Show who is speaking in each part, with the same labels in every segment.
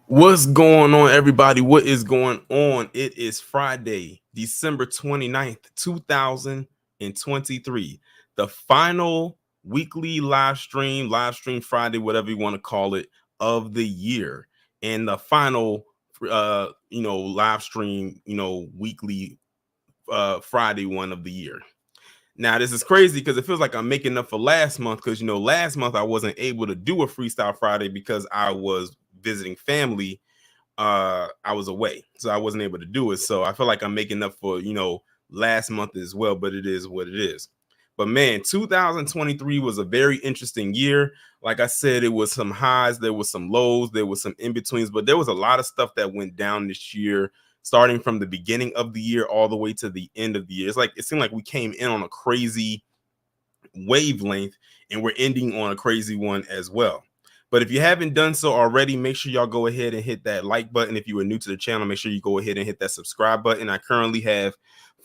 Speaker 1: What's going on, everybody? What is going on? It is Friday, December 29th, 2023. The final weekly live stream Friday, whatever you want to call it, of the year. And the final live stream, weekly Friday one of the year. Now, this is crazy because it feels like I'm making up for last month because last month I wasn't able to do a freestyle Friday because I was visiting family. I was away, so I wasn't able to do it. So I feel like I'm making up for last month as well, but it is what it is. But man, 2023 was a very interesting year. Like I said, it was some highs, there was some lows, there was some in-betweens, but there was a lot of stuff that went down this year, starting from the beginning of the year all the way to the end of the year. It's like it seemed like we came in on a crazy wavelength and we're ending on a crazy one as well. But if you haven't done so already, make sure y'all go ahead and hit that like button. If you are new to the channel, make sure you go ahead and hit that subscribe button. I currently have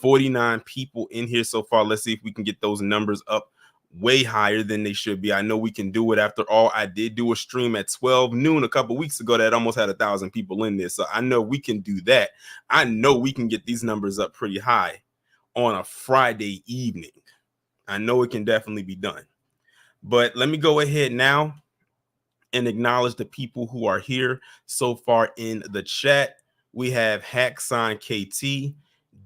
Speaker 1: 49 people in here so far. Let's see if we can get those numbers up way higher than they should be. I know we can do it. After all, I did do a stream at 12 noon a couple weeks ago that almost had 1,000 people in there. So I know we can do that. I know we can get these numbers up pretty high on a Friday evening. I know it can definitely be done. But let me go ahead now and acknowledge the people who are here so far in the chat. We have Hacksign KT,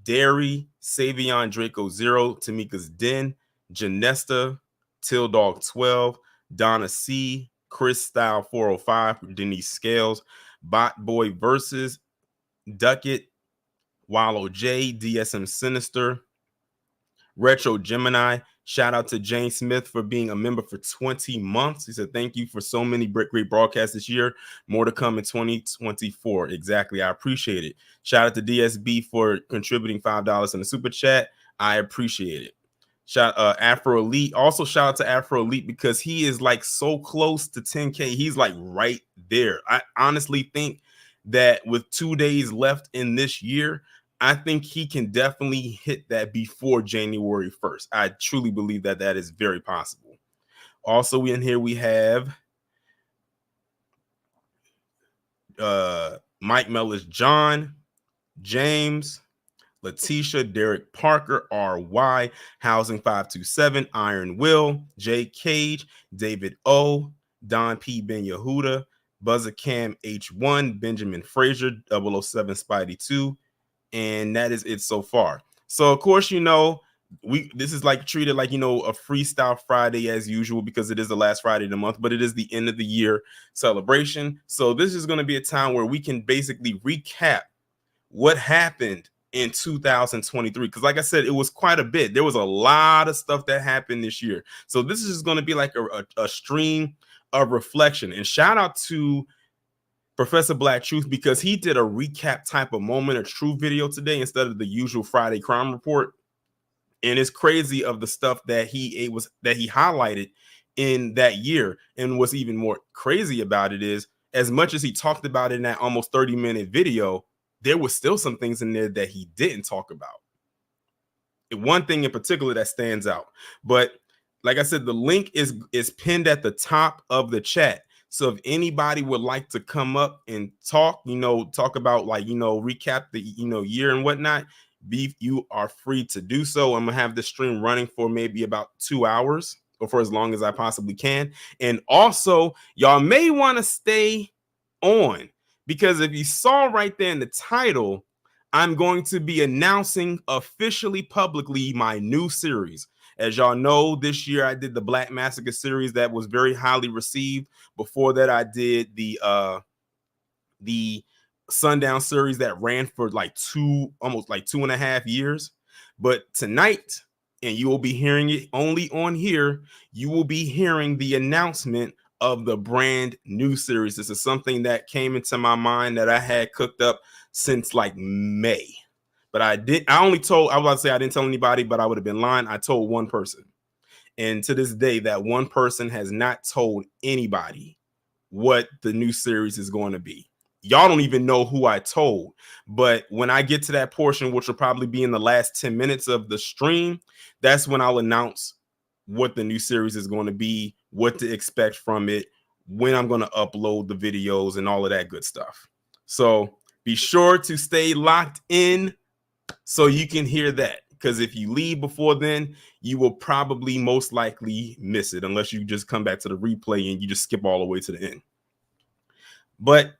Speaker 1: Derry, Savion Draco 0, Tamika's Den, Janesta, Tildog 12, Donna C, Chris Style 405, Denise Scales, Bot Boy Versus, Ducket, Wallow J, DSM Sinister, Retro Gemini. Shout out to Jane Smith for being a member for 20 months. He said, thank you for so many great broadcasts this year. More to come in 2024. Exactly. I appreciate it. Shout out to DSB for contributing $5 in the super chat. I appreciate it. Shout Afro Elite. Also, shout out to Afro Elite because he is like so close to 10K. He's like right there. I honestly think that with 2 days left in this year, I think he can definitely hit that before January 1st. I truly believe that that is very possible. Also, in here we have Mike Mellis, John, James, Letitia, Derek Parker, RY, Housing 527, Iron Will, Jay Cage, David O, Don P. Ben Yehuda, Buzzer Cam H1, Benjamin Frazier, 007 Spidey 2, and that is it so far. So of course, this is like treated like a freestyle Friday as usual because it is the last Friday of the month, but it is the end of the year celebration. So this is going to be a time where we can basically recap what happened in 2023, because like I said, it was quite a bit. There was a lot of stuff that happened this year. So this is going to be like a stream of reflection. And shout out to Professor Black Truth because he did a recap type of moment of truth video today instead of the usual Friday crime report. And it's crazy of the stuff that he highlighted in that year. And what's even more crazy about it is, as much as he talked about it in that almost 30-minute video, there was still some things in there that he didn't talk about. One thing in particular that stands out. But like I said, the link is pinned at the top of the chat. So if anybody would like to come up and talk about recap the year and whatnot, you are free to do so. I'm gonna have this stream running for maybe about 2 hours or for as long as I possibly can. And also, y'all may want to stay on because if you saw right there in the title, I'm going to be announcing officially publicly my new series. As y'all know, this year I did the Black Massacre series that was very highly received. Before that, I did the Sundown series that ran for almost 2.5 years. But tonight, and you will be hearing it only on here, you will be hearing the announcement of the brand new series. This is something that came into my mind that I had cooked up since like May. But I didn't tell anybody, but I would have been lying. I told one person. And to this day, that one person has not told anybody what the new series is going to be. Y'all don't even know who I told. But when I get to that portion, which will probably be in the last 10 minutes of the stream, that's when I'll announce what the new series is going to be, what to expect from it, when I'm going to upload the videos and all of that good stuff. So be sure to stay locked in so you can hear that. Because if you leave before then, you will probably most likely miss it unless you just come back to the replay and you just skip all the way to the end. But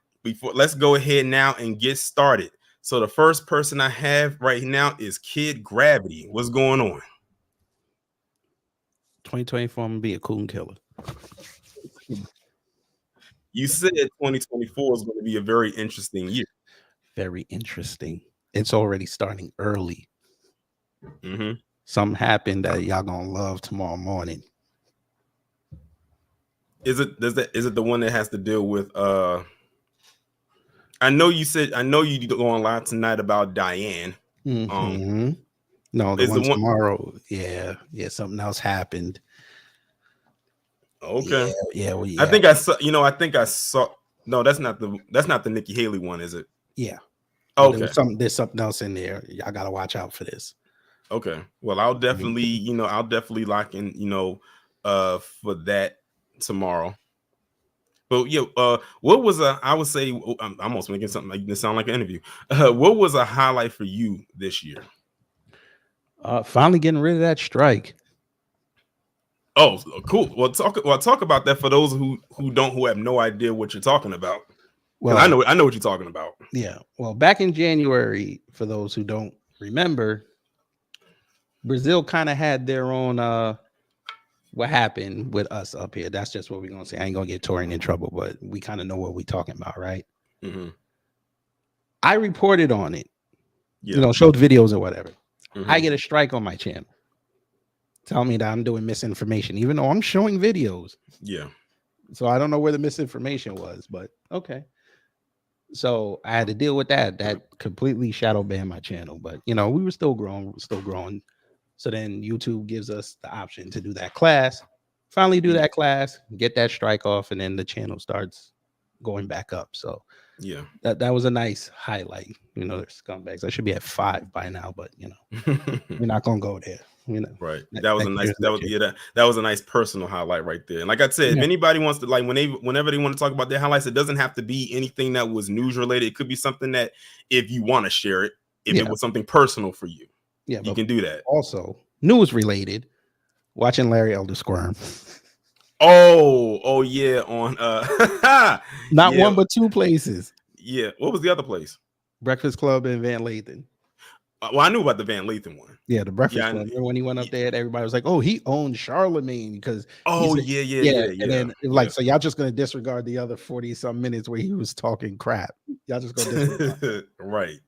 Speaker 1: let's go ahead now and get started. So the first person I have right now is Kid Gravity. What's going on?
Speaker 2: 2024, I'm gonna be a coon killer.
Speaker 1: You said 2024 is going to be a very interesting year.
Speaker 2: Very interesting. It's already starting early.
Speaker 1: Mm-hmm.
Speaker 2: Something happened that y'all gonna love tomorrow morning.
Speaker 1: Is it the one that has to deal with I know you go on live tonight about Diane.
Speaker 2: Mm-hmm. No, the one tomorrow. Yeah, something else happened.
Speaker 1: Okay.
Speaker 2: Yeah. Well, yeah.
Speaker 1: I think I saw. No, that's not the Nikki Haley one, is it?
Speaker 2: Yeah.
Speaker 1: Okay.
Speaker 2: There's something else in there. Y'all gotta watch out for this.
Speaker 1: Okay. Well, I'll definitely lock in, for that tomorrow. But yeah, what was I would say I'm almost making something like this sound like an interview. What was a highlight for you this year?
Speaker 2: Finally getting rid of that strike.
Speaker 1: Oh, cool. Well, talk about that for those who have no idea what you're talking about. Well, I know what you're talking about.
Speaker 2: Yeah. Well, back in January, for those who don't remember, Brazil kind of had their own what happened with us up here. That's just what we're gonna say. I ain't gonna get Torian in trouble, but we kind of know what we're talking about, right?
Speaker 1: Mm-hmm.
Speaker 2: I reported on it. Yeah. Showed videos or whatever. Mm-hmm. I get a strike on my channel. Tell me that I'm doing misinformation, even though I'm showing videos.
Speaker 1: Yeah.
Speaker 2: So I don't know where the misinformation was, but okay. So I had to deal with that. That completely shadow banned my channel. But we were still growing. So then YouTube gives us the option to do that class. Finally do that class, get that strike off, and then the channel starts going back up. So
Speaker 1: yeah,
Speaker 2: that was a nice highlight. They're scumbags. I should be at 5 by now, but we're not gonna go there.
Speaker 1: Right. That was a nice personal highlight right there. And like I said, if anybody wants to, like, whenever they want to talk about their highlights, it doesn't have to be anything that was news related. It could be something that, if you want to share it, if it was something personal for you, you can do that.
Speaker 2: Also, news related, watching Larry Elder Squirm.
Speaker 1: Oh yeah, on
Speaker 2: not one but 2 places.
Speaker 1: Yeah. What was the other place?
Speaker 2: Breakfast Club in Van Lathan.
Speaker 1: Well, I knew about the Van Lathan one.
Speaker 2: Yeah, the Breakfast Club. Remember when he went up there, everybody was like, "Oh, he owned Charlemagne," because yeah. And then so y'all just gonna disregard the other 40-some minutes where he was talking crap. Y'all just gonna disregard.
Speaker 1: Right.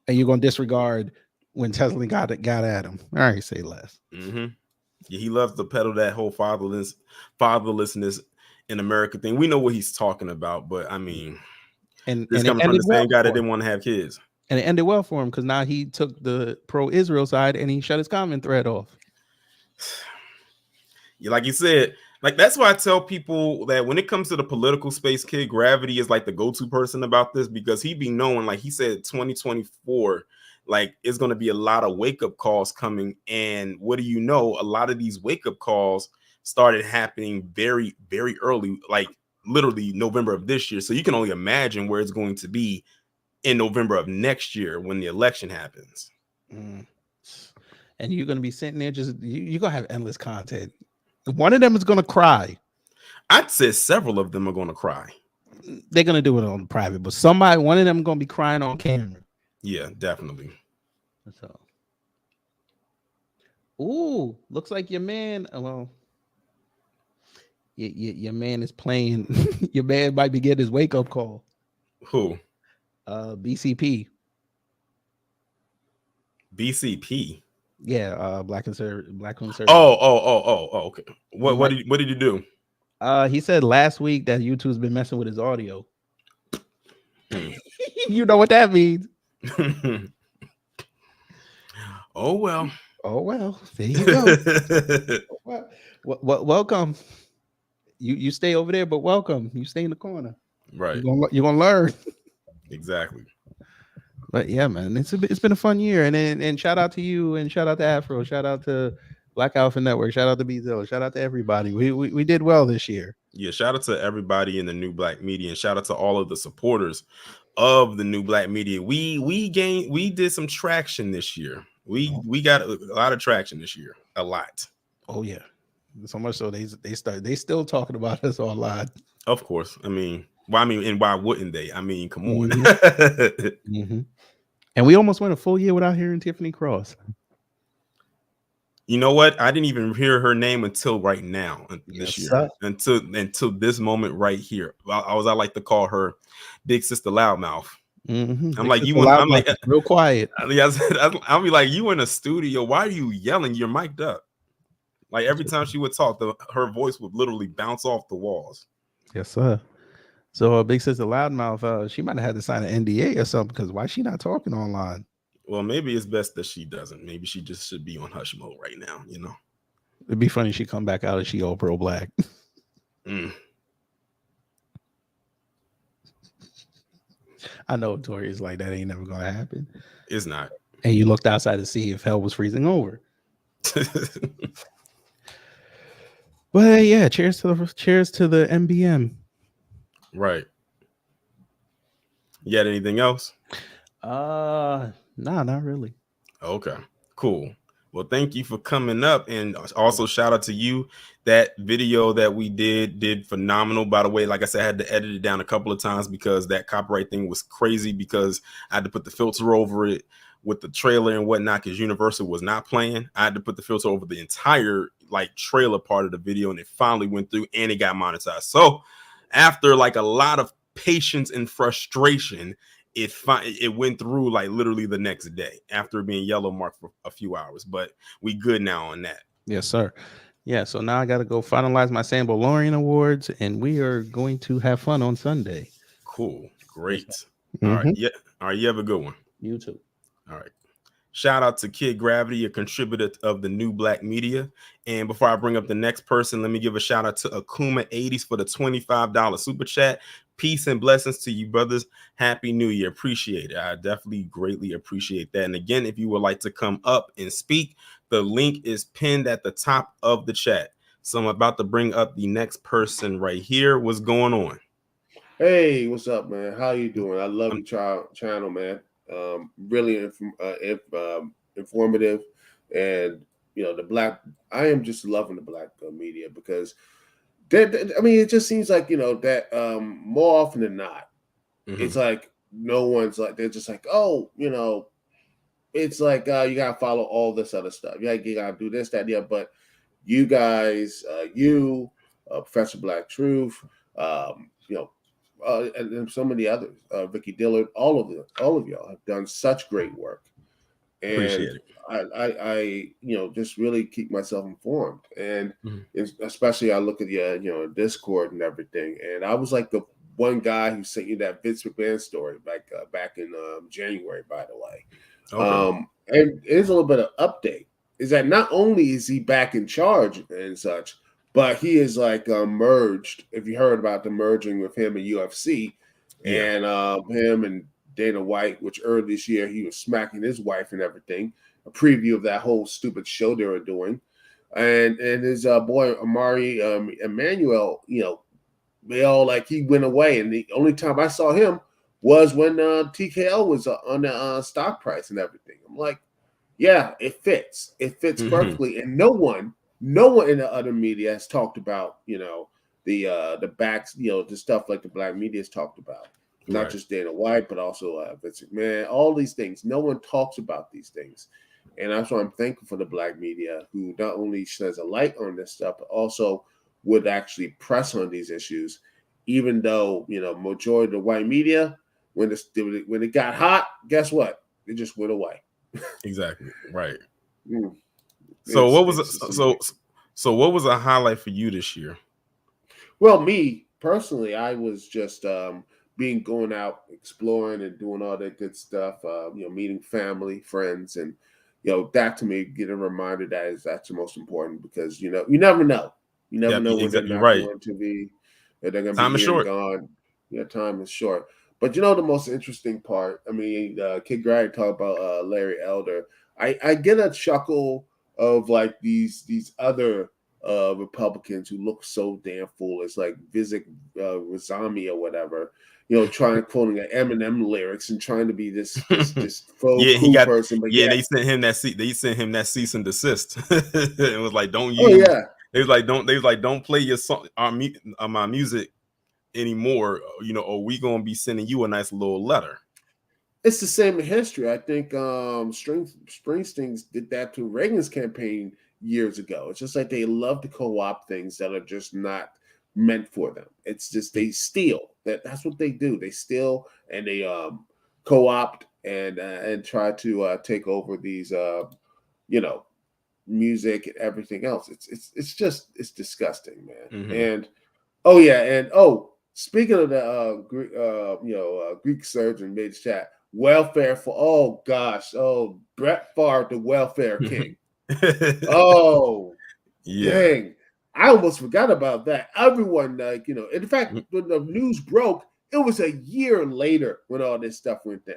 Speaker 2: And you're gonna disregard when Tesla got at him. All right, say less.
Speaker 1: Mm-hmm. Yeah, he loves to peddle that whole fatherlessness in America thing. We know what he's talking about, but I mean,
Speaker 2: and
Speaker 1: coming from the same guy that didn't want to have kids.
Speaker 2: And it ended well for him because now he took the pro-Israel side and he shut his comment thread off.
Speaker 1: Yeah, like you said, like that's why I tell people that when it comes to the political space, Kid Gravity is like the go-to person about this, because he be knowing, like he said, 2024, like it's going to be a lot of wake-up calls coming. And what do you know? A lot of these wake-up calls started happening very, very early, like literally November of this year. So you can only imagine where it's going to be in November of next year when the election happens.
Speaker 2: And you're going to be sitting there just, you're going to have endless content. One of them is going to cry.
Speaker 1: I'd say several of them are going to cry.
Speaker 2: They're going to do it on private, but one of them is going to be crying on camera.
Speaker 1: Yeah, definitely.
Speaker 2: So, ooh, looks like your man, your man is playing. Your man might be getting his wake-up call.
Speaker 1: Who?
Speaker 2: BCP. Yeah, Black Conservative.
Speaker 1: Oh, okay. What did you do?
Speaker 2: He said last week that YouTube's been messing with his audio. You know what that means.
Speaker 1: Oh well.
Speaker 2: There you go. Welcome. You stay over there, but welcome. You stay in the corner.
Speaker 1: Right.
Speaker 2: You're gonna learn.
Speaker 1: Exactly.
Speaker 2: But yeah, man, it's been a fun year, and shout out to you, and shout out to Afro, shout out to Black Elephant Network. Shout out to Bezilla. Shout out to everybody. We did well this year.
Speaker 1: Yeah, shout out to everybody in the New Black Media, and shout out to all of the supporters of the New Black Media. We did some traction this year. We got a lot of traction this year. A lot.
Speaker 2: Oh yeah. So much so they still talking about us online.
Speaker 1: Of course. I mean, and why wouldn't they? I mean, come on.
Speaker 2: Mm-hmm. And we almost went a full year without hearing Tiffany Cross.
Speaker 1: You know what? I didn't even hear her name until right now this year.
Speaker 2: Sir.
Speaker 1: Until this moment right here. I like to call her Big Sister Loudmouth.
Speaker 2: Mm-hmm.
Speaker 1: I'm like, I'm like
Speaker 2: real quiet.
Speaker 1: I'll be like, you in a studio. Why are you yelling? You're mic'd up. Like every time she would talk, her voice would literally bounce off the walls.
Speaker 2: Yes, sir. So Big Sister Loudmouth, she might have had to sign an NDA or something, because why is she not talking online?
Speaker 1: Well, maybe it's best that she doesn't. Maybe she just should be on hush mode right now,
Speaker 2: It'd be funny if she come back out and she all pro black. I know Tori's like, that ain't never gonna happen.
Speaker 1: It's not.
Speaker 2: And you looked outside to see if hell was freezing over. But yeah, cheers to the MBM.
Speaker 1: Right. You got anything else?
Speaker 2: Nah, not really.
Speaker 1: Okay, cool. Well, thank you for coming up, and also shout out to you. That video that we did phenomenal. By the way, like I said, I had to edit it down a couple of times because that copyright thing was crazy, because I had to put the filter over it with the trailer and whatnot, because Universal was not playing. I had to put the filter over the entire trailer part of the video, and it finally went through and it got monetized. So after a lot of patience and frustration, it went through literally the next day after being yellow marked for a few hours. But we good now on that.
Speaker 2: Yes, sir. Yeah, so now I got to go finalize my Sambo Lorien Awards, and we are going to have fun on Sunday.
Speaker 1: Cool. Great. All right. Yeah. All right. You have a good one.
Speaker 2: You too.
Speaker 1: All right. Shout out to Kid Gravity, a contributor of the New Black Media. And before I bring up the next person, let me give a shout out to Akuma 80s for the $25 super chat. Peace and blessings to you, brothers. Happy New Year. Appreciate it. I definitely greatly appreciate that. And again, if you would like to come up and speak, the link is pinned at the top of the chat. So I'm about to bring up the next person right here. What's going on?
Speaker 3: Hey, what's up, man? How you doing? I love your channel, man. Really informative, and I am just loving the black media, because it just seems like that more often than not, it's like no one's like, they're just like, oh, it's like you gotta follow all this other stuff. You gotta do this, that, yeah. But you guys, Professor Black Truth, and so many others, Vicky Dillard, all of y'all have done such great work, and
Speaker 1: Appreciate it.
Speaker 3: I just really keep myself informed, and especially I look at your Discord and everything, and I was like the one guy who sent you that Vince McMahon story back in January, by the way.
Speaker 1: Okay.
Speaker 3: And here's a little bit of update: is that not only is he back in charge and such, but he is merged. If you heard about the merging with him and UFC, and him and Dana White, which earlier this year he was smacking his wife and everything. A preview of that whole stupid show they were doing, and his boy Amari Emmanuel, they all he went away, and the only time I saw him was when TKO was on the stock price and everything. I'm like, yeah, it fits perfectly, and no one in the other media has talked about the backs, the stuff like the black media has talked about, not just Dana White, but also Vince McMahon, all these things. No one talks about these things, and that's why I'm thankful for the black media, who not only sheds a light on this stuff, but also would actually press on these issues, even though majority of the white media, when it got hot, guess what? It just went away.
Speaker 1: Exactly. Right. So what was a highlight for you this year?
Speaker 3: Well, me personally, I was just going out, exploring, and doing all that good stuff. Meeting family, friends, and that to me get a reminder that's the most important, because you never know. You never know when they're not going to be. They're going to be here and gone. Yeah, time is short. But the most interesting part, Kid Gravity talked about Larry Elder. I get a chuckle of like these other Republicans who look so damn foolish, like Vivek Ramaswamy or whatever, trying quoting Eminem lyrics and trying to be this faux
Speaker 1: Yeah, he
Speaker 3: cool
Speaker 1: got.
Speaker 3: person. But
Speaker 1: Yeah,
Speaker 3: yeah,
Speaker 1: they sent him that cease and desist. It was like, don't
Speaker 3: oh
Speaker 1: use.
Speaker 3: yeah,
Speaker 1: They was like, don't play your song, my music anymore. Or we gonna be sending you a nice little letter.
Speaker 3: it's the same in history. I think Springsteen did that to Reagan's campaign years ago. It's just like they love to co-opt things that are just not meant for them. It's just they steal. That's what they do. They steal and they co-opt and try to take over these you know music and everything else. It's disgusting, man.
Speaker 1: Mm-hmm.
Speaker 3: And oh yeah, and speaking of the Greek surgeon made chat. Welfare for Brett Favre, the welfare king. Oh,
Speaker 1: Yeah.
Speaker 3: dang. I almost forgot about that. Everyone, in fact, when the news broke, it was a year later when all this stuff went down.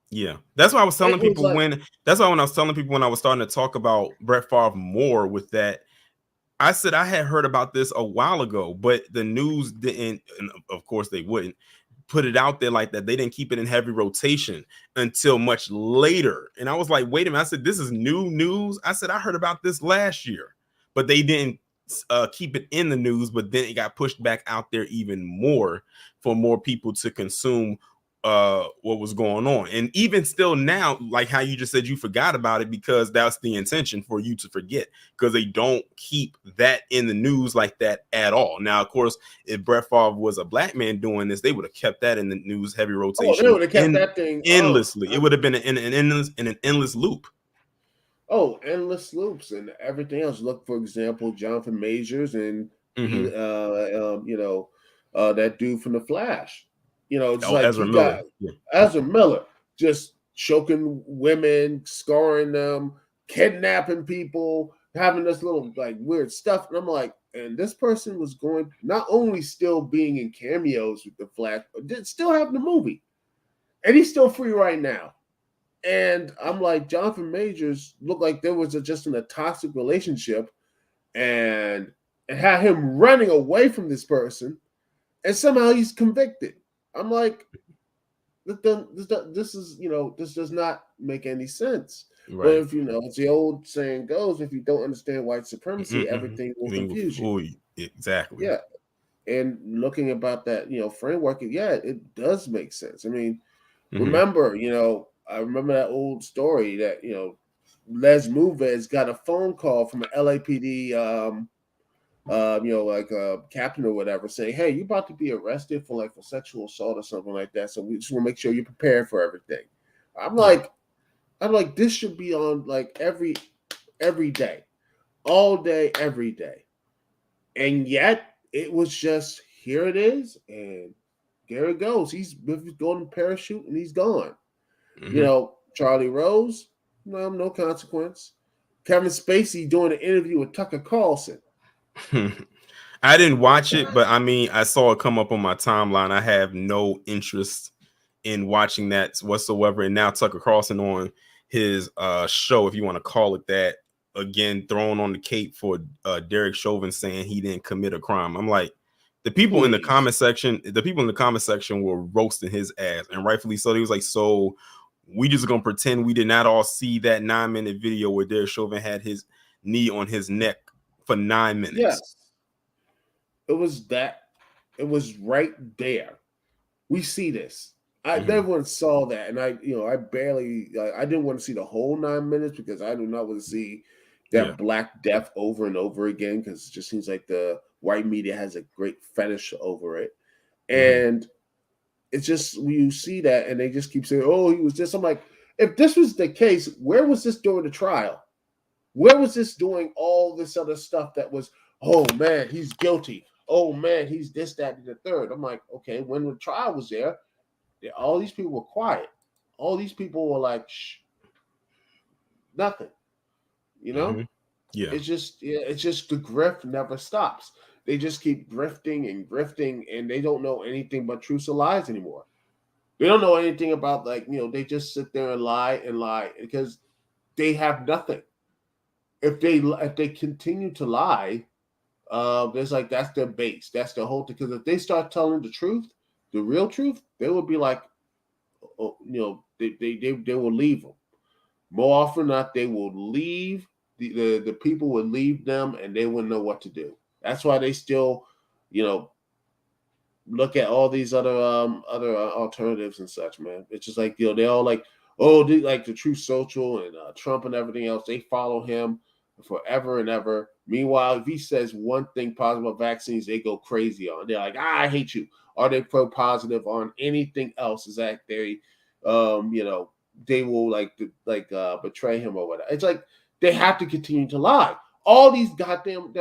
Speaker 1: Yeah. That's why I was telling people
Speaker 3: like,
Speaker 1: when I was telling people when I was starting to talk about Brett Favre more with that, I said I had heard about this a while ago, but the news didn't, and of course they wouldn't put it out there like that. They didn't keep it in heavy rotation until much later. And I was like, wait a minute. I said, this is new news. I said, I heard about this last year, but they didn't keep it in the news. But then it got pushed back out there even more for more people to consume what was going on. And even still now, like how you just said you forgot about it, because that's the intention, for you to forget, because they don't keep that in the news like that at all. Now, of course, if Brett Favre was a black man doing this, they would have kept that in the news heavy rotation.
Speaker 3: they would have kept that thing
Speaker 1: endlessly. It would have been in an endless loop.
Speaker 3: Oh, endless loops and everything else. Look, for example, Jonathan Majors and that dude from The Flash. It's like
Speaker 1: Ezra
Speaker 3: he
Speaker 1: Miller.
Speaker 3: got Ezra Miller just choking women, scarring them, kidnapping people, having this little like weird stuff. And I'm like, and this person was going not only still being in cameos with The Flash, but did still have the movie. And he's still free right now. And I'm like, Jonathan Majors looked like there was just a toxic relationship, and it had him running away from this person, and somehow he's convicted. I'm like, this does not make any sense.
Speaker 1: Right.
Speaker 3: But if as the old saying goes, if you don't understand white supremacy, everything will confuse you.
Speaker 1: Exactly.
Speaker 3: Yeah. And looking about that, framework, it does make sense. I mean, remember, I remember that old story that, Les Moonves got a phone call from an LAPD, captain or whatever, saying, "Hey, you about to be arrested for sexual assault or something like that. So we just want to make sure you're prepared for everything." I'm like, this should be on every day, all day, every day. And yet it was just, here it is, and there it goes. He's with his golden parachute and he's gone. Charlie Rose, no consequence. Kevin Spacey doing an interview with Tucker Carlson.
Speaker 1: I didn't watch it, but I mean, I saw it come up on my timeline. I have no interest in watching that whatsoever. And now Tucker Carlson on his show, if you want to call it that, again, throwing on the cape for Derek Chauvin, saying he didn't commit a crime. I'm like, the people in the comment section were roasting his ass, and rightfully so. He was like, so we just gonna pretend we did not all see that 9-minute video where Derek Chauvin had his knee on his neck for 9 minutes.
Speaker 3: Yes. It was that. It was right there. We see this. I never saw that, and I barely. I didn't want to see the whole 9 minutes because I do not want to see that Black Death over and over again, because it just seems like the white media has a great fetish over it, and it's just you see that, and they just keep saying, "Oh, he was just." I'm like, if this was the case, where was this during the trial? Where was this doing all this other stuff that was? Oh man, he's guilty. Oh man, he's this, that, and the third. I'm like, okay, when the trial was there, all these people were quiet. All these people were like, shh, nothing.
Speaker 1: Yeah.
Speaker 3: It's just the grift never stops. They just keep grifting and grifting, and they don't know anything but truths or lies anymore. They don't know anything about they just sit there and lie because they have nothing. if they continue to lie, there's like that's their base, that's their whole thing. Because if they start telling the truth, the real truth, they will be like, they will leave them. More often than not, they will leave. The people will leave them, and they wouldn't know what to do. That's why they still, look at all these other alternatives and such, man. It's just like, they all like, they like the Truth Social and Trump and everything else. They follow him forever and ever. Meanwhile, if he says one thing positive about vaccines, they go crazy on. They're like, I hate you. Or they pro positive on anything else. Is that they they will betray him or whatever. It's like they have to continue to lie. All these goddamn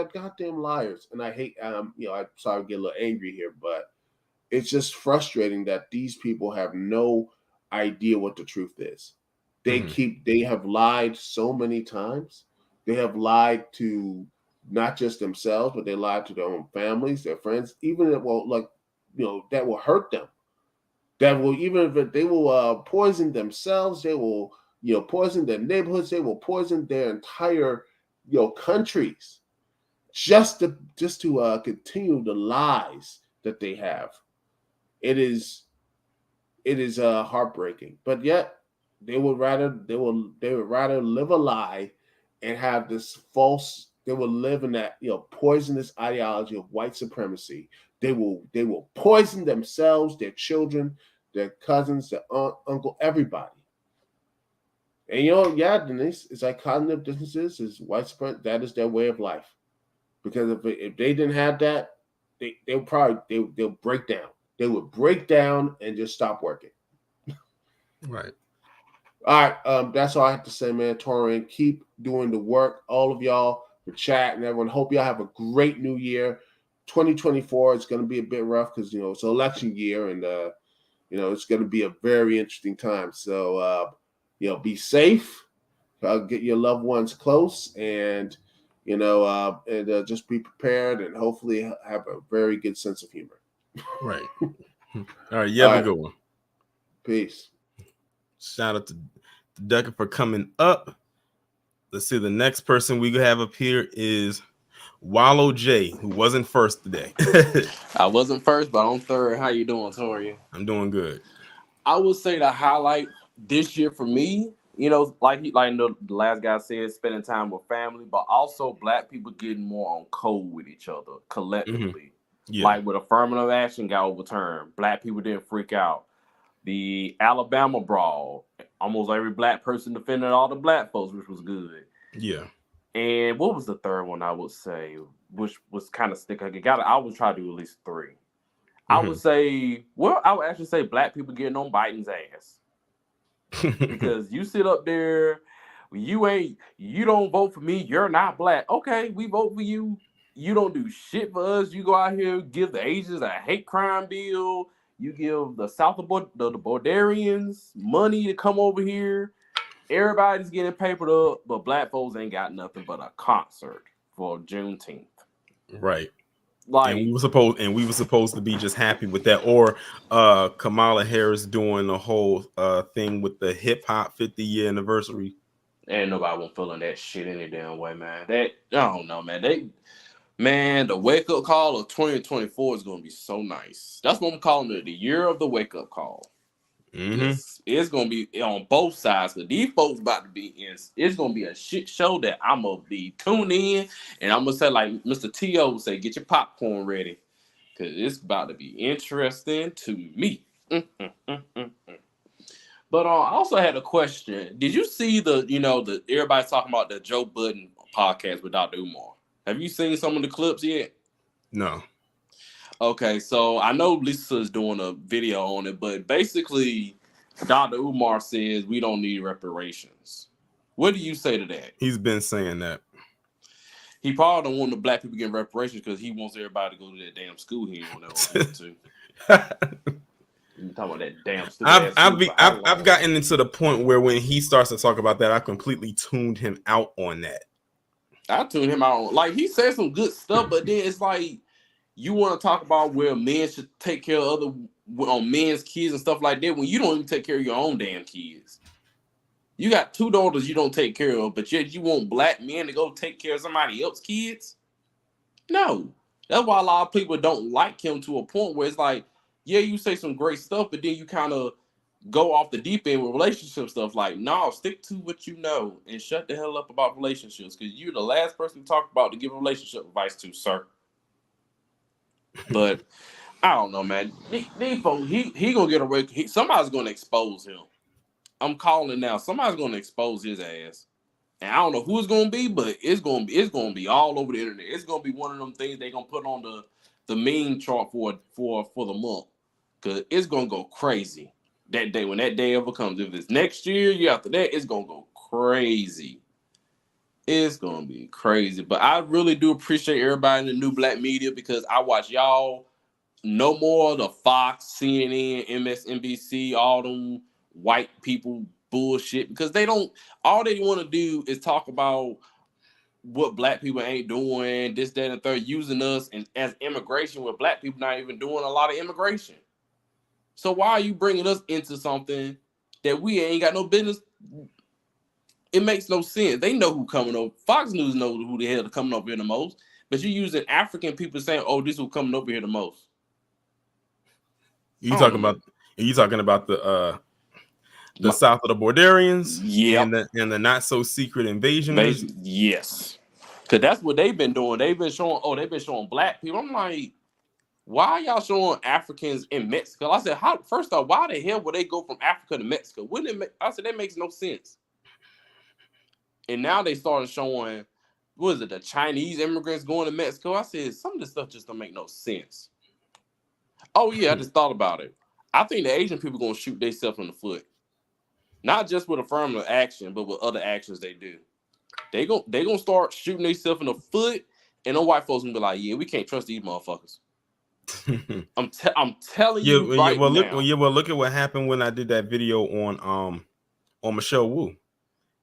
Speaker 3: liars. And I hate I'm sorry to get a little angry here, but it's just frustrating that these people have no idea what the truth is. They have lied so many times. They have lied to not just themselves, but they lied to their own families, their friends, even that will hurt them. That will, even if they will poison themselves, they will poison their neighborhoods, they will poison their entire countries just to continue the lies that they have. It is heartbreaking, but yet they would rather live a lie and have this false. They will live in that poisonous ideology of white supremacy. They will poison themselves, their children, their cousins, their aunt, uncle, everybody. And Denise, it's like cognitive dissonance is white supremacy. That is their way of life. Because if they didn't have that, they'll break down. They would break down and just stop working.
Speaker 1: Right.
Speaker 3: All right. That's all I have to say, man. Torian, keep doing the work. All of y'all, the chat and everyone. Hope y'all have a great new year. 2024 is going to be a bit rough because it's election year and it's going to be a very interesting time. So be safe. Get your loved ones close and just be prepared and hopefully have a very good sense of humor.
Speaker 1: Right. All right. You have a good one.
Speaker 3: Peace.
Speaker 1: Shout out to Ducket for coming up. Let's see. The next person we have up here is Wallow J, who wasn't first today.
Speaker 4: I wasn't first, but I'm third. How you doing, Tori?
Speaker 1: I'm doing good.
Speaker 4: I would say the highlight this year for me, like the last guy said, spending time with family, but also Black people getting more on code with each other collectively. Mm-hmm. Yeah. Like with affirmative action got overturned, Black people didn't freak out. The Alabama brawl, almost every Black person defended all the Black folks, which was good.
Speaker 1: Yeah.
Speaker 4: And what was the third one I would say, which was kind of stick? I would try to do at least three. Mm-hmm. I would actually say Black people getting on Biden's ass. Because you sit up there, you don't vote for me, you're not Black. Okay, we vote for you. You don't do shit for us. You go out here, give the Asians a hate crime bill. You give the the Bordarians money to come over here. Everybody's getting papered up, but Black folks ain't got nothing but a concert for Juneteenth.
Speaker 1: Right. Like, and we were supposed to be just happy with that. Or Kamala Harris doing the whole thing with the hip hop 50-year anniversary.
Speaker 4: Ain't nobody won't feeling that shit any damn way, man. I don't know, man. The wake up call of 2024 is gonna be so nice. That's what I'm calling it, the year of the wake up call. Mm-hmm. It's gonna be on both sides. Cause these folks about to be in. It's gonna be a shit show that I'm gonna be tuned in, and I'm gonna say like Mr. T.O. would say, get your popcorn ready, cause it's about to be interesting to me. But I also had a question. Did you see the everybody's talking about the Joe Budden podcast with Dr. Umar? Have you seen some of the clips yet?
Speaker 1: No.
Speaker 4: Okay, so I know Lisa's doing a video on it, but basically, Dr. Umar says we don't need reparations. What do you say to that?
Speaker 1: He's been saying that.
Speaker 4: He probably don't want the Black people getting reparations because he wants everybody to go to that damn school he don't want to. You talking about that damn stupid
Speaker 1: I've gotten into the point where when he starts to talk about that, I completely tuned him out on that.
Speaker 4: I tuned him out. Like, he said some good stuff, but then it's like, you want to talk about where men should take care of men's kids and stuff like that when you don't even take care of your own damn kids. You got 2 daughters you don't take care of, but yet you want black men to go take care of somebody else's kids? No. That's why a lot of people don't like him to a point where it's like, yeah, you say some great stuff, but then you kind of go off the deep end with relationship stuff. Like, no, stick to what you know and shut the hell up about relationships, because you're the last person to talk about to give relationship advice to, sir. But I don't know, man. These folks, he gonna get away. Somebody's gonna expose him. I'm calling now. Somebody's gonna expose his ass. And I don't know who it's gonna be, but it's gonna be all over the internet. It's gonna be one of them things they're gonna put on the meme chart for the month. Cause it's gonna go crazy that day when that day ever comes. If it's next year after that, it's gonna go crazy. It's gonna be crazy. But I really do appreciate everybody in the new black media, because I watch y'all no more the Fox, CNN, MSNBC, all them white people bullshit, because they don't, all they want to do is talk about what black people ain't doing, this, that, and the third, using us and as immigration, where black people not even doing a lot of immigration. So why are you bringing us into something that we ain't got no business? It makes no sense. They know who coming over. Fox News knows who the hell is coming over here the most, but you're using African people saying, oh, this is who coming over here the most.
Speaker 1: You talking about the south of the Bordarians, and the not so secret invasioners?
Speaker 4: Yes, because that's what they've been doing. They've been showing black people. I'm like, why are y'all showing Africans in Mexico? I said, first off, why the hell would they go from Africa to Mexico? I said, that makes no sense. And now they started showing, what is it, the Chinese immigrants going to Mexico? I said, some of this stuff just don't make no sense. Oh yeah, I just thought about it. I think the Asian people gonna shoot themselves in the foot, not just with affirmative action, but with other actions they do. They gonna start shooting themselves in the foot, and the white folks gonna be like, yeah, we can't trust these motherfuckers. I'm telling you right now.
Speaker 1: Look at what happened when I did that video on Michelle Wu.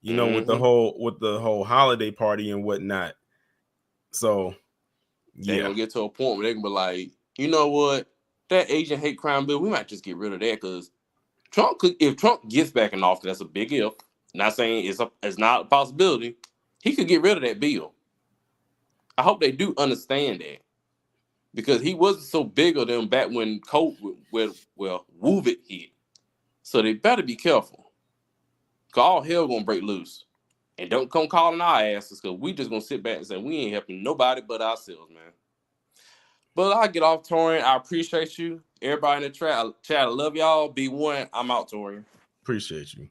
Speaker 1: You know, with the whole holiday party and whatnot. So
Speaker 4: they gonna get to a point where they can be like, you know what, that Asian hate crime bill, we might just get rid of that, because if Trump gets back in office, that's a big if. Not saying it's not a possibility. He could get rid of that bill. I hope they do understand that, because he wasn't so big of them back when COVID hit. So they better be careful, because all hell gonna break loose. And don't come calling our asses, because we just gonna sit back and say we ain't helping nobody but ourselves, man. But I'll get off, Torian. I appreciate you. Everybody in the chat, I love y'all. Be one. I'm out, Torian.
Speaker 1: Appreciate you.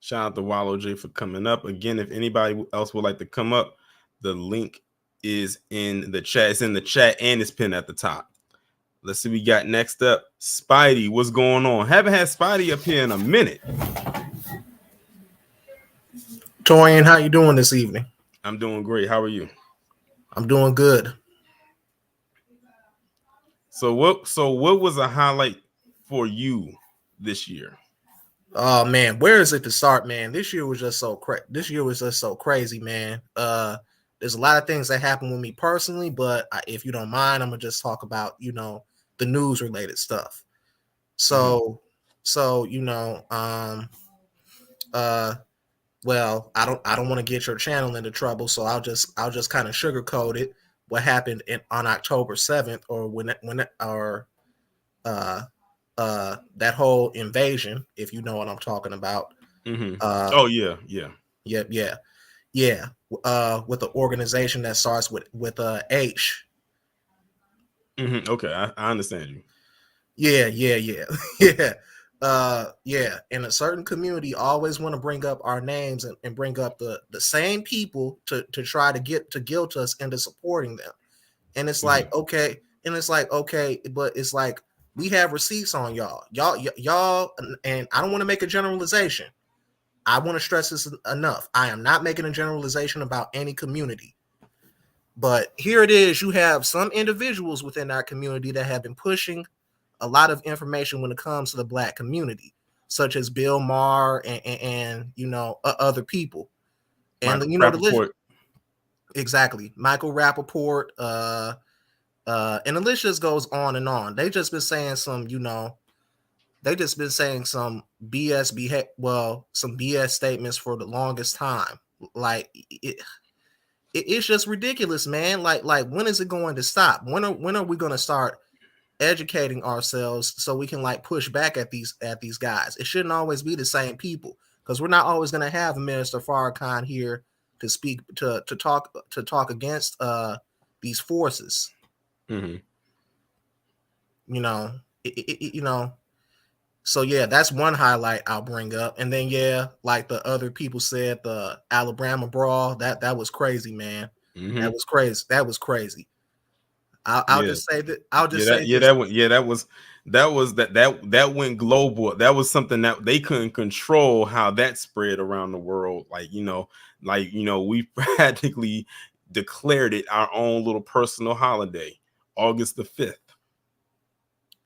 Speaker 1: Shout out to Wallow J for coming up. Again, if anybody else would like to come up, the link is in the chat. It's in the chat and it's pinned at the top. Let's see what we got next up. Spidey, what's going on? Haven't had Spidey up here in a minute.
Speaker 5: Torian, how you doing this evening?
Speaker 1: I'm doing great. How are you?
Speaker 5: I'm doing good.
Speaker 1: So what was a highlight for you this year?
Speaker 5: Oh man, where is it to start, man? This year was just so crazy, man. There's a lot of things that happened with me personally, but if you don't mind, I'm gonna just talk about, the news related stuff. So well, I don't want to get your channel into trouble, so I'll just kind of sugarcoat it. What happened on October 7th, or that whole invasion, if you know what I'm talking about.
Speaker 1: Mm-hmm.
Speaker 5: With the organization that starts with H.
Speaker 1: Mm-hmm. Okay, I understand you.
Speaker 5: And a certain community always want to bring up our names and bring up the same people to try to guilt us into supporting them. And it's like, okay, but it's like, we have receipts on y'all, and I don't want to make a generalization. I want to stress this enough. I am not making a generalization about any community. But here it is. You have some individuals within our community that have been pushing a lot of information when it comes to the Black community, such as Bill Maher and other people. And the list, exactly, Michael Rappaport, and the list just goes on and on. They just been saying some, they just been saying some some BS statements for the longest time. Like it's just ridiculous, man. Like when is it going to stop? When are we going to start educating ourselves so we can like push back at these guys? It shouldn't always be the same people, because we're not always going to have Minister Farrakhan here to speak to talk against these forces.
Speaker 1: Mm-hmm.
Speaker 5: You know, you know. So yeah, that's one highlight I'll bring up. And then yeah, like the other people said, the Alabama brawl, that was crazy, man.
Speaker 1: Mm-hmm.
Speaker 5: That was crazy. That was crazy. I'll just say that.
Speaker 1: That went global. That was something that they couldn't control how that spread around the world. We practically declared it our own little personal holiday, August the 5th.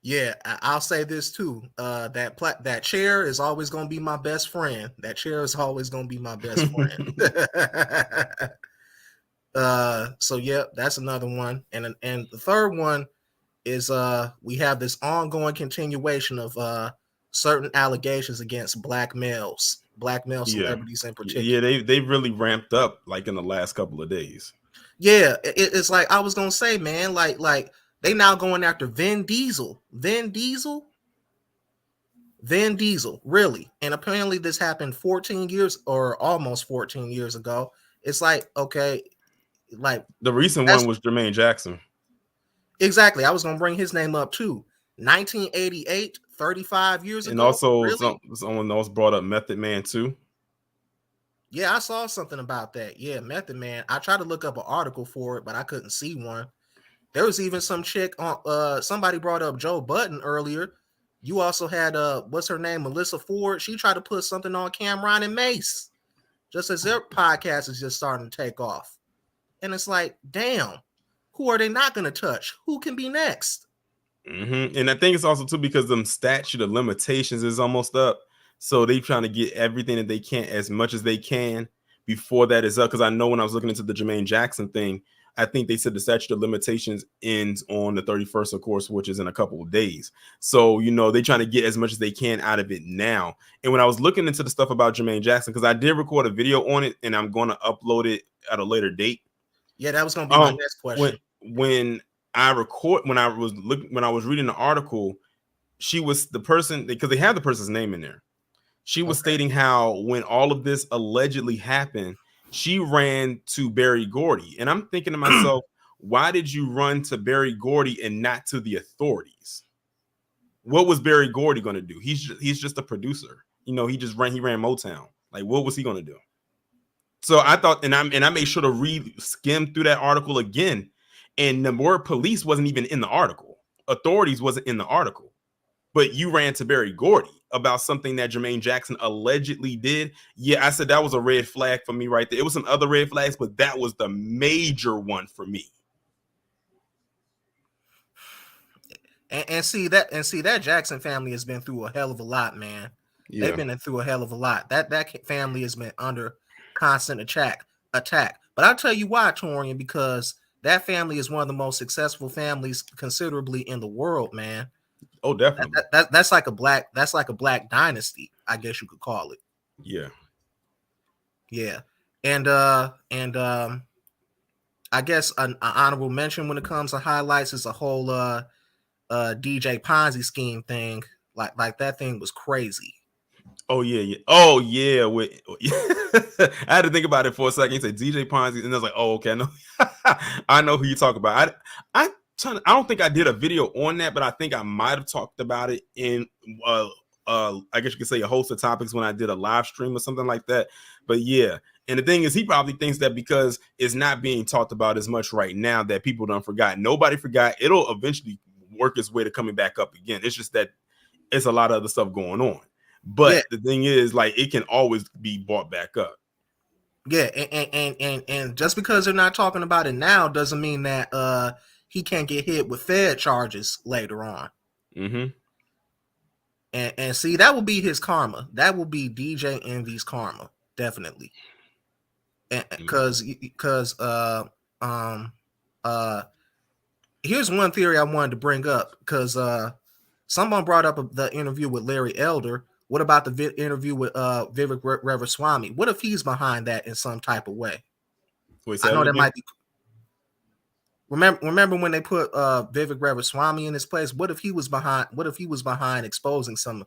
Speaker 5: Yeah, I'll say this too. That chair is always going to be my best friend. That chair is always going to be my best friend. So yeah, that's another one. And the third one is we have this ongoing continuation of certain allegations against black male celebrities in particular.
Speaker 1: Yeah, they really ramped up like in the last couple of days.
Speaker 5: Yeah, it's like I was gonna say, man, like they now going after Vin Diesel, really. And apparently this happened 14 years or almost 14 years ago. It's like, okay, like
Speaker 1: the recent one was Jermaine Jackson.
Speaker 5: Exactly. I was going to bring his name up too. 1988, 35 years ago.
Speaker 1: And also really? Someone else brought up Method Man too.
Speaker 5: Yeah, I saw something about that. Yeah, Method Man. I tried to look up an article for it, but I couldn't see one. There was even some chick on somebody brought up Joe Budden earlier. You also had what's her name? Melissa Ford. She tried to put something on Cameron and Mace, just as their podcast is just starting to take off. And it's like, damn, who are they not going to touch? Who can be next?
Speaker 1: Mm-hmm. And I think it's also too because the statute of limitations is almost up. So they're trying to get everything that they can, as much as they can, before that is up. Because I know when I was looking into the Jermaine Jackson thing, I think they said the statute of limitations ends on the 31st, of course, which is in a couple of days. So, they're trying to get as much as they can out of it now. And when I was looking into the stuff about Jermaine Jackson, because I did record a video on it and I'm going to upload it at a later date.
Speaker 5: Yeah, that was going to be my next question.
Speaker 1: When I was reading the article, she was the person, because they have the person's name in there. She was stating how when all of this allegedly happened, she ran to Berry Gordy. And I'm thinking to myself, why did you run to Berry Gordy and not to the authorities? What was Berry Gordy going to do? He's just a producer. He ran Motown. Like, what was he going to do? So I thought, and I made sure to skim through that article again. And the word police wasn't even in the article. Authorities wasn't in the article. But you ran to Berry Gordy about something that Jermaine Jackson allegedly did. Yeah, I said that was a red flag for me right there. It was some other red flags, but that was the major one for me.
Speaker 5: And see that Jackson family has been through a hell of a lot, man. Yeah. They've been through a hell of a lot. That family has been under constant attack. But I'll tell you why, Torian, because that family is one of the most successful families considerably in the world, man.
Speaker 1: Oh, definitely.
Speaker 5: That's like a black dynasty, I guess you could call it.
Speaker 1: Yeah.
Speaker 5: Yeah. And I guess an honorable mention when it comes to highlights is a whole DJ Ponzi scheme thing. Like that thing was crazy.
Speaker 1: Oh yeah. Oh yeah. I had to think about it for a second. He said DJ Ponzi, and I was like, oh, okay, I know. I know who you talk about. I don't think I did a video on that, but I think I might have talked about it in I guess you could say a host of topics when I did a live stream or something like that. But yeah, and the thing is, he probably thinks that because it's not being talked about as much right now that people don't forgot. Nobody forgot. It'll eventually work its way to coming back up again. It's just that it's a lot of other stuff going on. But the thing is, like, it can always be brought back up.
Speaker 5: Yeah, and just because they're not talking about it now doesn't mean that he can't get hit with Fed charges later on.
Speaker 1: Mm-hmm.
Speaker 5: And see, that will be his karma. That will be DJ Envy's karma, definitely. Because here's one theory I wanted to bring up, because Someone brought up the interview with Larry Elder. What about the interview with Vivek Ramaswamy? What if he's behind that in some type of way?
Speaker 1: Wait,
Speaker 5: I know that might be. Remember when they put Vivek Ramaswamy in his place? What if he was behind? What if he was behind exposing some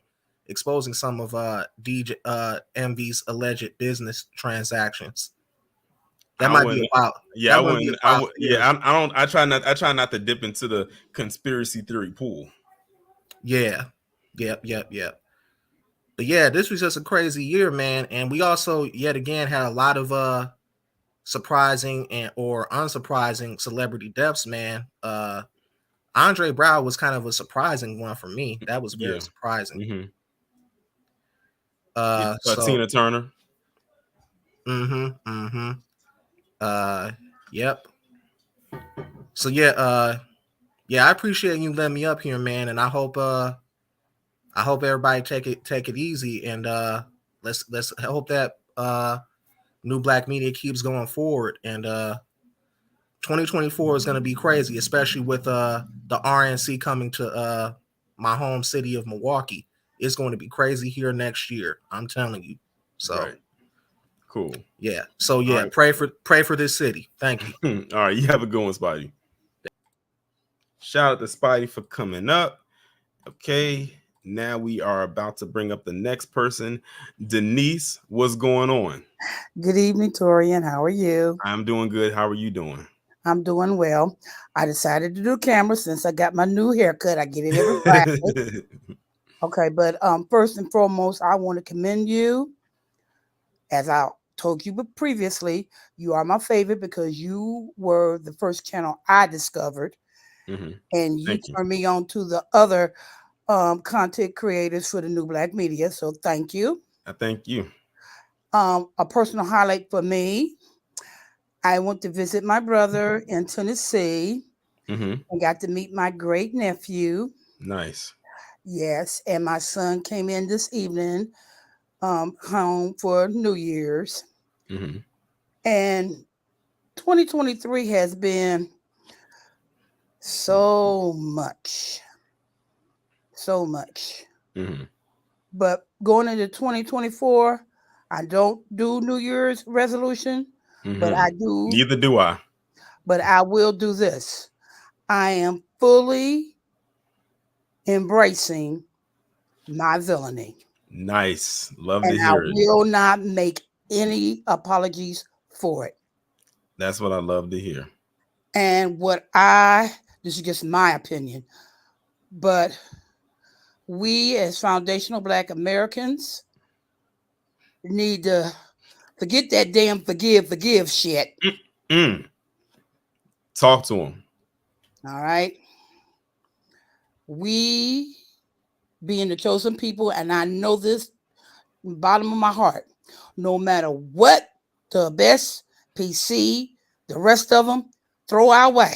Speaker 5: of DJ MV's alleged business transactions? That might be about.
Speaker 1: Yeah, I wouldn't. I try not to dip into the conspiracy theory pool.
Speaker 5: Yeah. Yep. But yeah, this was just a crazy year, man. And we also yet again had a lot of surprising or unsurprising celebrity deaths, man. Andre Brown was kind of a surprising one for me. That was very surprising.
Speaker 1: So Tina Turner.
Speaker 5: Yep. So yeah, I appreciate you letting me up here, man, and I hope everybody take it easy, and let's hope that New Black Media keeps going forward, and 2024 is going to be crazy, especially with the RNC coming to my home city of Milwaukee. It's going to be crazy here next year. I'm telling you. So
Speaker 1: right. Cool.
Speaker 5: Yeah. So yeah, right. pray for this city. Thank you.
Speaker 1: All right, you have a good one, Spidey. Shout out to Spidey for coming up. Okay, now we are about to bring up the next person. Denise, what's going on?
Speaker 6: Good evening, Torian. How are you?
Speaker 1: I'm doing good. How are you doing?
Speaker 6: I'm doing well. I decided to do camera since I got my new haircut. I get it every Friday. Okay, but first and foremost, I want to commend you. As I told you previously, you are my favorite because you were the first channel I discovered. And you turned me on to the other content creators for the New Black Media. So thank you.
Speaker 1: I thank you.
Speaker 6: A personal highlight for me, I went to visit my brother in Tennessee and got to meet my great nephew.
Speaker 1: Nice.
Speaker 6: Yes. And my son came in this evening home for New Year's. And 2023 has been so much. But going into 2024, I don't do New Year's resolution, but I do.
Speaker 1: Neither do I.
Speaker 6: But I will do this. I am fully embracing my villainy.
Speaker 1: Nice. Love to hear it.
Speaker 6: And I will not make any apologies for it.
Speaker 1: That's what I love to hear.
Speaker 6: And this is just my opinion, but we as foundational Black Americans need to forget that damn forgive shit.
Speaker 1: Talk to him.
Speaker 6: All right. We being the chosen people, and I know this in the bottom of my heart, no matter what the best PC, the rest of them throw our way,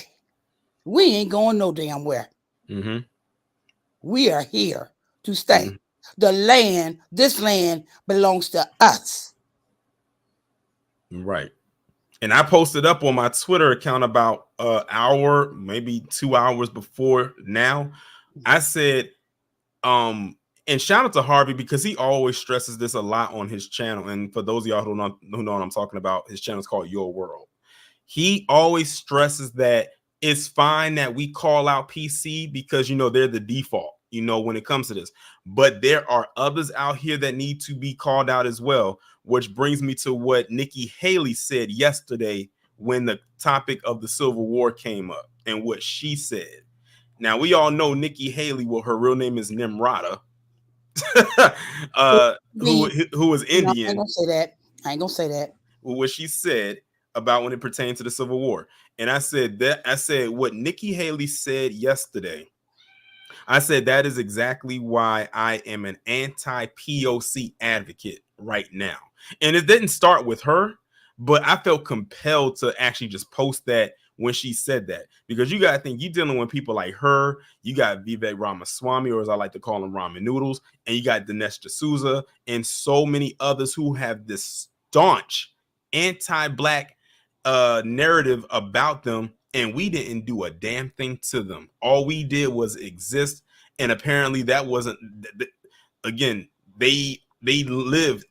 Speaker 6: we ain't going no damn where. We are here to stay. This land belongs to us.
Speaker 1: Right. And I posted up on my Twitter account about an hour, maybe 2 hours before now. I said, and shout out to Harvey because he always stresses this a lot on his channel. And for those of y'all who know what I'm talking about, his channel is called Your World. He always stresses that it's fine that we call out PC because, they're the default, when it comes to this. But there are others out here that need to be called out as well, which brings me to what Nikki Haley said yesterday when the topic of the Civil War came up and what she said. Now, we all know Nikki Haley, well, her real name is Nimrata, who is Indian.
Speaker 6: No, I ain't gonna say that.
Speaker 1: Well, what she said about when it pertains to the Civil War. And I said what Nikki Haley said yesterday. I said that is exactly why I am an anti-POC advocate right now. And it didn't start with her, but I felt compelled to actually just post that when she said that, because you got to think you're dealing with people like her. You got Vivek Ramaswamy, or as I like to call him, Ramen Noodles, and you got Dinesh D'Souza and so many others who have this staunch anti-Black narrative about them, and we didn't do a damn thing to them. All we did was exist and apparently that wasn't. Again, they live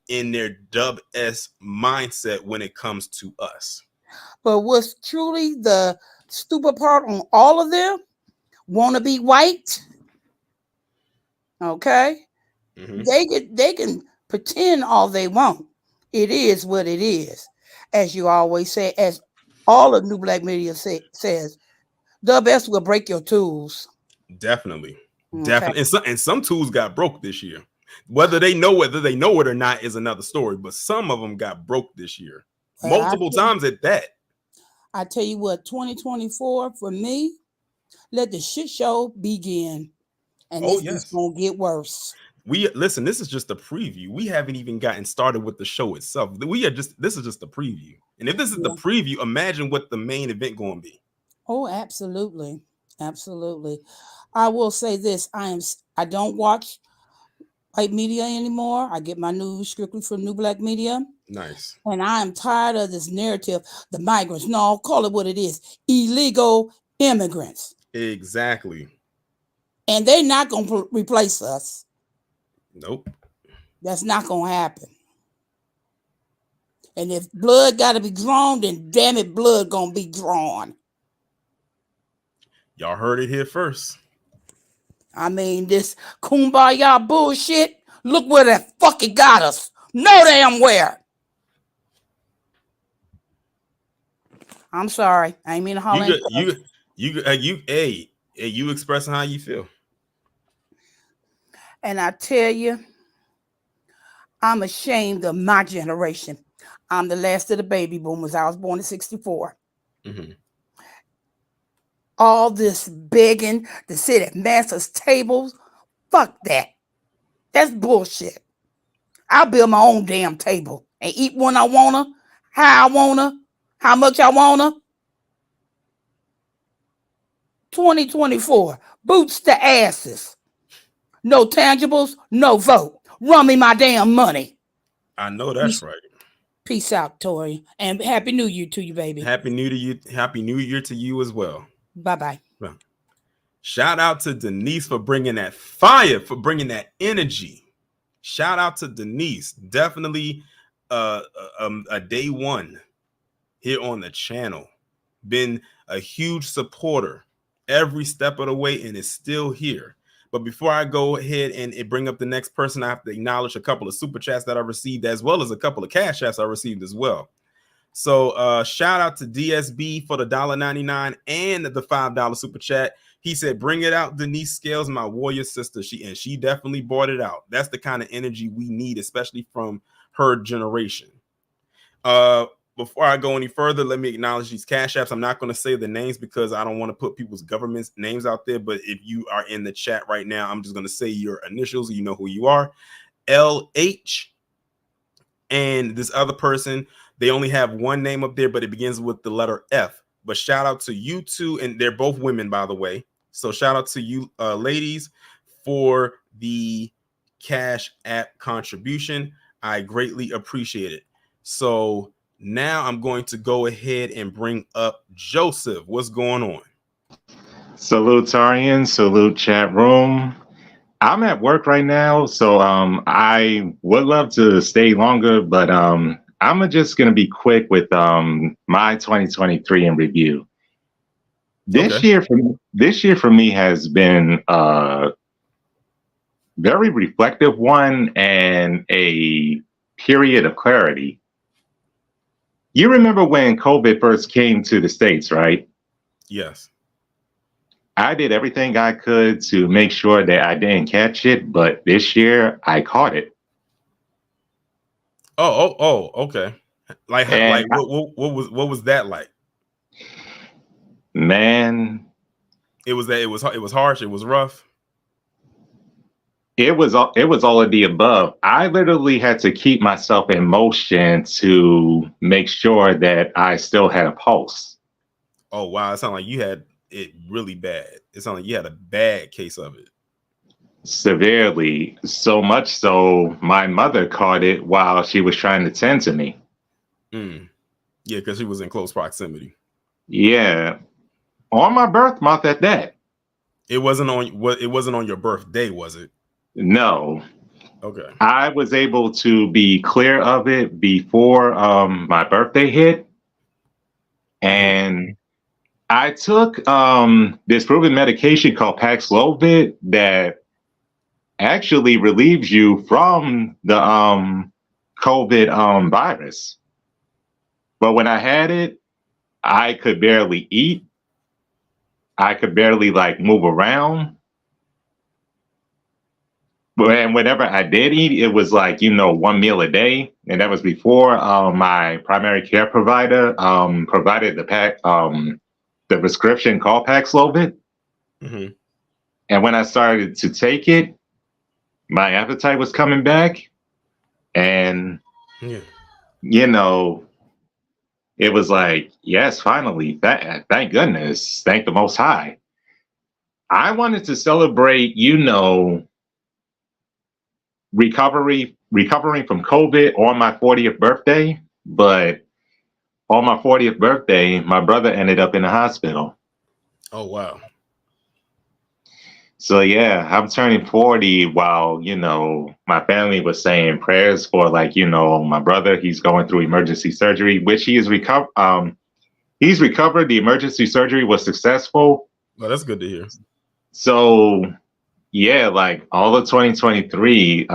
Speaker 1: in their dub S mindset when it comes to us.
Speaker 6: But what's truly the stupid part on all of them? Want to be white? Okay, they can pretend all they want. It is what it is, as you always say, as all of New Black Media says. The best will break your tools.
Speaker 1: Definitely,
Speaker 6: Okay.
Speaker 1: definitely, and some tools got broke this year. Whether they know it or not is another story. But some of them got broke this year, multiple times at that.
Speaker 6: I tell you what, 2024 for me, let the shit show begin, and this is gonna get worse.
Speaker 1: Listen, this is just a preview. We haven't even gotten started with the show itself. This is just a preview. And if this is the preview, imagine what the main event going to be.
Speaker 6: Oh, absolutely. Absolutely. I will say this. I don't watch white media anymore. I get my news strictly from New Black Media.
Speaker 1: Nice.
Speaker 6: And I am tired of this narrative. The migrants, no, call it what it is. Illegal immigrants.
Speaker 1: Exactly.
Speaker 6: And they're not going to replace us.
Speaker 1: Nope.
Speaker 6: That's not going to happen. And if blood got to be drawn, then damn it, blood going to be drawn.
Speaker 1: Y'all heard it here first.
Speaker 6: I mean, this kumbaya bullshit, look where that fucking got us. No damn where. I'm sorry. I ain't mean to holler.
Speaker 1: You expressing how you feel.
Speaker 6: And I tell you, I'm ashamed of my generation. I'm the last of the baby boomers. I was born in 1964.
Speaker 1: Mm-hmm.
Speaker 6: All this begging to sit at master's tables, fuck that. That's bullshit. I'll build my own damn table and eat when I wanna, how I wanna, how much I wanna. 2024, boots to asses. No tangibles, no vote. Run me my damn money.
Speaker 1: I know that's right.
Speaker 6: Peace out, Tori. And Happy New Year to you, baby.
Speaker 1: Happy New Year to you as well.
Speaker 6: Bye-bye.
Speaker 1: Well, shout out to Denise for bringing that fire, for bringing that energy. Shout out to Denise. Definitely a day one here on the channel. Been a huge supporter every step of the way and is still here. But before I go ahead and bring up the next person, I have to acknowledge a couple of super chats that I received, as well as a couple of cash chats I received as well. So shout out to DSB for the $1.99 and the $5 super chat. He said, bring it out, Denise Scales, my warrior sister. She definitely brought it out. That's the kind of energy we need, especially from her generation. Before I go any further, let me acknowledge these cash apps. I'm not going to say the names because I don't want to put people's government's names out there. But if you are in the chat right now, I'm just going to say your initials. You know who you are. LH. And this other person, they only have one name up there, but it begins with the letter F. But shout out to you two. And they're both women, by the way. So shout out to you ladies for the cash app contribution. I greatly appreciate it. So now I'm going to go ahead and bring up Joseph. What's going on?
Speaker 7: Salute Tarian, salute chat room. I'm at work right now, so I would love to stay longer, but I'm just gonna be quick with my 2023 in review. This year for me has been a very reflective one and a period of clarity. You remember when COVID first came to the States, right?
Speaker 1: Yes.
Speaker 7: I did everything I could to make sure that I didn't catch it, but this year I caught it.
Speaker 1: Oh, okay. Like what was that like?
Speaker 7: Man,
Speaker 1: it was harsh, it was rough.
Speaker 7: It was all of the above. I literally had to keep myself in motion to make sure that I still had a pulse.
Speaker 1: Oh wow, it sounded like you had it really bad. It sounded like you had a bad case of it.
Speaker 7: Severely, so much so my mother caught it while she was trying to tend to me.
Speaker 1: Yeah, because she was in close proximity.
Speaker 7: Yeah, on my birth month at that.
Speaker 1: It wasn't on your birthday, was it?
Speaker 7: No.
Speaker 1: Okay.
Speaker 7: I was able to be clear of it before my birthday hit. And I took this proven medication called Paxlovid that actually relieves you from the COVID virus. But when I had it, I could barely eat. I could barely like move around. And whenever I did eat, it was like, one meal a day. And that was before my primary care provider provided the prescription called Paxlovid.
Speaker 1: Mm-hmm.
Speaker 7: And when I started to take it, my appetite was coming back. And, it was like, yes, finally, thank goodness, thank the Most High. I wanted to celebrate, recovering from COVID on my 40th birthday, but on my 40th birthday, my brother ended up in the hospital.
Speaker 1: Oh, wow.
Speaker 7: So yeah, I'm turning 40 while, my family was saying prayers for my brother. He's going through emergency surgery, which he's recovered. The emergency surgery was successful.
Speaker 1: Well, that's good to hear.
Speaker 7: So yeah, like all of 2023,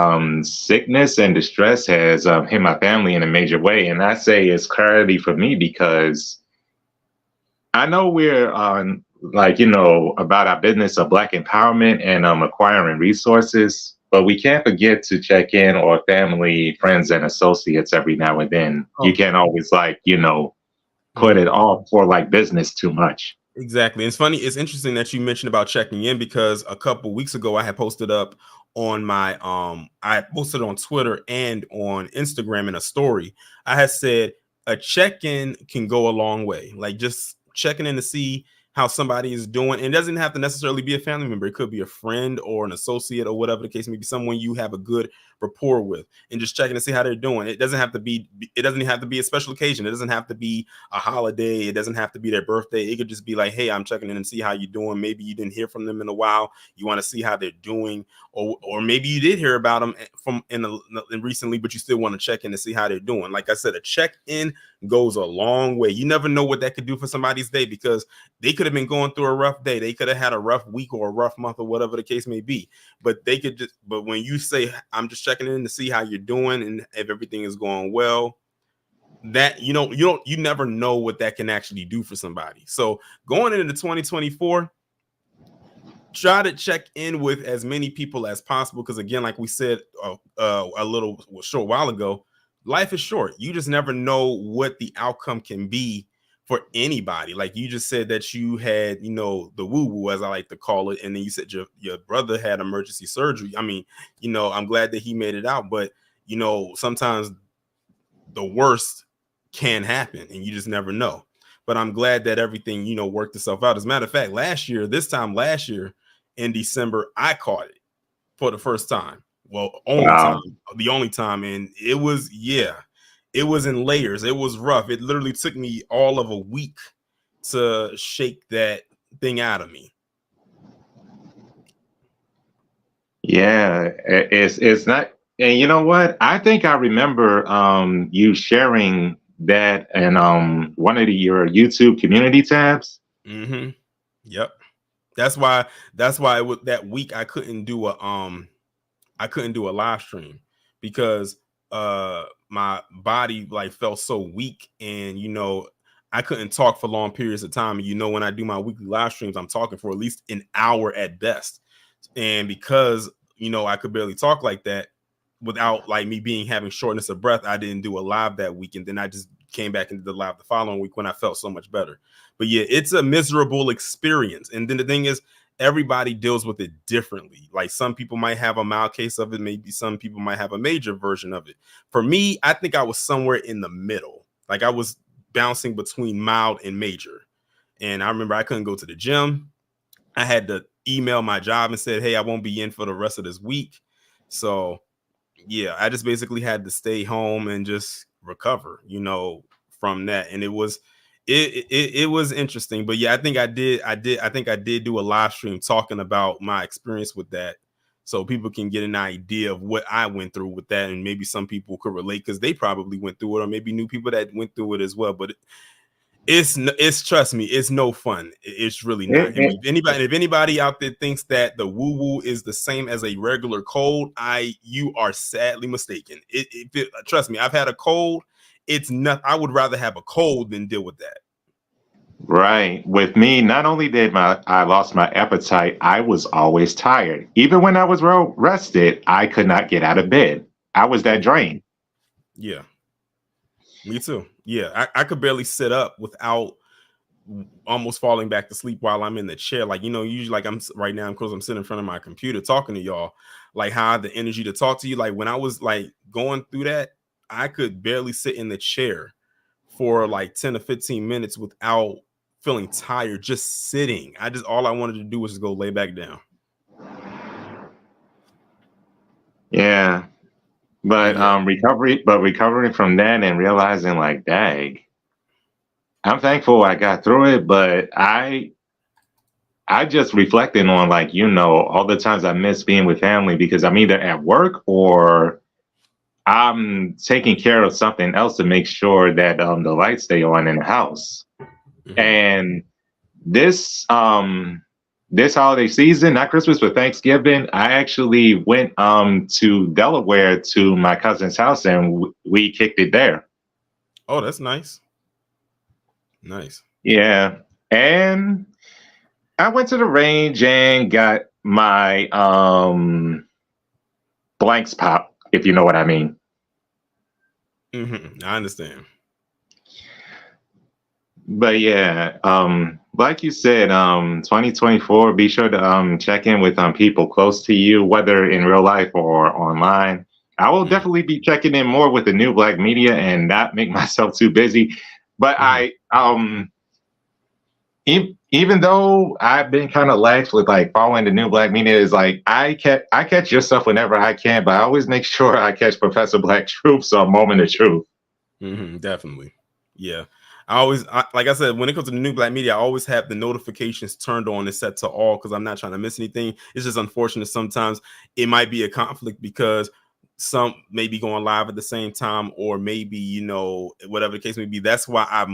Speaker 7: sickness and distress has hit my family in a major way. And I say it's clarity for me because I know we're on about our business of Black empowerment and acquiring resources, but we can't forget to check in on family, friends, and associates every now and then. You can't always put it off for business too much.
Speaker 1: Exactly. It's funny. It's interesting that you mentioned about checking in because a couple weeks ago I had posted up on my I posted on Twitter and on Instagram in a story. I had said a check-in can go a long way. Like just checking in to see how somebody is doing. And it doesn't have to necessarily be a family member. It could be a friend or an associate or whatever the case may be, someone you have a good rapport with, and just checking to see how they're doing. It doesn't have to be a special occasion. It doesn't have to be a holiday. It doesn't have to be their birthday. It could just be like, hey, I'm checking in and see how you're doing. Maybe you didn't hear from them in a while. You want to see how they're doing, or maybe you did hear about them recently, but you still want to check in to see how they're doing. Like I said, a check-in goes a long way. You never know what that could do for somebody's day because they could have been going through a rough day. They could have had a rough week or a rough month or whatever the case may be. But when you say, I'm just checking in to see how you're doing and if everything is going well, that you never know what that can actually do for somebody. So going into 2024, try to check in with as many people as possible because again, like we said a short while ago, life is short. You just never know what the outcome can be for anybody. Like you just said that you had, the woo-woo, as I like to call it, and then you said your brother had emergency surgery. I mean, I'm glad that he made it out, but sometimes the worst can happen and you just never know. But I'm glad that everything, worked itself out. As a matter of fact, this time last year in December, I caught it for the first time. Well, the only time. And it was in layers. It was rough. It literally took me all of a week to shake that thing out of me.
Speaker 7: Yeah, it's not. And you know what? I think I remember you sharing that in one of your YouTube community tabs.
Speaker 1: Mm-hmm. Yep. That's why it was that week I couldn't do a live stream because my body felt so weak and I couldn't talk for long periods of time. And when I do my weekly live streams, I'm talking for at least an hour at best. And because I could barely talk like that without me having shortness of breath, I didn't do a live that week, and then I just came back into the live the following week when I felt so much better. But yeah, it's a miserable experience. And then the thing is, everybody deals with it differently. Like some people might have a mild case of it, maybe some people might have a major version of it. For me, I think I was somewhere in the middle. Like I was bouncing between mild and major. And I remember I couldn't go to the gym. I had to email my job and said, hey, I won't be in for the rest of this week. So yeah, I just basically had to stay home and just recover, from that. And it was it was interesting. But yeah, I think I did do a live stream talking about my experience with that, so people can get an idea of what I went through with that, and maybe some people could relate because they probably went through it, or maybe knew people that went through it as well. But it's trust me, it's no fun. It's really not. If anybody out there thinks that the woo woo is the same as a regular cold, you are sadly mistaken. Trust me, I've had a cold. It's not. I would rather have a cold than deal with that.
Speaker 7: Right. With me, not only did I lost my appetite, I was always tired. Even when I was well rested, I could not get out of bed. I was that drained.
Speaker 1: Yeah. Me too. Yeah, I could barely sit up without almost falling back to sleep while I'm in the chair. Like, usually like I'm right now, because I'm sitting in front of my computer talking to y'all, like how I have the energy to talk to you. Like when I was like going through that, I could barely sit in the chair for like 10 to 15 minutes without feeling tired, just sitting. All I wanted to do was just go lay back down.
Speaker 7: Yeah. But recovering from that and realizing like, dang, I'm thankful I got through it, but I just reflecting on like, all the times I miss being with family because I'm either at work or I'm taking care of something else to make sure that the lights stay on in the house. Mm-hmm. And this holiday season, not Christmas, but Thanksgiving, I actually went to Delaware to my cousin's house and we kicked it there.
Speaker 1: Oh, that's nice. Nice.
Speaker 7: Yeah. And I went to the range and got my blanks pop, if you know what I mean.
Speaker 1: Mm-hmm. I understand.
Speaker 7: But yeah, like you said, 2024, be sure to check in with people close to you, whether in real life or online. I will definitely be checking in more with the New Black Media and not make myself too busy. But even though I've been kind of lax with like following the New Black Media, is like I catch your stuff whenever I can, but I always make sure I catch Professor Black Truth or Moment of Truth.
Speaker 1: Mm-hmm, definitely. Yeah. Like I said, when it comes to the New Black Media, I always have the notifications turned on and set to all because I'm not trying to miss anything. It's just unfortunate sometimes it might be a conflict because some may be going live at the same time, or maybe, whatever the case may be. That's why I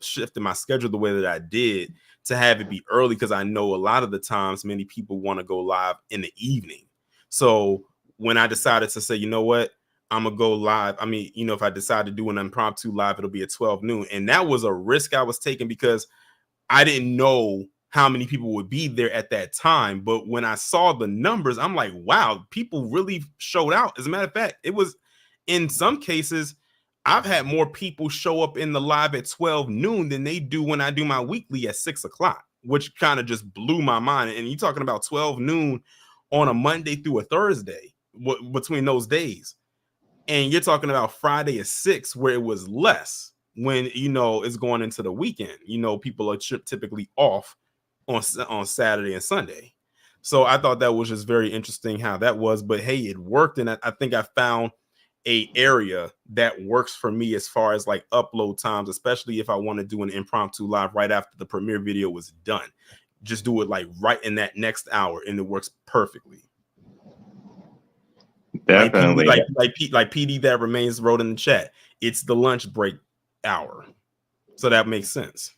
Speaker 1: shifted my schedule the way that I did to have it be early, because I know a lot of the times many people want to go live in the evening. So when I decided to say, you know what, I'm gonna go live. I mean, if I decide to do an impromptu live, it'll be at 12 noon. And that was a risk I was taking because I didn't know how many people would be there at that time. But when I saw the numbers, I'm like, wow, people really showed out. As a matter of fact, it was in some cases, I've had more people show up in the live at 12 noon than they do when I do my weekly at 6 o'clock, which kind of just blew my mind. And you're talking about 12 noon on a Monday through a Thursday between those days. And you're talking about Friday at 6, where it was less when, it's going into the weekend. People are typically off on Saturday and Sunday. So I thought that was just very interesting how that was. But hey, it worked. And I think I found a area that works for me as far as like upload times, especially if I want to do an impromptu live right after the premiere video was done. Just do it like right in that next hour, and it works perfectly.
Speaker 7: Definitely.
Speaker 1: Like PD that remains wrote in the chat. It's the lunch break hour, so that makes sense.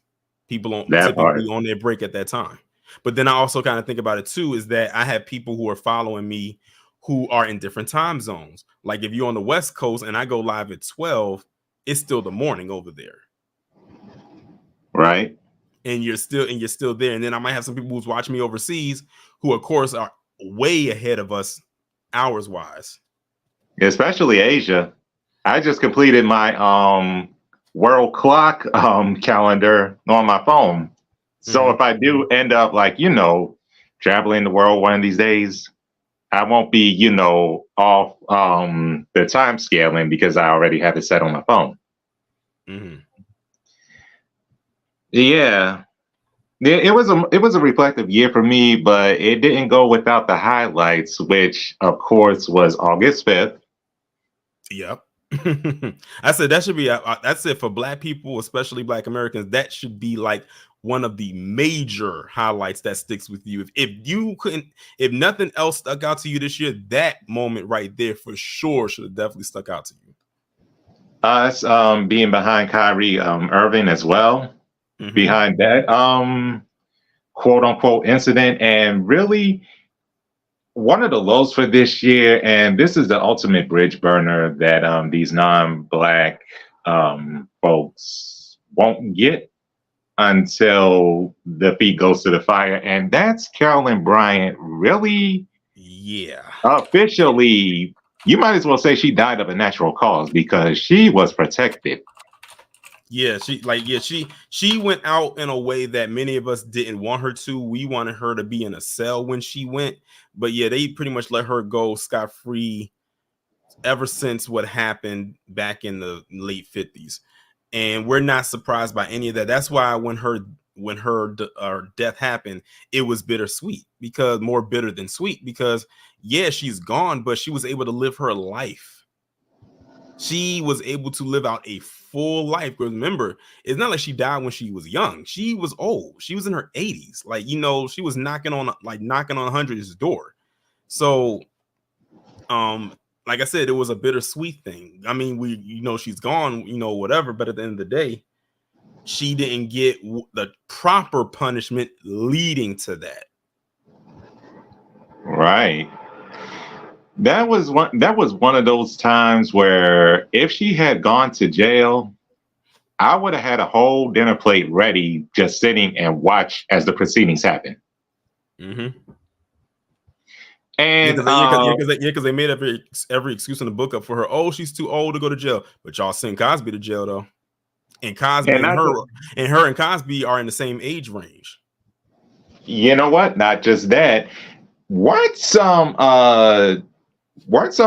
Speaker 1: People typically on their break at that time. But then I also kind of think about it too, is that I have people who are following me who are in different time zones. Like if you're on the West Coast and I go live at 12, it's still the morning over there,
Speaker 7: right?
Speaker 1: And you're still there. And then I might have some people who's watching me overseas who, of course, are way ahead of us hours wise,
Speaker 7: especially Asia. I just completed my world clock calendar on my phone. So if I do end up like, traveling the world one of these days, I won't be, off the time scaling because I already have it set on my phone. Yeah. It was a reflective year for me, but it didn't go without the highlights, which of course was August 5th.
Speaker 1: Yep. I said that should be that's it for Black people, especially Black Americans. That should be like one of the major highlights that sticks with you. If nothing else stuck out to you this year, that moment right there for sure should have definitely stuck out to you.
Speaker 7: Us being behind Kyrie Irving as well, behind that quote unquote incident, and really one of the lows for this year, and this is the ultimate bridge burner that these non-Black folks won't get until the feet goes to the fire, and that's Carolyn Bryant really officially, you might as well say she died of a natural cause because she was protected.
Speaker 1: She went out in a way that many of us didn't want her to. We wanted her to be in a cell when she went, but yeah, they pretty much let her go scot-free ever since what happened back in the late 50s. And we're not surprised by any of that. That's why when her death happened, it was bittersweet, because more bitter than sweet, because yeah, she's gone, but she was able to live her life. She was able to live out a full life. Remember, it's not like she died when she was young. She was old. She was in her 80s. Like, you know, she was knocking on 100's door. So, like I said, it was a bittersweet thing. I mean, she's gone, whatever. But at the end of the day, she didn't get the proper punishment leading to that.
Speaker 7: Right. That was one of those times where if she had gone to jail, I would have had a whole dinner plate ready, just sitting and watch as the proceedings happen.
Speaker 1: Mm-hmm.
Speaker 7: And
Speaker 1: because they made every excuse in the book up for her. Oh, she's too old to go to jail. But y'all sent Cosby to jail though, and Cosby and her and Cosby are in the same age range.
Speaker 7: You know what? Not just that. Weren't some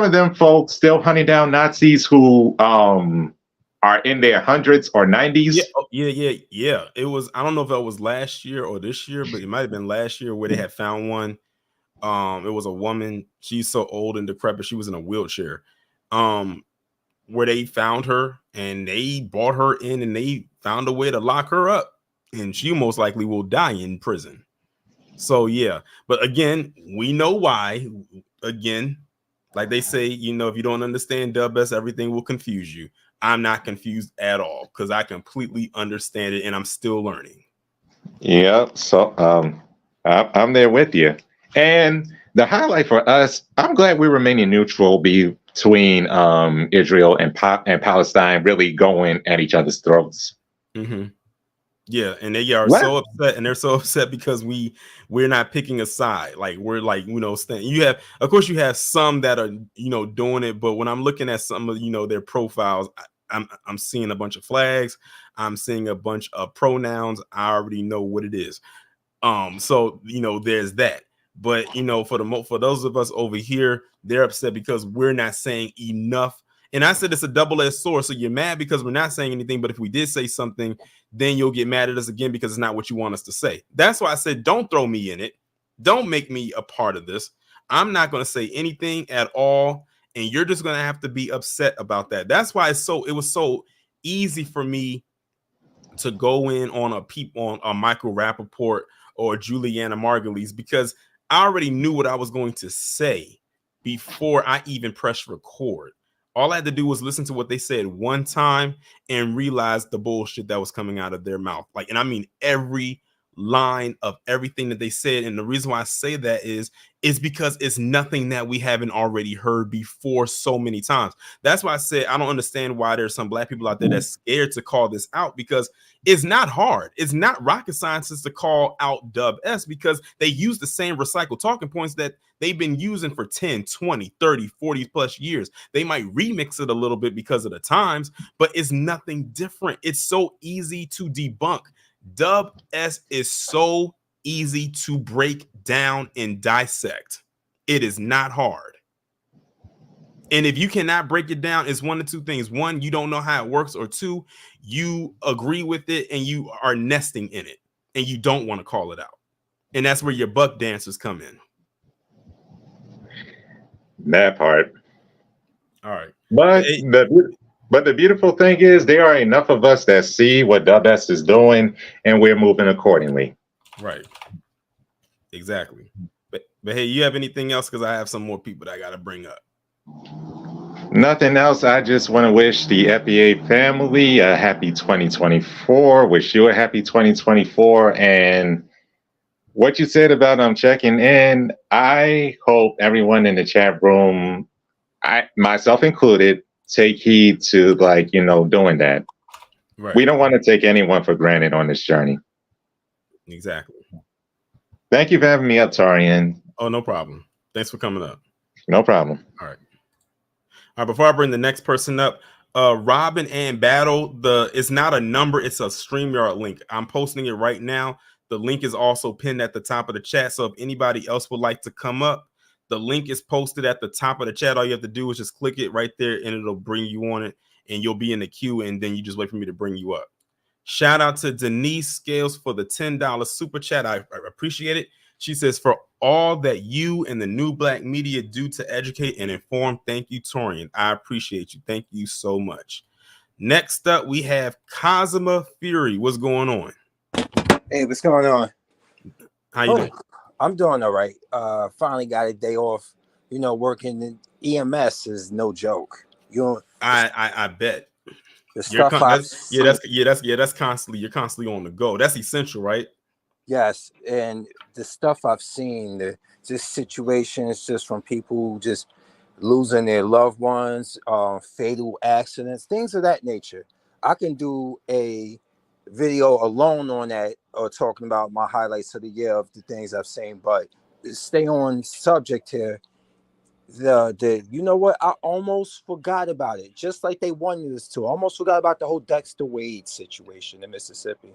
Speaker 7: of them folks still hunting down Nazis who are in their hundreds or 90s?
Speaker 1: Yeah. It was, I don't know if that was last year or this year, but it might have been last year where they had found one. It was a woman. She's so old and decrepit. She was in a wheelchair. Where they found her and they brought her in and they found a way to lock her up, and she most likely will die in prison. So yeah, but again, we know why. Again, like they say, if you don't understand WS, everything will confuse you. I'm not confused at all because I completely understand it and I'm still learning.
Speaker 7: Yeah, so I'm there with you. And the highlight for us, I'm glad we're remaining neutral between Israel and Palestine really going at each other's throats.
Speaker 1: Mm-hmm. Yeah, and they are so upset, and they're so upset because we're not picking a side. Like we're like, you have some that are doing it, but when I'm looking at some of their profiles, I'm seeing a bunch of flags, I'm seeing a bunch of pronouns. I already know what it is. So there's that. But for those of us over here, they're upset because we're not saying enough. And I said it's a double-edged sword. So you're mad because we're not saying anything, but if we did say something, then you'll get mad at us again because it's not what you want us to say. That's why I said don't throw me in it. Don't make me a part of this. I'm not going to say anything at all, and you're just going to have to be upset about that. That's why it was so easy for me to go in on a Michael Rappaport or Juliana Margulies, because I already knew what I was going to say before I even pressed record. All I had to do was listen to what they said one time and realize the bullshit that was coming out of their mouth. And I mean every line of everything that they said. And the reason why I say that is because it's nothing that we haven't already heard before so many times. That's why I said I don't understand why there's some Black people out there that's scared to call this out, because it's not hard. It's not rocket science to call out WS, because they use the same recycled talking points that they've been using for 10, 20, 30, 40 plus years. They might remix it a little bit because of the times, but it's nothing different. It's so easy to debunk. WS is so easy to break down and dissect. It is not hard. And if you cannot break it down, it's one of two things. One, you don't know how it works, or two, you agree with it and you are nesting in it and you don't want to call it out. And that's where your buck dancers come in.
Speaker 7: That part.
Speaker 1: All right.
Speaker 7: But the beautiful thing is there are enough of us that see what WS is doing, and we're moving accordingly.
Speaker 1: Right. Exactly. But hey, you have anything else? Because I have some more people that I got to bring up.
Speaker 7: Nothing else. I just want to wish the FBA family a happy 2024. Wish you a happy 2024. And what you said about checking in, I hope everyone in the chat room, myself included, take heed to doing that.
Speaker 1: Right.
Speaker 7: We don't want to take anyone for granted on this journey.
Speaker 1: Exactly.
Speaker 7: Thank you for having me up, Tarian.
Speaker 1: Oh, no problem. Thanks for coming up.
Speaker 7: No problem.
Speaker 1: All right. Before I bring the next person up, Robin and Battle, it's not a number, it's a StreamYard link. I'm posting it right now. The link is also pinned at the top of the chat. So if anybody else would like to come up, the link is posted at the top of the chat. All you have to do is just click it right there and it'll bring you on it and you'll be in the queue, and then you just wait for me to bring you up. Shout out to Denise Scales for the $10 super chat. I appreciate it. She says, for all that you and the new black media do to educate and inform, thank you, Torian. I appreciate you. Thank you so much. Next up, we have Cosima Fury. What's going on?
Speaker 8: Hey, what's going on?
Speaker 1: How you doing?
Speaker 8: I'm doing all right. Finally got a day off. You know, working in EMS is no joke.
Speaker 1: I bet.
Speaker 8: The stuff
Speaker 1: that's constantly, you're constantly on the go. That's essential, right?
Speaker 8: Yes, and the stuff I've seen, just situations just from people just losing their loved ones, fatal accidents, things of that nature. I can do a video alone on that, or talking about my highlights of the year of the things I've seen, but stay on subject here. You know what? I almost forgot about it, just like they wanted us to. I almost forgot about the whole Dexter Wade situation in Mississippi.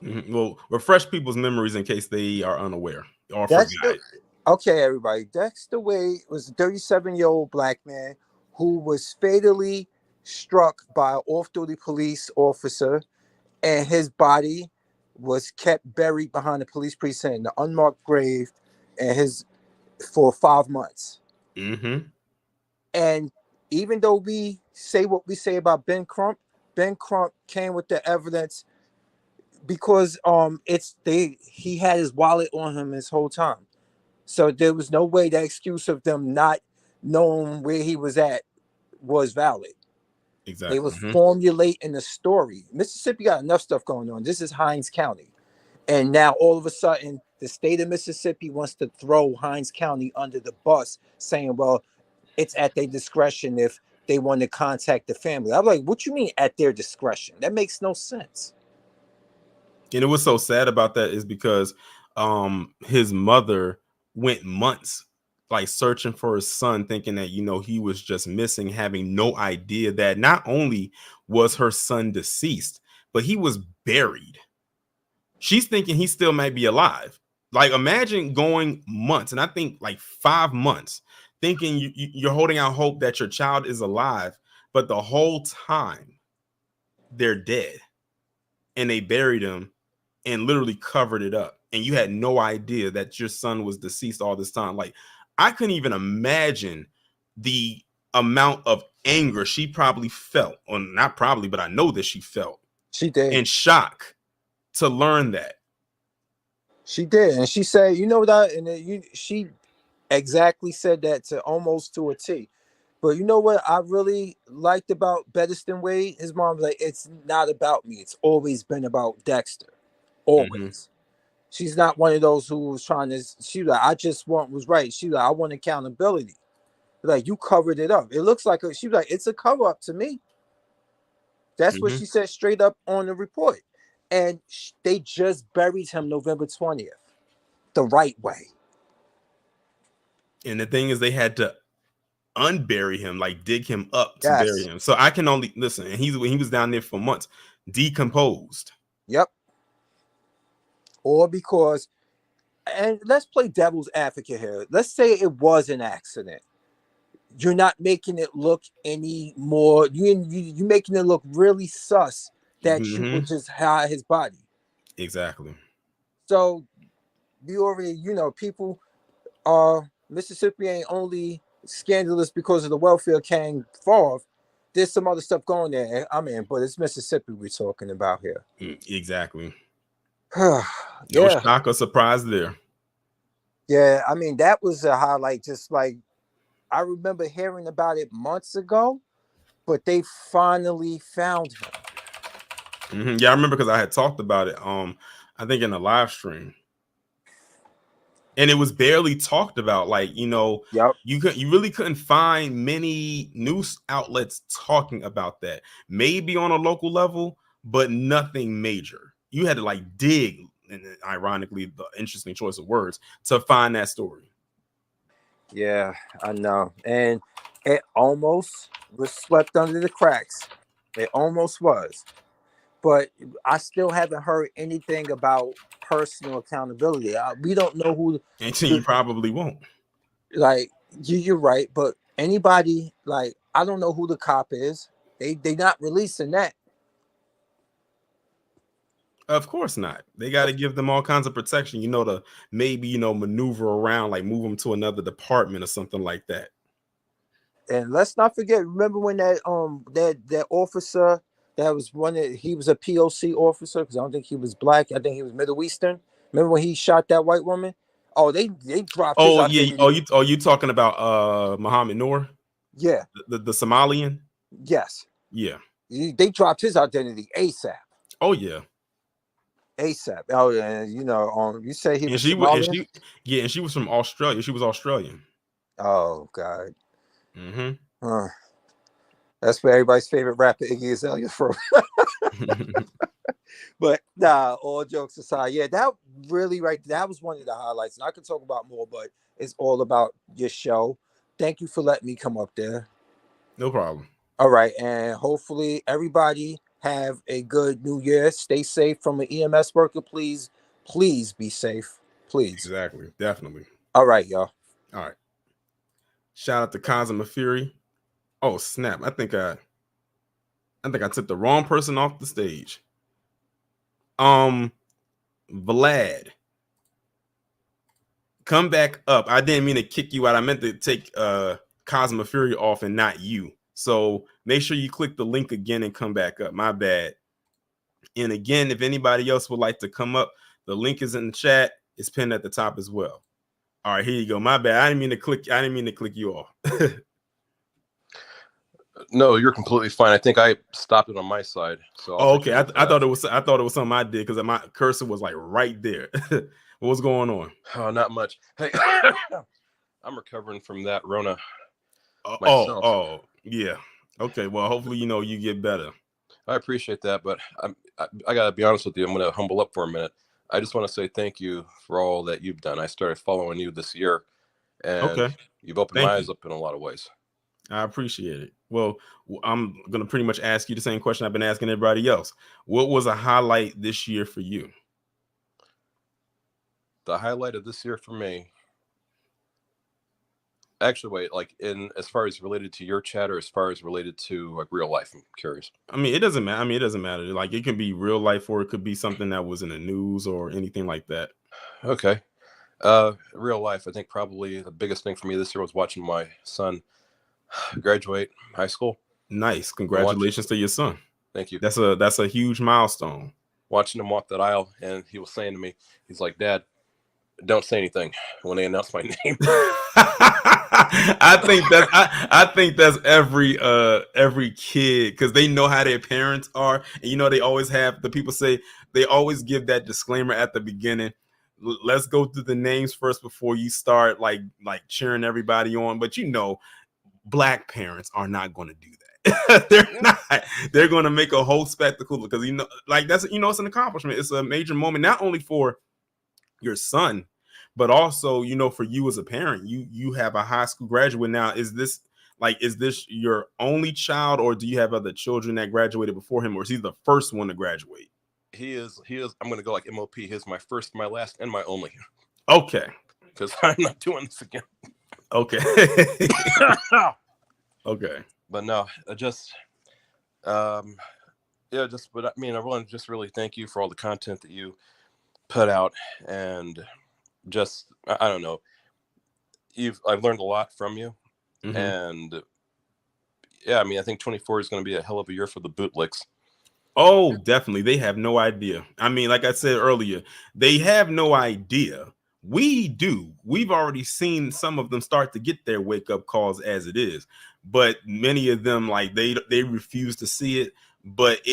Speaker 1: Mm-hmm. Well, refresh people's memories in case they are unaware or forgot.
Speaker 8: Okay, everybody. Dexter Wade was a 37-year-old black man who was fatally struck by an off-duty police officer, and his body was kept buried behind the police precinct in the unmarked grave, for 5 months.
Speaker 1: Mm-hmm.
Speaker 8: And even though we say what we say about Ben Crump came with the evidence because he had his wallet on him his whole time. So there was no way the excuse of them not knowing where he was at was valid.
Speaker 1: Exactly.
Speaker 8: They was formulating the story. Mississippi got enough stuff going on. This is Hinds County. And now all of a sudden, the state of Mississippi wants to throw Hinds County under the bus, saying, well, it's at their discretion if they want to contact the family. I'm like, what you mean at their discretion? That makes no sense.
Speaker 1: And it was so sad about that is because his mother went months searching for his son, thinking that, he was just missing, having no idea that not only was her son deceased, but he was buried. She's thinking he still might be alive. Imagine going months, and I think 5 months, thinking you're holding out hope that your child is alive, but the whole time they're dead, and they buried him and literally covered it up, and you had no idea that your son was deceased all this time. I couldn't even imagine the amount of anger she probably felt, or not probably, but I know that she felt.
Speaker 8: She did.
Speaker 1: In shock to learn that.
Speaker 8: She did, and she said, you know that, and she exactly said that almost to a T. But you know what I really liked about Bedeston Wade? His mom was like, it's not about me. It's always been about Dexter. Always. Mm-hmm. She's not one of those who was trying to, she was like, I just was right. She was like, I want accountability. Like, you covered it up. It looks like, she was like, it's a cover up to me. That's what she said straight up on the report. And they just buried him November 20th. The right way.
Speaker 1: And the thing is, they had to unbury him, dig him up to bury him. So I can only listen. And he was down there for months, decomposed.
Speaker 8: Yep. Or because, and let's play devil's advocate here. Let's say it was an accident. You're not making it look any more. You making it look really sus that you would just hide his body.
Speaker 1: Exactly.
Speaker 8: So you already, people Mississippi ain't only scandalous because of the welfare came forth. There's some other stuff going there. I mean, but it's Mississippi we're talking about here.
Speaker 1: Exactly.
Speaker 8: Yeah.
Speaker 1: No shock or surprise there.
Speaker 8: Yeah, I mean, that was a highlight. Just like I remember hearing about it months ago, but they finally found him.
Speaker 1: Yeah, I remember because I had talked about it. I think in the live stream, and it was barely talked about. Like, you know, you really couldn't find many news outlets talking about that. Maybe on a local level, but nothing major. You had to like dig, and ironically, the interesting choice of words, to find that story.
Speaker 8: Yeah, I know. And it almost was swept under the cracks. It almost was. But I still haven't heard anything about personal accountability. We don't know who.
Speaker 1: And you probably won't.
Speaker 8: Like, you're right. But anybody, like, I don't know who the cop is. They not releasing that.
Speaker 1: Of course not. They got to give them all kinds of protection, you know, to maybe, you know, maneuver around, like move them to another department or something like that.
Speaker 8: And let's not forget, remember when that officer that was he was a POC officer, because I don't think he was black. I think he was Middle Eastern. Remember when he shot that white woman? Oh, they dropped his identity.
Speaker 1: You talking about Muhammad Noor?
Speaker 8: Yeah.
Speaker 1: The Somalian?
Speaker 8: Yes.
Speaker 1: Yeah.
Speaker 8: They dropped his identity ASAP.
Speaker 1: Oh yeah.
Speaker 8: ASAP. Oh, and you know, you say he was
Speaker 1: Somalian? And she was from Australia. She was Australian.
Speaker 8: Oh God. That's where everybody's favorite rapper Iggy Azalea from. But nah, all jokes aside, yeah, that really that was one of the highlights. And I can talk about more, but it's all about your show. Thank you for letting me come up there.
Speaker 1: No problem.
Speaker 8: All right, and hopefully everybody have a good New Year. Stay safe from an EMS worker. Please be safe. Please.
Speaker 1: Exactly. Definitely.
Speaker 8: All right, y'all.
Speaker 1: All right. Shout out to Cosmo Fury. Oh snap! I think I took the wrong person off the stage. Vlad, come back up. I didn't mean to kick you out. I meant to take Cosmo Fury off and not you. So make sure you click the link again and come back up. My bad. And again, if anybody else would like to come up, the link is in the chat. It's pinned at the top as well. All right, here you go. My bad. I didn't mean to click you off.
Speaker 9: No, you're completely fine. I think I stopped it on my side. So
Speaker 1: okay. I thought it was something I did because my cursor was like right there. What's going on?
Speaker 9: Oh, not much. Hey, I'm recovering from that Rona.
Speaker 1: Oh, yeah. Okay. Well, hopefully, you know, you get better.
Speaker 9: I appreciate that, but I gotta be honest with you. I'm gonna humble up for a minute. I just want to say thank you for all that you've done. I started following you this year, and you've opened my eyes up in a lot of ways.
Speaker 1: I appreciate it. Well, I'm going to pretty much ask you the same question I've been asking everybody else. What was a highlight this year for you?
Speaker 9: The highlight of this year for me, actually, wait, like as far as related to your chat or as far as related to like real life? I'm curious.
Speaker 1: I mean, it doesn't matter. It doesn't matter. Like it can be real life or it could be something that was in the news or anything like that.
Speaker 9: Okay. Real life, I think probably the biggest thing for me this year was watching my son graduate high school.
Speaker 1: Nice. Congratulations to your son.
Speaker 9: Thank you.
Speaker 1: That's a huge milestone.
Speaker 9: Watching him walk that aisle, and he was saying to me, he's like, "Dad, don't say anything when they announce my name."
Speaker 1: I think that's every kid, because they know how their parents are, and you know they always have the people say they always give that disclaimer at the beginning. Let's go through the names first before you start like cheering everybody on. But you know, Black parents are not going to do that. They're not. They're going to make a whole spectacle because, you know, like that's, you know, it's an accomplishment. It's a major moment, not only for your son, but also, you know, for you as a parent. You have a high school graduate now. Is this your only child, or do you have other children that graduated before him, or is he the first one to graduate?
Speaker 9: He is. I'm going to go like MOP. He's my first, my last, and my only.
Speaker 1: Okay.
Speaker 9: Because I'm not doing this again.
Speaker 1: Okay. Okay.
Speaker 9: But no, but I want to just really thank you for all the content that you put out, and just, I don't know, I've learned a lot from you, And yeah, I mean, I think 24 is going to be a hell of a year for the bootlicks.
Speaker 1: Oh, definitely. They have no idea. I mean, like I said earlier, they have no idea. We do. We've already seen some of them start to get their wake up calls as it is, but many of them, like they refuse to see it. But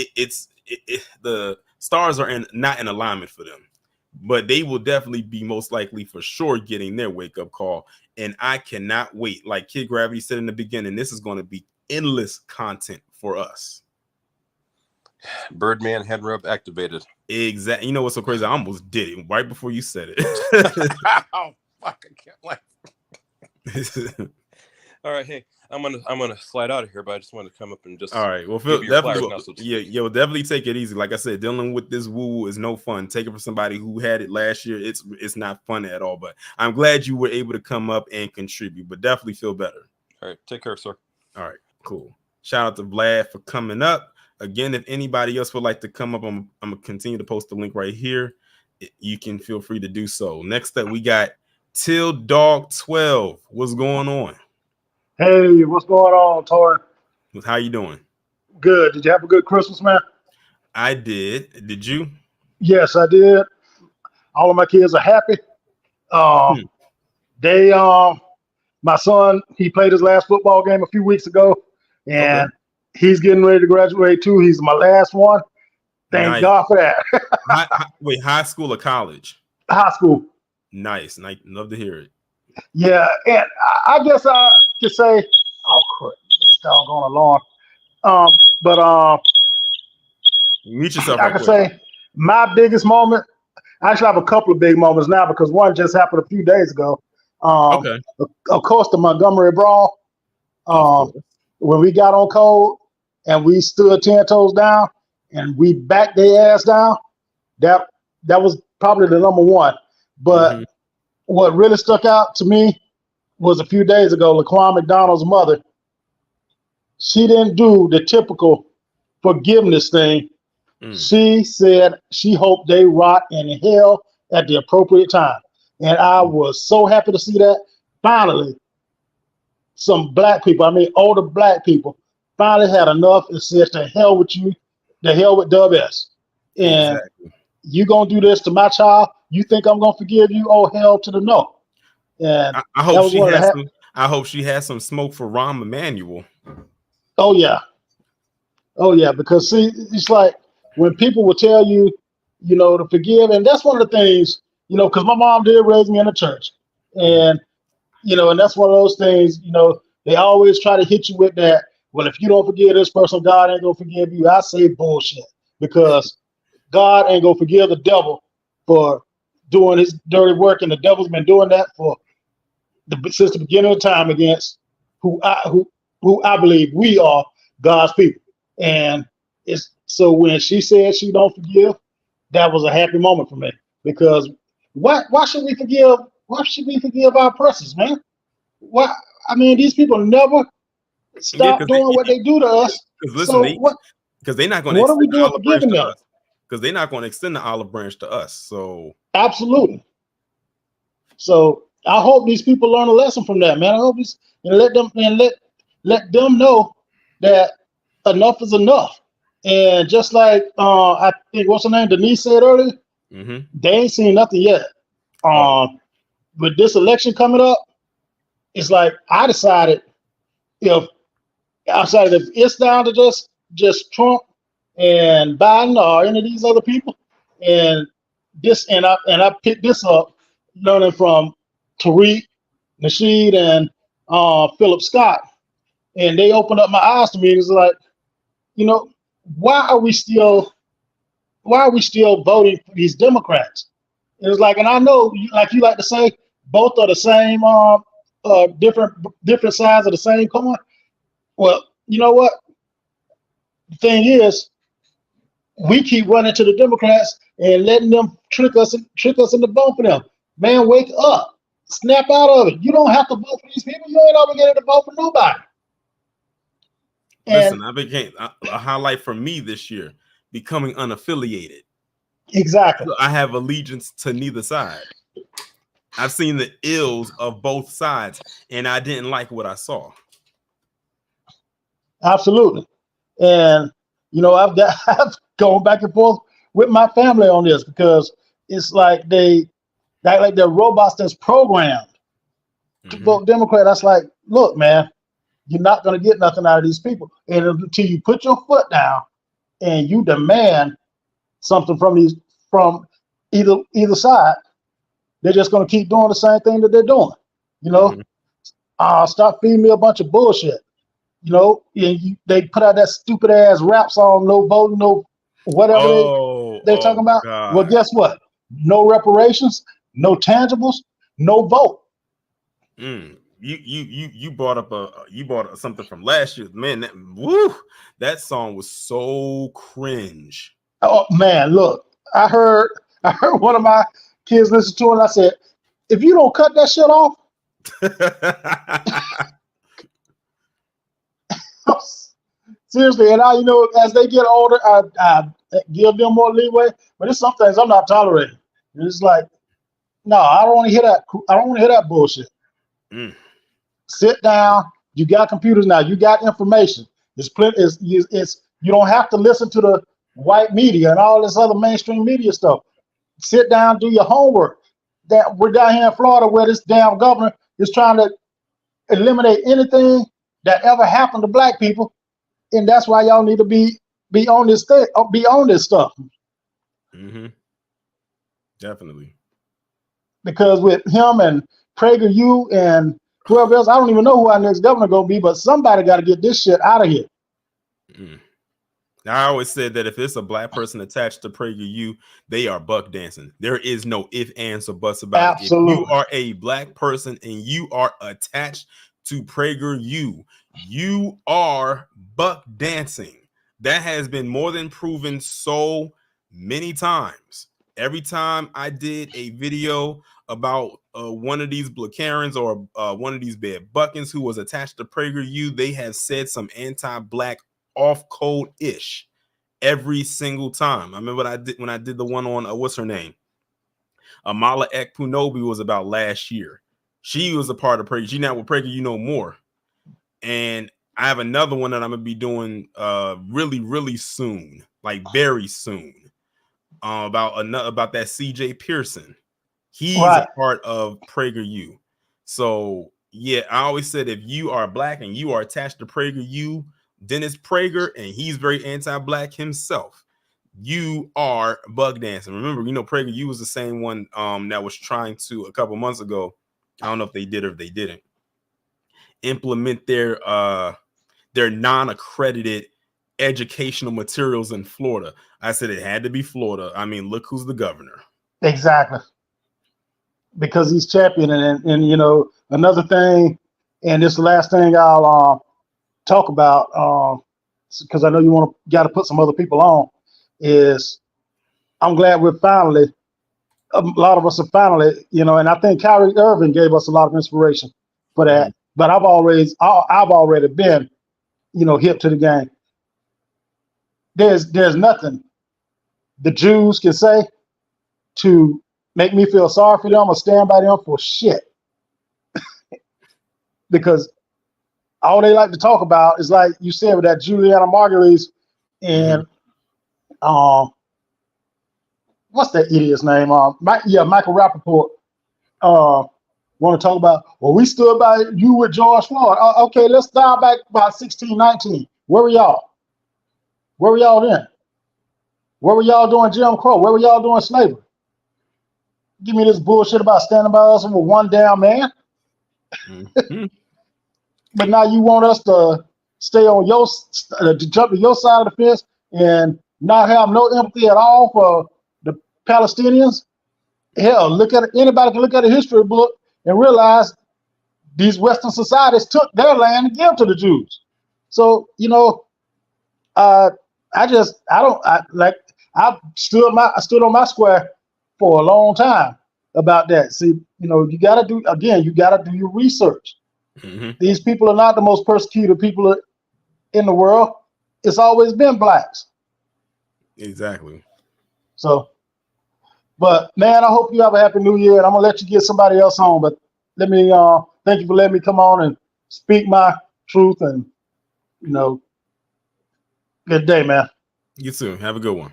Speaker 1: the stars are not in alignment for them. But they will definitely be most likely for sure getting their wake up call, and I cannot wait. Like Kid Gravity said in the beginning, this is going to be endless content for us.
Speaker 9: Birdman hand rub activated.
Speaker 1: Exactly. You know what's so crazy? I almost did it right before you said it.
Speaker 9: Oh fuck! I can't laugh. All right, hey, I'm gonna slide out of here, but I just want to come up and just.
Speaker 1: All right. Well, Phil, definitely take it easy. Like I said, dealing with this woo is no fun. Take it from somebody who had it last year. It's not fun at all. But I'm glad you were able to come up and contribute. But definitely feel better.
Speaker 9: All right. Take care, sir.
Speaker 1: All right. Cool. Shout out to Vlad for coming up. Again, if anybody else would like to come up, I'm going to continue to post the link right here. You can feel free to do so. Next up, we got Till Dog 12. What's going on?
Speaker 10: Hey, what's going on, Tori?
Speaker 1: How you doing?
Speaker 10: Good. Did you have a good Christmas, man?
Speaker 1: I did. Did you?
Speaker 10: Yes, I did. All of my kids are happy. My son, he played his last football game a few weeks ago, and he's getting ready to graduate too. He's my last one. Thank God for that.
Speaker 1: Wait, high school or college?
Speaker 10: High school.
Speaker 1: Nice. Love to hear it.
Speaker 10: Yeah, and I guess I could say, oh crap, this doggone alarm.
Speaker 1: Mute yourself.
Speaker 10: I could say my biggest moment. I actually have a couple of big moments now because one just happened a few days ago. Of course, the Montgomery Brawl. When we got on code and we stood 10 toes down and we backed their ass down, that was probably the number one. But what really stuck out to me was a few days ago, Laquan McDonald's mother. She didn't do the typical forgiveness thing. She said she hoped they rot in hell at the appropriate time. And I was so happy to see that. Finally, some black people, older black people, finally had enough and said, to hell with you, to hell with Dub S. And you gonna do this to my child? You think I'm gonna forgive you? Oh, hell to the no. And
Speaker 1: I hope she has some smoke for Rahm Emanuel.
Speaker 10: Oh yeah, because see, it's like when people will tell you, to forgive, and that's one of the things, because my mom did raise me in the church, and and that's one of those things, they always try to hit you with that. Well, if you don't forgive this person, God ain't gonna forgive you. I say bullshit, because God ain't gonna forgive the devil for doing his dirty work, and the devil's been doing that since the beginning of time against who I believe we are, God's people. And so when she said she don't forgive, that was a happy moment for me, because why should we forgive? Why should we forgive our oppressors, man? Why? These people never stop doing what they do to us.
Speaker 1: Because they're not going to.
Speaker 10: What are we doing forgiving them?
Speaker 1: Because they're not going to extend the olive branch to us. So
Speaker 10: absolutely. So I hope these people learn a lesson from that, man. I hope let them know that enough is enough. And just like I think what's her name, Denise said earlier, they ain't seen nothing yet. With this election coming up, it's like I decided if it's down to just Trump and Biden or any of these other people, and I picked this up learning from Tariq, Nasheed, and Philip Scott, and they opened up my eyes to me. It's like, why are we still voting for these Democrats? It was like, and I know, like you like to say, both are the same, different sides of the same coin. Well, you know what? The thing is, we keep running to the Democrats and letting them trick us into voting for them. Man, wake up, snap out of it. You don't have to vote for these people. You ain't obligated to vote for nobody.
Speaker 1: Listen, I became a highlight for me this year, becoming unaffiliated.
Speaker 10: Exactly.
Speaker 1: So I have allegiance to neither side. I've seen the ills of both sides, and I didn't like what I saw.
Speaker 10: Absolutely. And I've gone back and forth with my family on this because it's like they're robots that's programmed to vote Democrat. That's like, look, man, you're not going to get nothing out of these people. And until you put your foot down and you demand something from either side, they're just going to keep doing the same thing that they're doing. Stop feeding me a bunch of bullshit. And they put out that stupid ass rap song, no voting, no whatever they're talking about.
Speaker 1: God.
Speaker 10: Well, guess what? No reparations, no tangibles, no vote.
Speaker 1: You brought up something from last year, man. That song was so cringe.
Speaker 10: Oh man, look, I heard one of my kids listen to it, and I said, if you don't cut that shit off. Seriously, and as they get older, I give them more leeway. But there's some things I'm not tolerating. And it's like, no, I don't want to hear that. I don't want to hear that bullshit. Sit down. You got computers now. You got information. It's you don't have to listen to the white media and all this other mainstream media stuff. Sit down, do your homework. That we're down here in Florida where this damn governor is trying to eliminate anything that ever happened to black people, and that's why y'all need to be on this thing, be on this stuff.
Speaker 1: Definitely.
Speaker 10: Because with him and PragerU and whoever else, I don't even know who our next governor gonna be, but somebody got to get this shit out of here.
Speaker 1: I always said that if it's a black person attached to PragerU, they are buck dancing. There is no ifs, ands, or buts about
Speaker 10: Absolutely.
Speaker 1: it. If you are a black person and you are attached to PragerU, you are buck dancing. That has been more than proven so many times. Every time I did a video about one of these Blackarens or one of these bad buckins who was attached to PragerU, they have said some anti-black off code ish every single time. I remember when I did the one on what's her name, Amala Ekpunobi, was about last year. She was a part of Prager. She not with PragerU no more. And I have another one that I'm gonna be doing really soon, like very soon, about that CJ Pearson. He's a part of PragerU. So yeah, I always said if you are black and you are attached to PragerU, Dennis Prager, and he's very anti-black himself, you are bug dancing. Remember, PragerU was the same one that was trying to a couple months ago. I don't know if they did or if they didn't implement their non-accredited educational materials in Florida. I said it had to be Florida. I mean, look who's the governor.
Speaker 10: Exactly. Because he's championing, and another thing, and this is the last thing I'll talk about, because I know you got to put some other people on, is I'm glad we're finally, a lot of us are finally, and I think Kyrie Irving gave us a lot of inspiration for that. But I've already been, hip to the game. There's nothing the Jews can say to make me feel sorry for them or stand by them for shit. Because all they like to talk about is, like you said, with that Juliana Margulies and what's that idiot's name? Michael Rappaport. Want to talk about, well, we stood by you with George Floyd. Okay, let's dial back about 1619. Where were y'all? Where were y'all then? Where were y'all doing Jim Crow? Where were y'all doing slavery? Give me this bullshit about standing by us with one damn man. But now you want us to stay on to jump to your side of the fence and not have no empathy at all for the Palestinians? Hell, anybody can look at a history book and realize these Western societies took their land and gave to the Jews. So, I stood on my square for a long time about that. See, you got to do your research. These people are not the most persecuted people in the world. It's always been blacks.
Speaker 1: Exactly.
Speaker 10: So, But man, I hope you have a happy new year. And I'm gonna let you get somebody else on. But let me thank you for letting me come on and speak my truth. And good day, man.
Speaker 1: You too. Have a good one.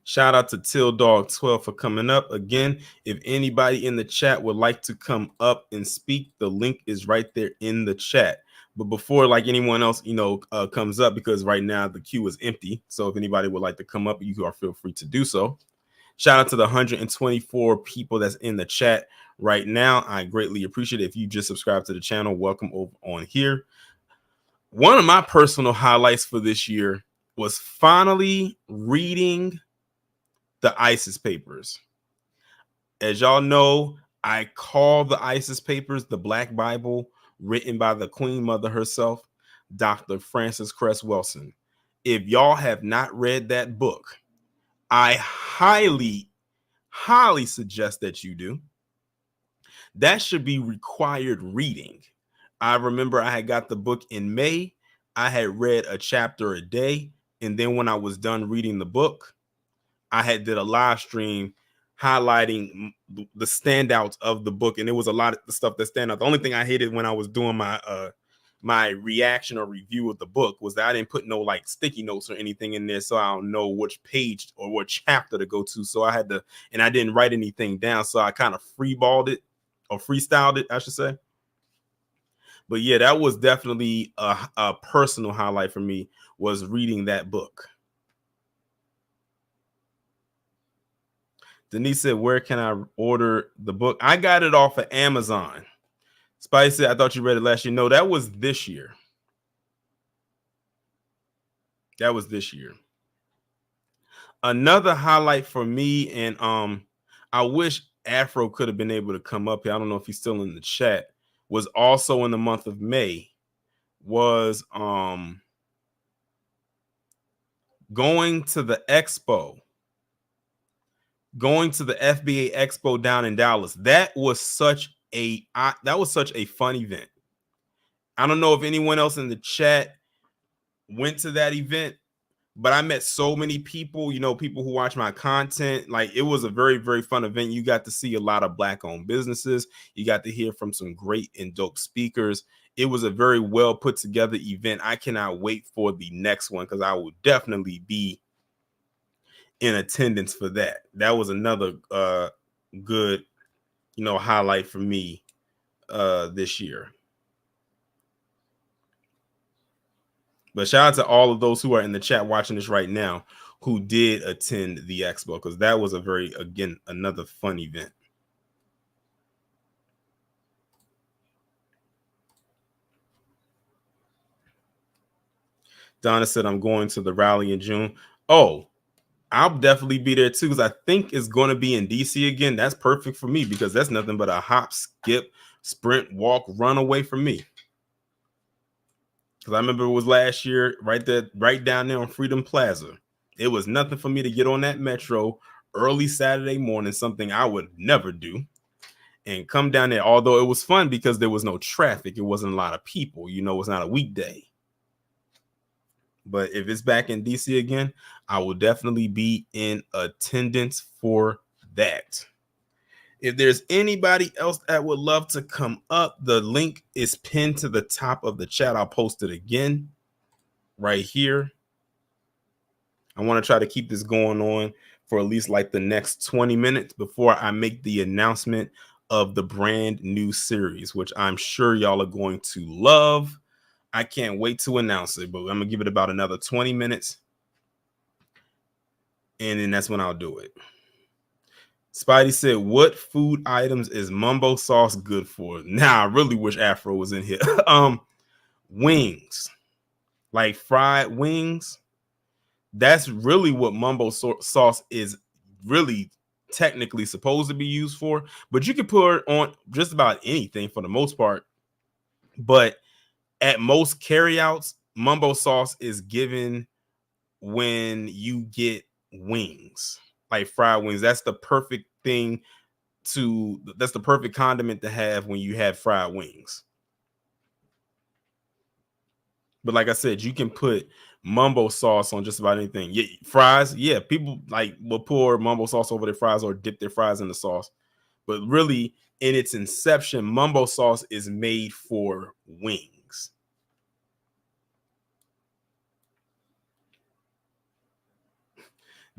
Speaker 1: Shout out to Till Dog 12 for coming up. Again, if anybody in the chat would like to come up and speak, the link is right there in the chat. But before like anyone else, comes up, because right now the queue is empty. So if anybody would like to come up, you are feel free to do so. Shout out to the 124 people that's in the chat right now. I greatly appreciate it. If you just subscribed to the channel, welcome over on here. One of my personal highlights for this year was finally reading the ISIS papers. As y'all know, I call the ISIS papers the Black Bible, written by the Queen Mother herself, Dr. Frances Cress Welsing. If y'all have not read that book, I highly suggest that you do. That should be required reading. I remember I had got the book in May. I had read a chapter a day. And then when I was done reading the book, I had did a live stream highlighting the standouts of the book. And it was a lot of the stuff that stand out. The only thing I hated when I was doing my reaction or review of the book was that I didn't put no like sticky notes or anything in there, so I don't know which page or what chapter to go to. So I had to, and I didn't write anything down, so I kind of freestyled it, I should say. But yeah, that was definitely a personal highlight for me, was reading that book. Denise said, where can I order the book? I got it off of Amazon. Spidey said, I thought you read it last year. No, that was this year. That was this year. Another highlight for me, and I wish Afro could have been able to come up here. I don't know if he's still in the chat. Was also in the month of May. Was going to the expo. Going to the FBA Expo down in Dallas. That was such a fun event. I don't know if anyone else in the chat went to that event, but I met so many people, people who watch my content. Like, it was a very, very fun event. You got to see a lot of Black-owned businesses. You got to hear from some great and dope speakers. It was a very well put together event. I cannot wait for the next one, because I will definitely be in attendance for that. That was another good, highlight for me this year. But shout out to all of those who are in the chat watching this right now who did attend the expo, because that was another fun event. Donna said, I'm going to the rally in June. Oh, I'll definitely be there too, because I think it's going to be in DC again. That's perfect for me, because that's nothing but a hop, skip, sprint, walk, run away from me. Because I remember it was last year, right down there on Freedom Plaza. It was nothing for me to get on that metro early Saturday morning, something I would never do, and come down there. Although it was fun because there was no traffic. It wasn't a lot of people. It's not a weekday. But if it's back in DC again, I will definitely be in attendance for that. If there's anybody else that would love to come up, the link is pinned to the top of the chat. I'll post it again right here. I want to try to keep this going on for at least like the next 20 minutes before I make the announcement of the brand new series, which I'm sure y'all are going to love. I can't wait to announce it, but I'm going to give it about another 20 minutes. And then that's when I'll do it. Spidey said, what food items is mumbo sauce good for? Now, I really wish Afro was in here. Wings, like fried wings. That's really what mumbo sauce is really technically supposed to be used for. But you can put it on just about anything for the most part. But at most carryouts, mumbo sauce is given when you get wings, like fried wings. That's the perfect thing that's the perfect condiment to have when you have fried wings. But like I said, you can put mumbo sauce on just about anything. Yeah, fries. Yeah, people like will pour mumbo sauce over their fries or dip their fries in the sauce. But really, in its inception, mumbo sauce is made for wings.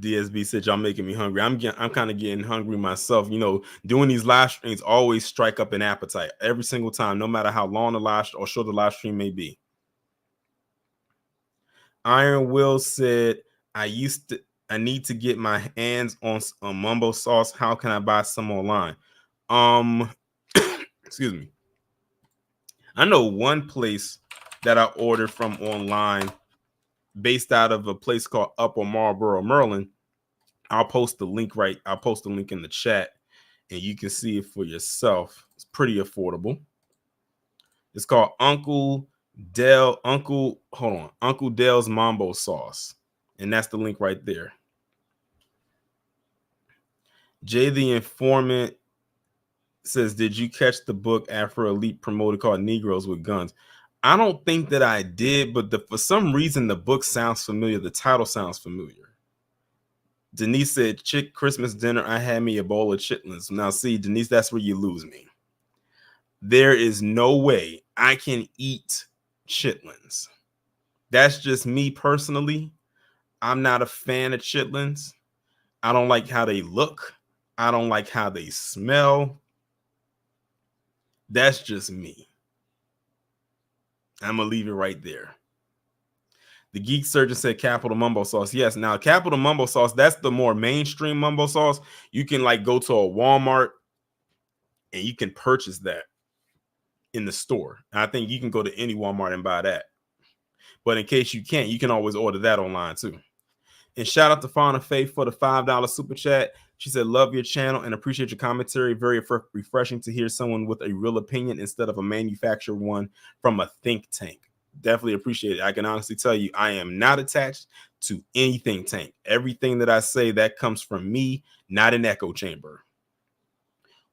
Speaker 1: DSB said, y'all making me hungry. I'm kind of getting hungry myself. You know, doing these live streams always strike up an appetite every single time, no matter how long the live or short the live stream may be. Iron Will said, I need to get my hands on mumbo sauce. How can I buy some online? Excuse me. I know one place that I ordered from online based out of a place called Upper Marlboro, Maryland. I'll post the link in the chat and you can see it for yourself. It's pretty affordable. It's called Uncle Dale's Mambo Sauce. And that's the link right there. Jay the Informant says, did you catch the book Afro Elite promoted called Negroes with Guns? I don't think that I did, but for some reason the book sounds familiar. The title sounds familiar. Denise said, chick Christmas dinner, I had me a bowl of chitlins. Now see, Denise, that's where you lose me. There is no way I can eat chitlins. That's just me personally. I'm not a fan of chitlins. I don't like how they look. I don't like how they smell. That's just me. I'm going to leave it right there. The Geek Surgeon said Capital Mumbo Sauce. Yes, now Capital Mumbo Sauce, that's the more mainstream mumbo sauce. You can like go to a Walmart and you can purchase that in the store. And I think you can go to any Walmart and buy that. But in case you can't, you can always order that online too. And shout out to Fauna Faith for the $5 super chat. She said, love your channel and appreciate your commentary. Very refreshing to hear someone with a real opinion instead of a manufactured one from a think tank. Definitely appreciate it. I can honestly tell you, I am not attached to any think tank. Everything that I say, that comes from me, not an echo chamber.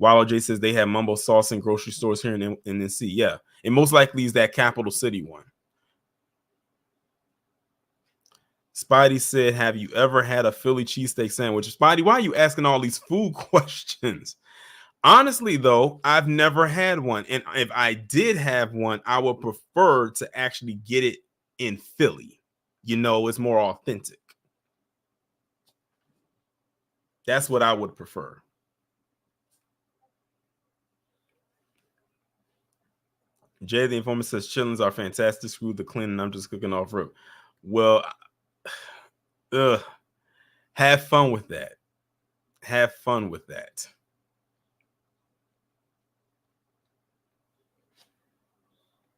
Speaker 1: Wallow J says they have mumbo sauce in grocery stores here in NC. Yeah, and most likely is that capital city one. Spidey said, have you ever had a Philly cheesesteak sandwich? Spidey, why are you asking all these food questions? Honestly, though, I've never had one. And if I did have one, I would prefer to actually get it in Philly. You know, it's more authentic. That's what I would prefer. Jay the Informant says, chillins are fantastic. Screw the cleaning. I'm just cooking off rip. Well, have fun with that. Have fun with that.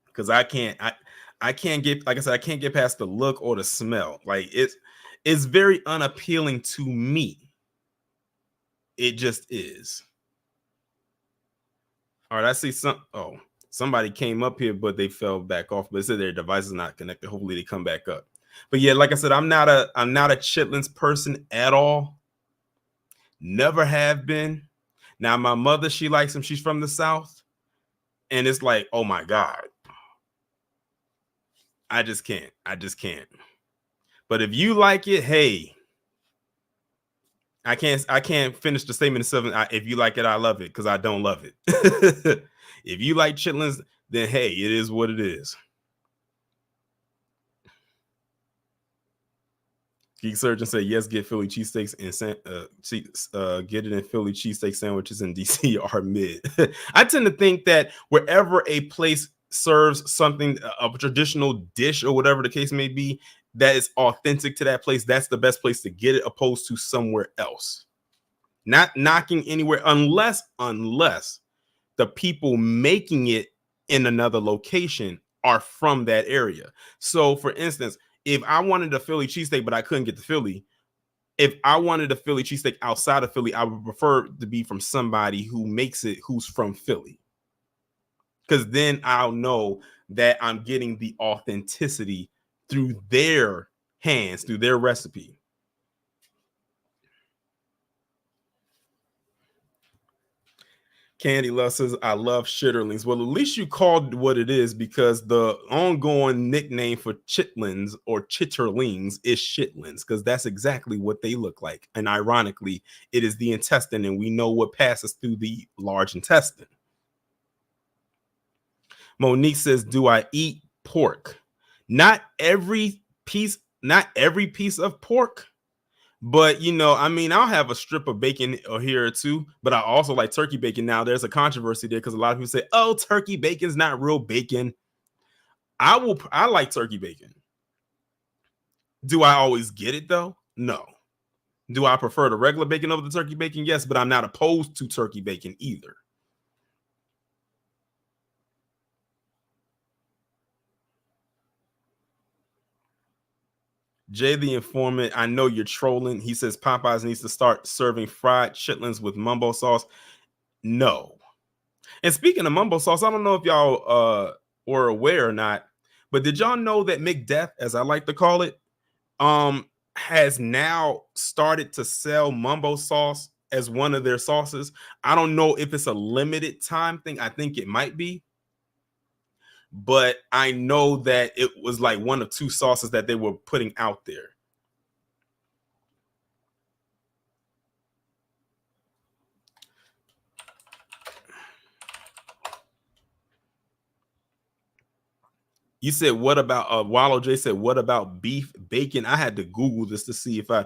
Speaker 1: Because I can't get, like I said, I can't get past the look or the smell. Like it's very unappealing to me. It just is. All right, I see somebody came up here, but they fell back off. But it said their device is not connected. Hopefully they come back up. But yeah, like I said, I'm not a chitlins person at all. Never have been. Now my mother, she likes them. She's from the South, and it's like, oh my God. I just can't. But if you like it, hey, I can't finish the statement in 7. If you like it, I love it, because I don't love it. If you like chitlins, then hey, it is what it is. Geek Surgeon said, yes, get Philly cheesesteaks and get it in Philly cheesesteak sandwiches in DC are mid. I tend to think that wherever a place serves something, a traditional dish or whatever the case may be, that is authentic to that place, that's the best place to get it, opposed to somewhere else. Not knocking anywhere, unless the people making it in another location are from that area. So for instance, if I wanted a Philly cheesesteak, but I couldn't get the Philly, if I wanted a Philly cheesesteak outside of Philly, I would prefer to be from somebody who makes it, who's from Philly. Because then I'll know that I'm getting the authenticity through their hands, through their recipe. Candy Love says, I love shitterlings. Well, at least you called what it is, because the ongoing nickname for chitlins or chitterlings is shitlins, because that's exactly what they look like. And ironically, it is the intestine, and we know what passes through the large intestine. Monique says, do I eat pork? Not every piece of pork. But, you know, I mean, I'll have a strip of bacon or here or two, but I also like turkey bacon. Now, there's a controversy there because a lot of people say, oh, turkey bacon's not real bacon. I like turkey bacon. Do I always get it, though? No. Do I prefer the regular bacon over the turkey bacon? Yes, but I'm not opposed to turkey bacon either. Jay the Informant, I know you're trolling. He says Popeyes needs to start serving fried chitlins with mumbo sauce. No. And speaking of mumbo sauce, I don't know if y'all were aware or not, but did y'all know that McDeath, as I like to call it, has now started to sell mumbo sauce as one of their sauces? I don't know if it's a limited time thing. I think it might be. But I know that it was like one of two sauces that they were putting out there. You said, what about Wallow J said, what about beef bacon? I had to Google this to see if I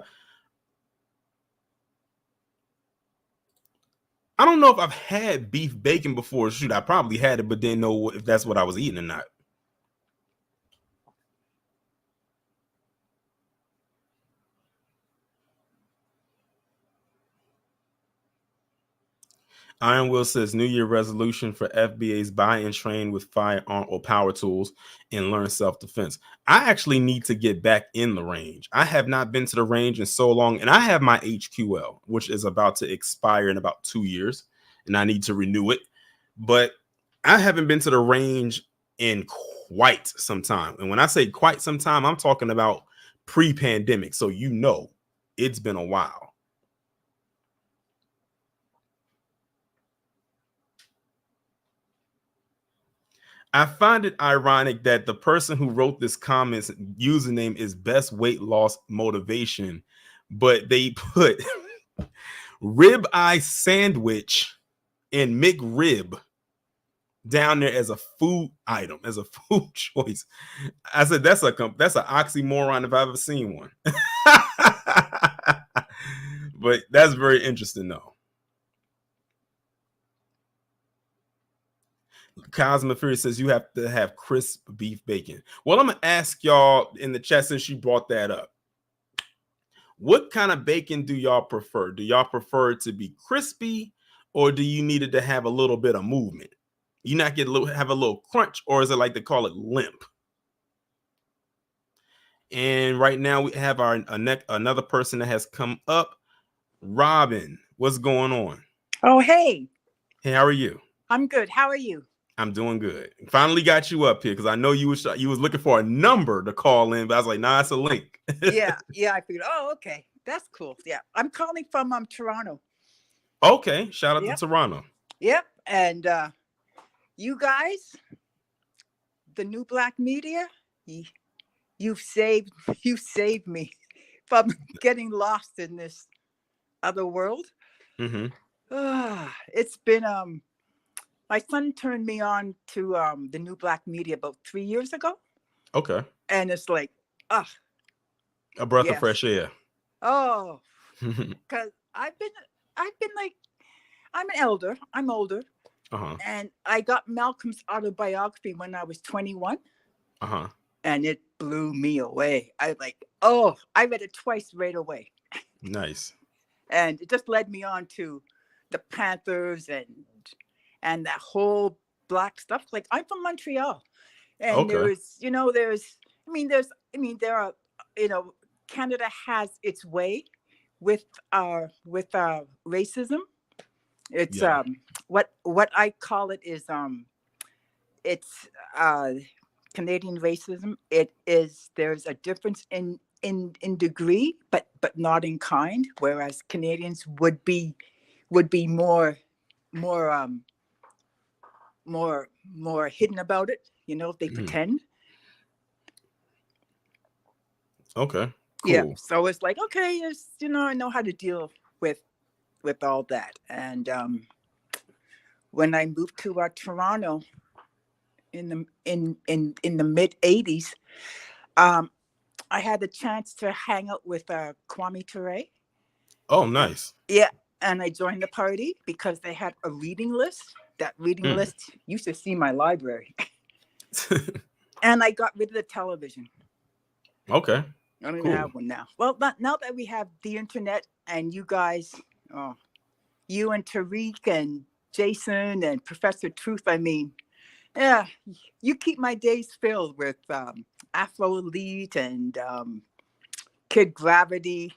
Speaker 1: don't know if I've had beef bacon before. Shoot, I probably had it, but didn't know if that's what I was eating or not. Iron Will says, New Year resolution for FBA's buy and train with firearm or power tools and learn self-defense. I actually need to get back in the range. I have not been to the range in so long, and I have my HQL, which is about to expire in about 2 years, and I need to renew it. But I haven't been to the range in quite some time. And when I say quite some time, I'm talking about pre-pandemic. So, you know, it's been a while. I find it ironic that the person who wrote this comment's username is best weight loss motivation, but they put ribeye sandwich and McRib down there as a food item, as a food choice. I said, that's an oxymoron if I've ever seen one. But that's very interesting, though. Cosmo Fury says you have to have crisp beef bacon. Well, I'm gonna ask y'all in the chat, since you brought that up, what kind of bacon do y'all prefer? Do y'all prefer it to be crispy, or do you need it to have a little bit of movement? You not have a little crunch, or is it like they call it limp? And right now we have another person that has come up. Robin, what's going on?
Speaker 11: Oh, hey.
Speaker 1: Hey, how are you?
Speaker 11: I'm good. How are you?
Speaker 1: I'm doing good. Finally got you up here because I know you was looking for a number to call in, but I was like, nah, it's a link.
Speaker 11: Yeah. I figured, oh, okay. That's cool. Yeah. I'm calling from Toronto.
Speaker 1: Okay. Shout out to Toronto.
Speaker 11: Yep. And you guys, the new black media, you've saved me from getting lost in this other world.
Speaker 1: Mm-hmm.
Speaker 11: It's been my son turned me on to the new black media about 3 years ago. Okay. And it's like,
Speaker 1: a breath of fresh air.
Speaker 11: Oh, because I've been like, I'm an elder. I'm older. And I got Malcolm's autobiography when I was 21. And it blew me away. I read it twice right away.
Speaker 1: Nice.
Speaker 11: And it just led me on to the Panthers and that whole black stuff. Like, I'm from Montreal, and there are, Canada has its way with racism. It's what I call it is it's Canadian racism. There's a difference in degree, but not in kind. Whereas Canadians would be more more hidden about it. You know, they pretend.
Speaker 1: Okay. Cool.
Speaker 11: Yeah. So it's like, okay, it's, you know, I know how to deal with all that. And when I moved to Toronto in the mid '80s, I had the chance to hang out with Kwame Ture.
Speaker 1: Oh, nice.
Speaker 11: Yeah, and I joined the party because they had a reading list. That reading list used to see my library. And I got rid of the television.
Speaker 1: Okay.
Speaker 11: I don't even have one now. Well, now that we have the internet and you guys, you and Tariq and Jason and Professor Truth, I mean, yeah, you keep my days filled with Afro Elite and Kid Gravity.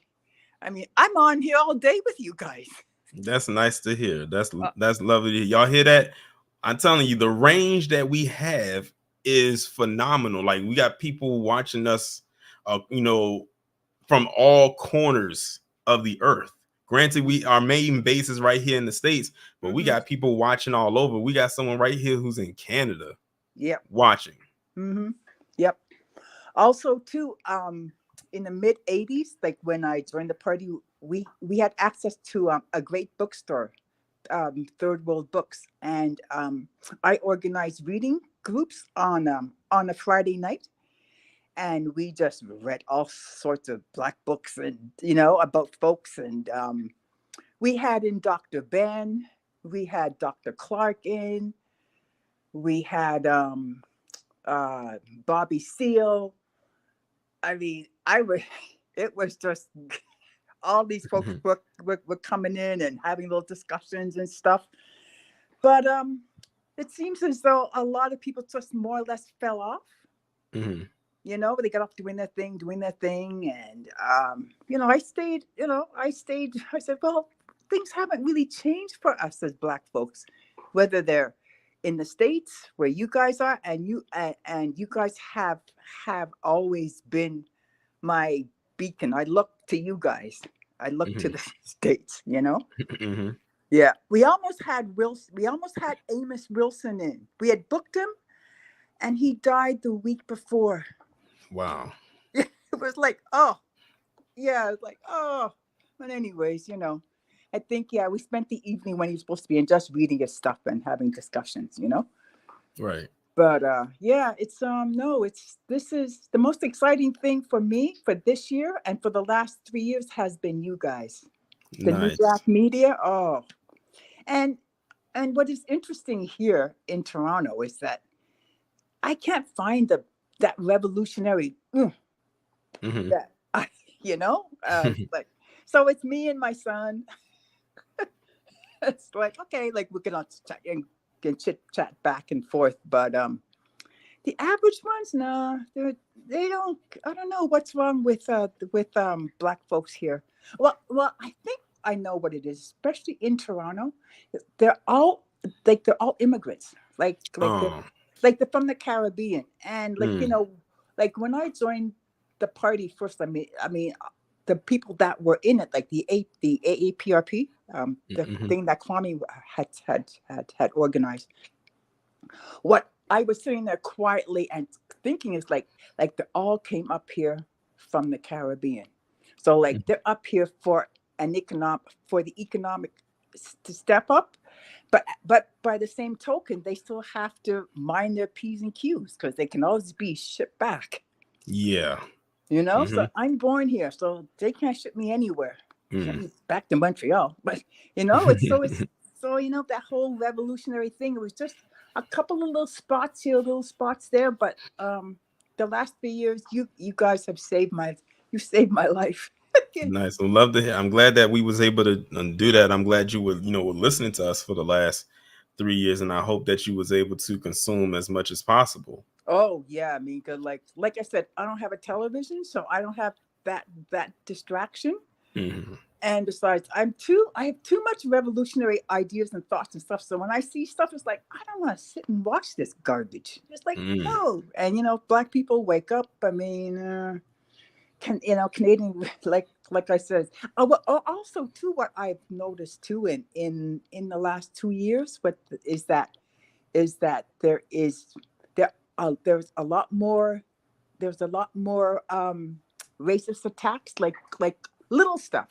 Speaker 11: I mean, I'm on here all day with you guys.
Speaker 1: That's nice to hear. That's lovely to hear. Y'all hear that? I'm telling you, the range that we have is phenomenal. Like, we got people watching us, you know, from all corners of the earth. Granted, our main base is right here in the States, but we got people watching all over. We got someone right here who's in Canada.
Speaker 11: Yep.
Speaker 1: Watching.
Speaker 11: Yep. Also, too, in the mid '80s, like when I joined the party, we had access to a great bookstore, Third World Books, and I organized reading groups on a Friday night, and we just read all sorts of Black books, and you know, about folks, and we had in Dr. Ben, we had Dr. Clark in, we had Bobby Seale. I mean, it was just all these folks were coming in and having little discussions and stuff. But it seems as though a lot of people just more or less fell off. You know, they got off doing their thing, and you know, I stayed. I said, well, things haven't really changed for us as Black folks, whether they're in the States where you guys are, and you guys have always been my beacon. I look to you guys. I look to the States, you know. Yeah, we almost had Amos Wilson in. We had booked him, and he died the week before.
Speaker 1: Wow.
Speaker 11: It was like, oh, yeah, it's like, oh. But anyways, you know, I think, yeah, we spent the evening when he was supposed to be in just reading his stuff and having discussions, you know.
Speaker 1: Right.
Speaker 11: But yeah, it's this is the most exciting thing for me for this year and for the last 3 years has been you guys. The New Black Media. Oh. And what is interesting here in Toronto is that I can't find that revolutionary that you know, like, so it's me and my son. It's like, okay, like we're gonna chat and chit chat back and forth, but the average ones, no, they don't. I don't know what's wrong with Black folks here. Well, I think I know what it is, especially in Toronto. They're all immigrants, like they're from the Caribbean, and like you know, like when I joined the party first, I mean, the people that were in it, like the AAPRP, the thing that Kwame had organized. What I was sitting there quietly and thinking is like they all came up here from the Caribbean, so like they're up here for the economic to step up, but by the same token, they still have to mind their P's and Q's because they can always be shipped back.
Speaker 1: Yeah.
Speaker 11: You know, so I'm born here, so they can't ship me anywhere. Ship me back to Montreal. But you know, it's so you know, that whole revolutionary thing, it was just a couple of little spots here, little spots there. But the last 3 years, you guys have saved my life.
Speaker 1: Nice. I'd love to hear. I'm glad that we was able to do that. I'm glad you were listening to us for the last 3 years, and I hope that you was able to consume as much as possible.
Speaker 11: Oh yeah, I mean, cause like I said, I don't have a television, so I don't have that distraction. And besides, I have too much revolutionary ideas and thoughts and stuff. So when I see stuff, it's like I don't want to sit and watch this garbage. It's like no, and you know, Black people wake up. I mean, Canadian, like I said. Also too, what I've noticed too in the last 2 years, is that there's a lot more racist attacks, like little stuff,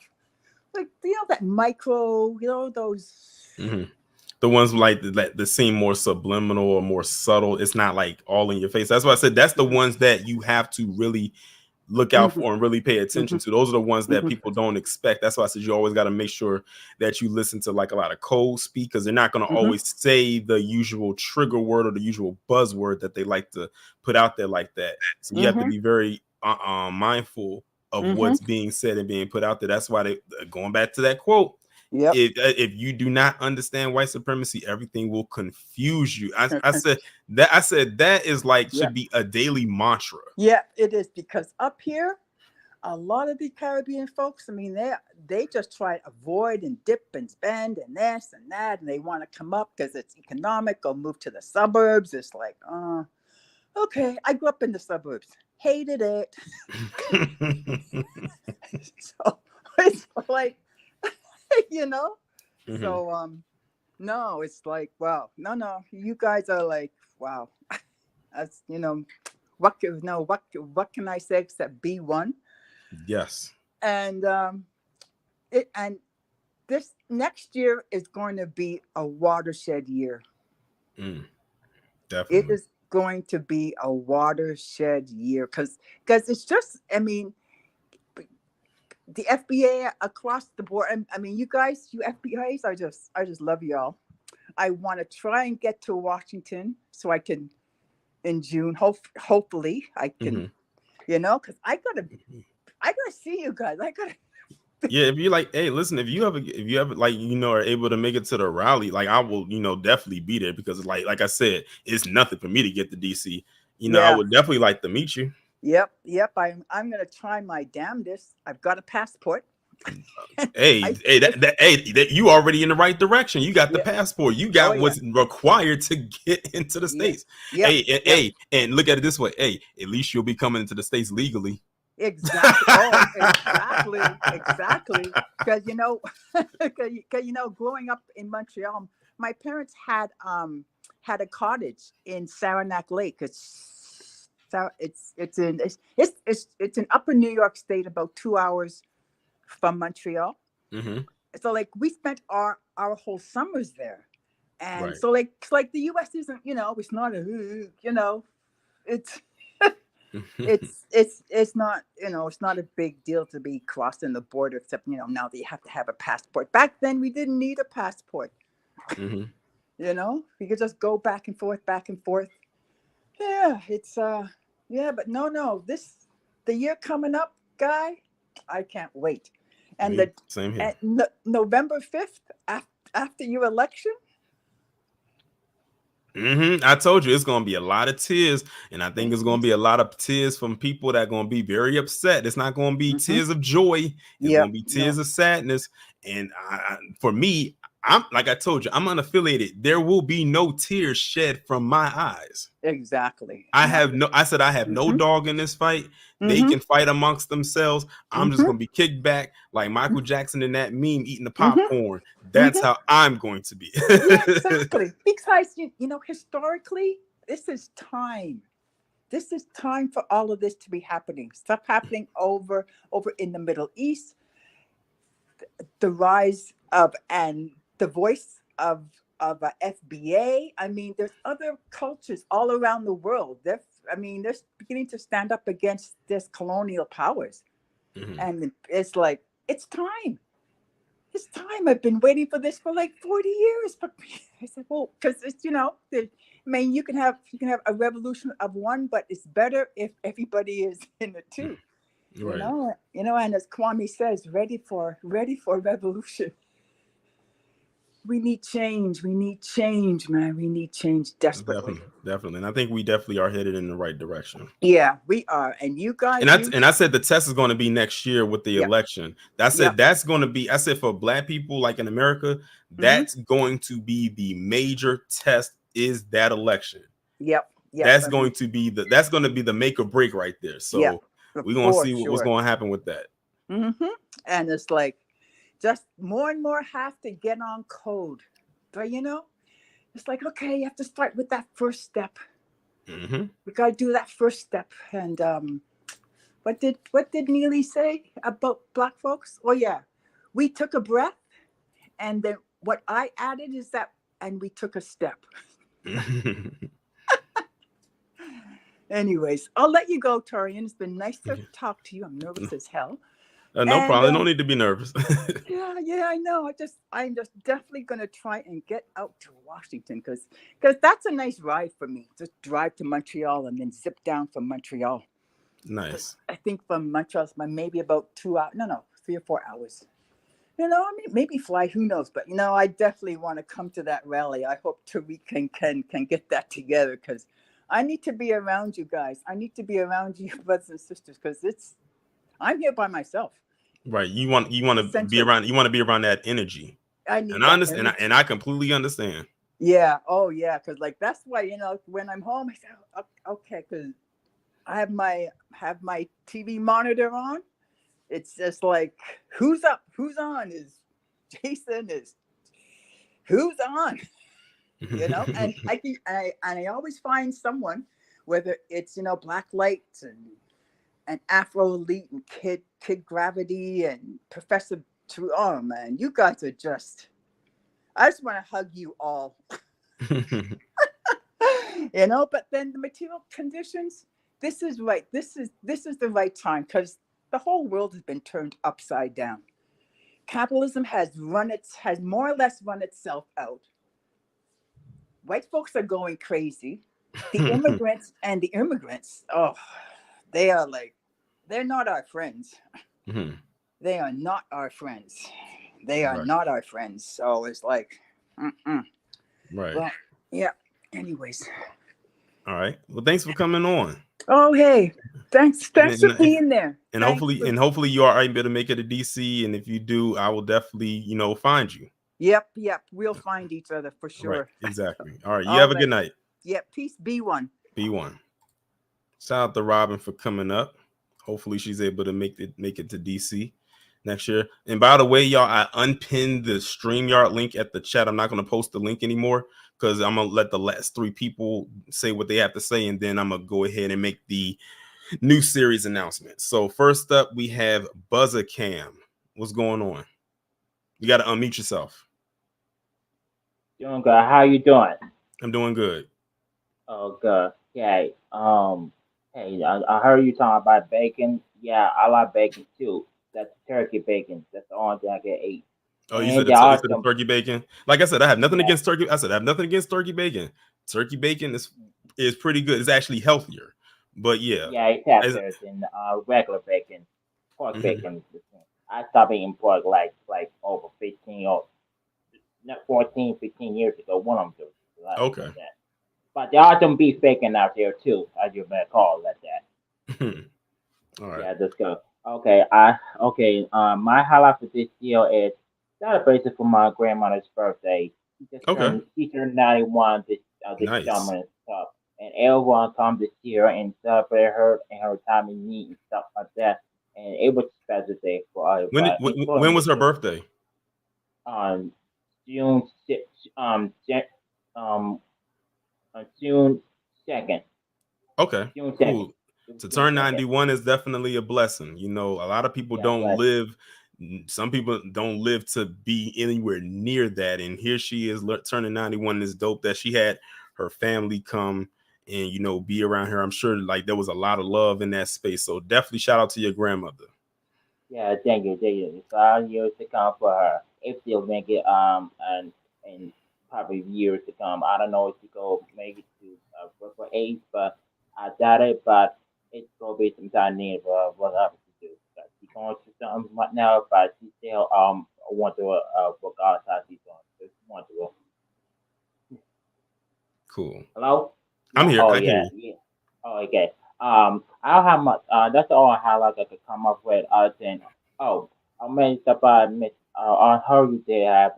Speaker 11: like that micro, those.
Speaker 1: The ones like that seem more subliminal or more subtle. It's not like all in your face. That's why I said that's the ones that you have to really look out for and really pay attention to. Those are the ones that people don't expect. That's why I said you always got to make sure that you listen to like a lot of code speak, because they're not going to always say the usual trigger word or the usual buzzword that they like to put out there like that. So you have to be very mindful of what's being said and being put out there. That's why they, going back to that quote, if you do not understand white supremacy, everything will confuse you. I said that is like should be a daily mantra.
Speaker 11: Yeah, it is, because up here, a lot of the Caribbean folks, I mean, they just try to avoid and dip and spend and this and that, and they want to come up because it's economic or move to the suburbs. It's like, okay, I grew up in the suburbs, hated it. So it's like, so no, it's like, wow, no, you guys are like, wow, that's what can I say except be one?
Speaker 1: Yes.
Speaker 11: And this next year is going to be a watershed year.
Speaker 1: Definitely.
Speaker 11: It is going to be a watershed year because it's just, I mean, the FBA across the board. I mean, you FBAs, I just love y'all. I want to try and get to Washington so I can, in June, hopefully I can, because I gotta see you guys.
Speaker 1: Yeah, if you're like, hey, listen, if you ever like, are able to make it to the rally, like I will, definitely be there, because like I said, it's nothing for me to get to DC. I would definitely like to meet you.
Speaker 11: Yep. I'm gonna try my damnedest. I've got a passport.
Speaker 1: Hey, you already in the right direction. You got the passport. You got what's required to get into the States. Hey, and look at it this way. Hey, at least you'll be coming into the States legally.
Speaker 11: Exactly. Exactly. Because growing up in Montreal, my parents had a cottage in Saranac Lake. It's in Upper New York State, about 2 hours from Montreal. So like we spent our whole summers there, and so like the U.S. isn't, it's not it's not, it's not a big deal to be crossing the border, except now that you have to have a passport. Back then we didn't need a passport. You could just go back and forth. Yeah, it's but no, the year coming up, Guy, I can't wait. And
Speaker 1: same here.
Speaker 11: November 5th, after your election.
Speaker 1: I told you it's gonna be a lot of tears, and I think it's gonna be a lot of tears from people that are gonna be very upset. It's not gonna be tears of joy. It's gonna be tears of sadness. And for me, I'm like I told you, I'm unaffiliated. There will be no tears shed from my eyes.
Speaker 11: Exactly.
Speaker 1: I have no dog in this fight. They can fight amongst themselves. I'm just gonna be kicked back like Michael Jackson in that meme eating the popcorn. That's how I'm going to be.
Speaker 11: Exactly. Because historically, this is time. This is time for all of this to be happening. Stuff happening over in the Middle East. The rise of and the voice of FBA. I mean, there's other cultures all around the world. They're beginning to stand up against this colonial powers. And it's like, it's time. It's time. I've been waiting for this for like 40 years. But I said, well, because it's, you can have a revolution of one, but it's better if everybody is in it too. Right. And as Kwame says, ready for revolution. We need change. We need change, man. We need change desperately.
Speaker 1: Definitely. And I think we definitely are headed in the right direction.
Speaker 11: Yeah, we are. And you guys.
Speaker 1: And I said the test is going to be next year with the election. That's going to be, I said for Black people like in America, that's going to be the major test, is that election.
Speaker 11: Yep.
Speaker 1: That's going to be the make or break right there. So We're gonna see what's gonna happen with that.
Speaker 11: And it's like just more and more have to get on code. But it's like, okay, you have to start with that first step. We gotta do that first step. And what did Neely say about Black folks? Oh yeah, we took a breath, and then what I added is that, and we took a step. Anyways, I'll let you go, Torian. It's been nice to talk to you. I'm nervous as hell.
Speaker 1: No problem. No need to be nervous.
Speaker 11: Yeah, I know. I'm just definitely gonna try and get out to Washington because that's a nice ride for me. Just drive to Montreal and then zip down from Montreal.
Speaker 1: Nice.
Speaker 11: I think from Montreal it's maybe about 2 hours. No, 3 or 4 hours. I mean, maybe fly. Who knows? But I definitely want to come to that rally. I hope Tariq can get that together because I need to be around you guys. I need to be around you, brothers and sisters, because I'm here by myself.
Speaker 1: Right. You want to be around. You want to be around that energy.
Speaker 11: I need.
Speaker 1: And I understand. And I completely understand.
Speaker 11: Yeah. Oh, yeah. Because that's why when I'm home, I say, okay, because I have my TV monitor on. It's just like, who's up? Who's on? Is Jason? Is who's on? And I always find someone, whether it's Black Lights and Afro Elite and Kid Gravity and Professor True. Oh man, you guys are just. I just want to hug you all. But then the material conditions. This is right. This is the right time because the whole world has been turned upside down. Capitalism has more or less run itself out. White folks are going crazy. The immigrants, oh, they are they're not our friends. They are not our friends. They are not our friends. So it's like,
Speaker 1: right.
Speaker 11: Well, yeah. Anyways.
Speaker 1: All right. Well, thanks for coming on.
Speaker 11: Oh, hey. Thanks for being there.
Speaker 1: And hopefully you are able to make it to DC. And if you do, I will definitely, find you.
Speaker 11: Yep. We'll find each other for sure.
Speaker 1: Right, exactly. All right. You have a good night.
Speaker 11: Yep. Peace. B1.
Speaker 1: Shout out to Robin for coming up. Hopefully she's able to make it to DC next year. And by the way, y'all, I unpinned the StreamYard link at the chat. I'm not going to post the link anymore because I'm going to let the last 3 people say what they have to say. And then I'm going to go ahead and make the new series announcement. So first up, we have Buzzer Cam. What's going on? You got to unmute yourself.
Speaker 12: Doing good. How you doing?
Speaker 1: I'm doing good.
Speaker 12: Oh, good. Okay. Hey, I heard you talking about bacon. Yeah, I like bacon too. That's turkey bacon. That's the only thing I get eat.
Speaker 1: Oh, you said the turkey bacon. Like I said, I have nothing against turkey. I said I have nothing against turkey bacon. Turkey bacon is pretty good. It's actually healthier. But yeah.
Speaker 12: Yeah, it's healthier than regular bacon. Pork bacon. I stopped eating pork like over 14, 15 years ago. One of them.
Speaker 1: Okay.
Speaker 12: Like that. But there are some beef bacon out there too, as you may call it like that.
Speaker 1: All right.
Speaker 12: Yeah, let's go. Okay, my highlight for this year is celebration for my grandmother's birthday. She turned 91 this summer and stuff. And everyone come this year and celebrate her and her time in need and stuff like that. And it was a special day for us.
Speaker 1: When was her birthday?
Speaker 12: June 2nd.
Speaker 1: Okay,
Speaker 12: June 2nd.
Speaker 1: cool. To turn 91 is definitely a blessing. A lot of people don't live. Some people don't live to be anywhere near that. And here she is turning 91. It's dope that she had her family come and, be around her. I'm sure there was a lot of love in that space. So definitely shout out to your grandmother.
Speaker 12: Yeah, thank you. It's 5 years to come for her. If she'll make it, and probably years to come. I don't know if she go make it to for age, but I doubt it. But it's gonna be some time near for whatever to do. She's going through something right now, but she still want to regardless how she's doing. She want to.
Speaker 1: Cool.
Speaker 12: Hello.
Speaker 1: I'm here.
Speaker 12: Oh
Speaker 1: I
Speaker 12: yeah. Oh, okay. I don't have much. That's all I have. I could come up with. Other than I made stuff. On her you did have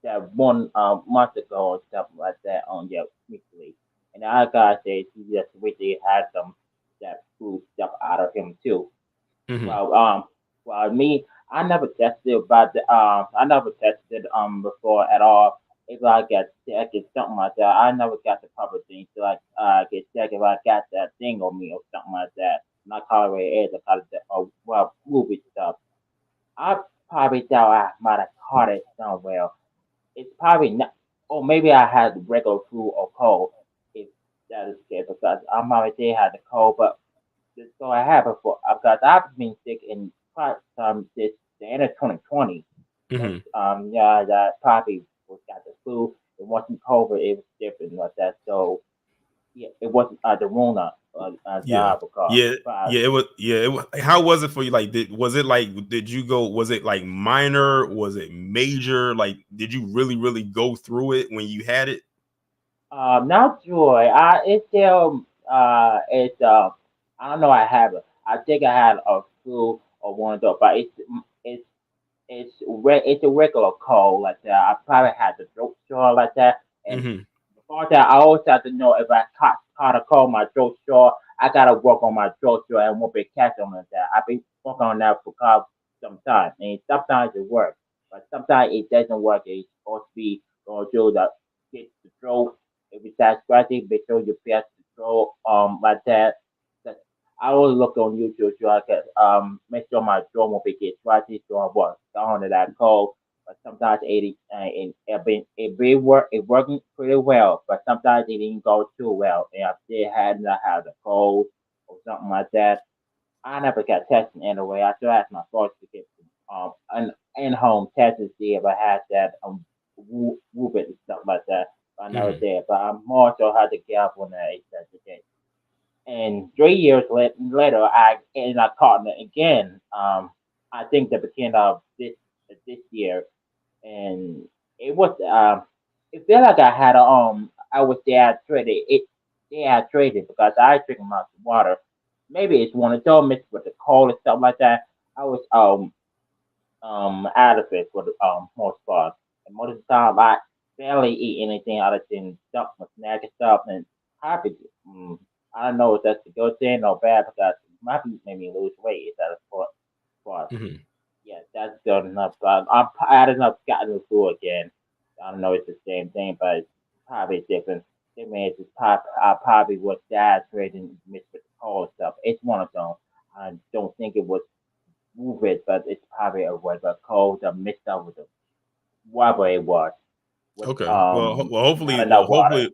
Speaker 12: that 1 month ago or stuff like that on your weekly, And I gotta say, he just really had some that food stuff out of him too. Well, me, I never tested about I never tested before at all. If I get sick or something like that, I never got the proper thing to like get sick if I got that thing on me or something like that. Not call it is, I call it movie stuff. I probably thought I might have caught it somewhere. It's probably not, or maybe I had regular flu or cold. If that is the case, because I might did have the cold, but so I have before because I've been sick in quite this the end of 2020. Was yeah, that probably was got the flu. It wasn't COVID. It was different like that. So yeah, it wasn't the Rona job because
Speaker 1: It was. It was. How was it for you? Like, was it like? Did you go? Was it like minor? Was it major? Like, did you really go through it when you had it?
Speaker 12: Not joy. It's still it's I don't know. I have it. I think I had a flu or one of those, but it's it's a regular cold like that. I probably had the throat sore like that, and before that, I always have to know if I caught a cold, my throat sore. I gotta work on my throat sore and won't be catching on that. I've been working on that for sometimes, and sometimes it works, but sometimes it doesn't work. It's supposed to be going through the get the throat. If it's that scratchy, make sure you pierce the throat like that. That- I always look on YouTube so I can make sure my throat won't be get scratchy so I won't go under that cold. But sometimes it working pretty well, but sometimes it didn't go too well, and I still had not had a cold or something like that. I never got tested anyway. I still asked my folks to get an in-home test to see if I had that whooping and stuff like that. But I never did. But I'm more so had to get up on that if that's the case. And 3 years later, I ended up caught it again. I think the beginning of this year, and it was it felt like I had a I was dehydrated. It dehydrated because I drink lots of water. Maybe it's one of those mixed with the cold and stuff like that. I was out of it for the most part. And most of the time I barely eat anything other than stuff with snack and stuff and happy. I don't know if that's a good thing or bad because it might be made me lose weight. Is that a part? Yeah, that's good enough. I don't know gotten the flu again. I don't know if it's the same thing, but it's probably different. It means it's I probably was dehydrated mixed with the cold stuff. It's one of them. I don't think it was move it, but it's probably a regular cold mixed up with the whatever it was. With
Speaker 1: Okay. Well,
Speaker 12: not
Speaker 1: hopefully,
Speaker 12: enough water.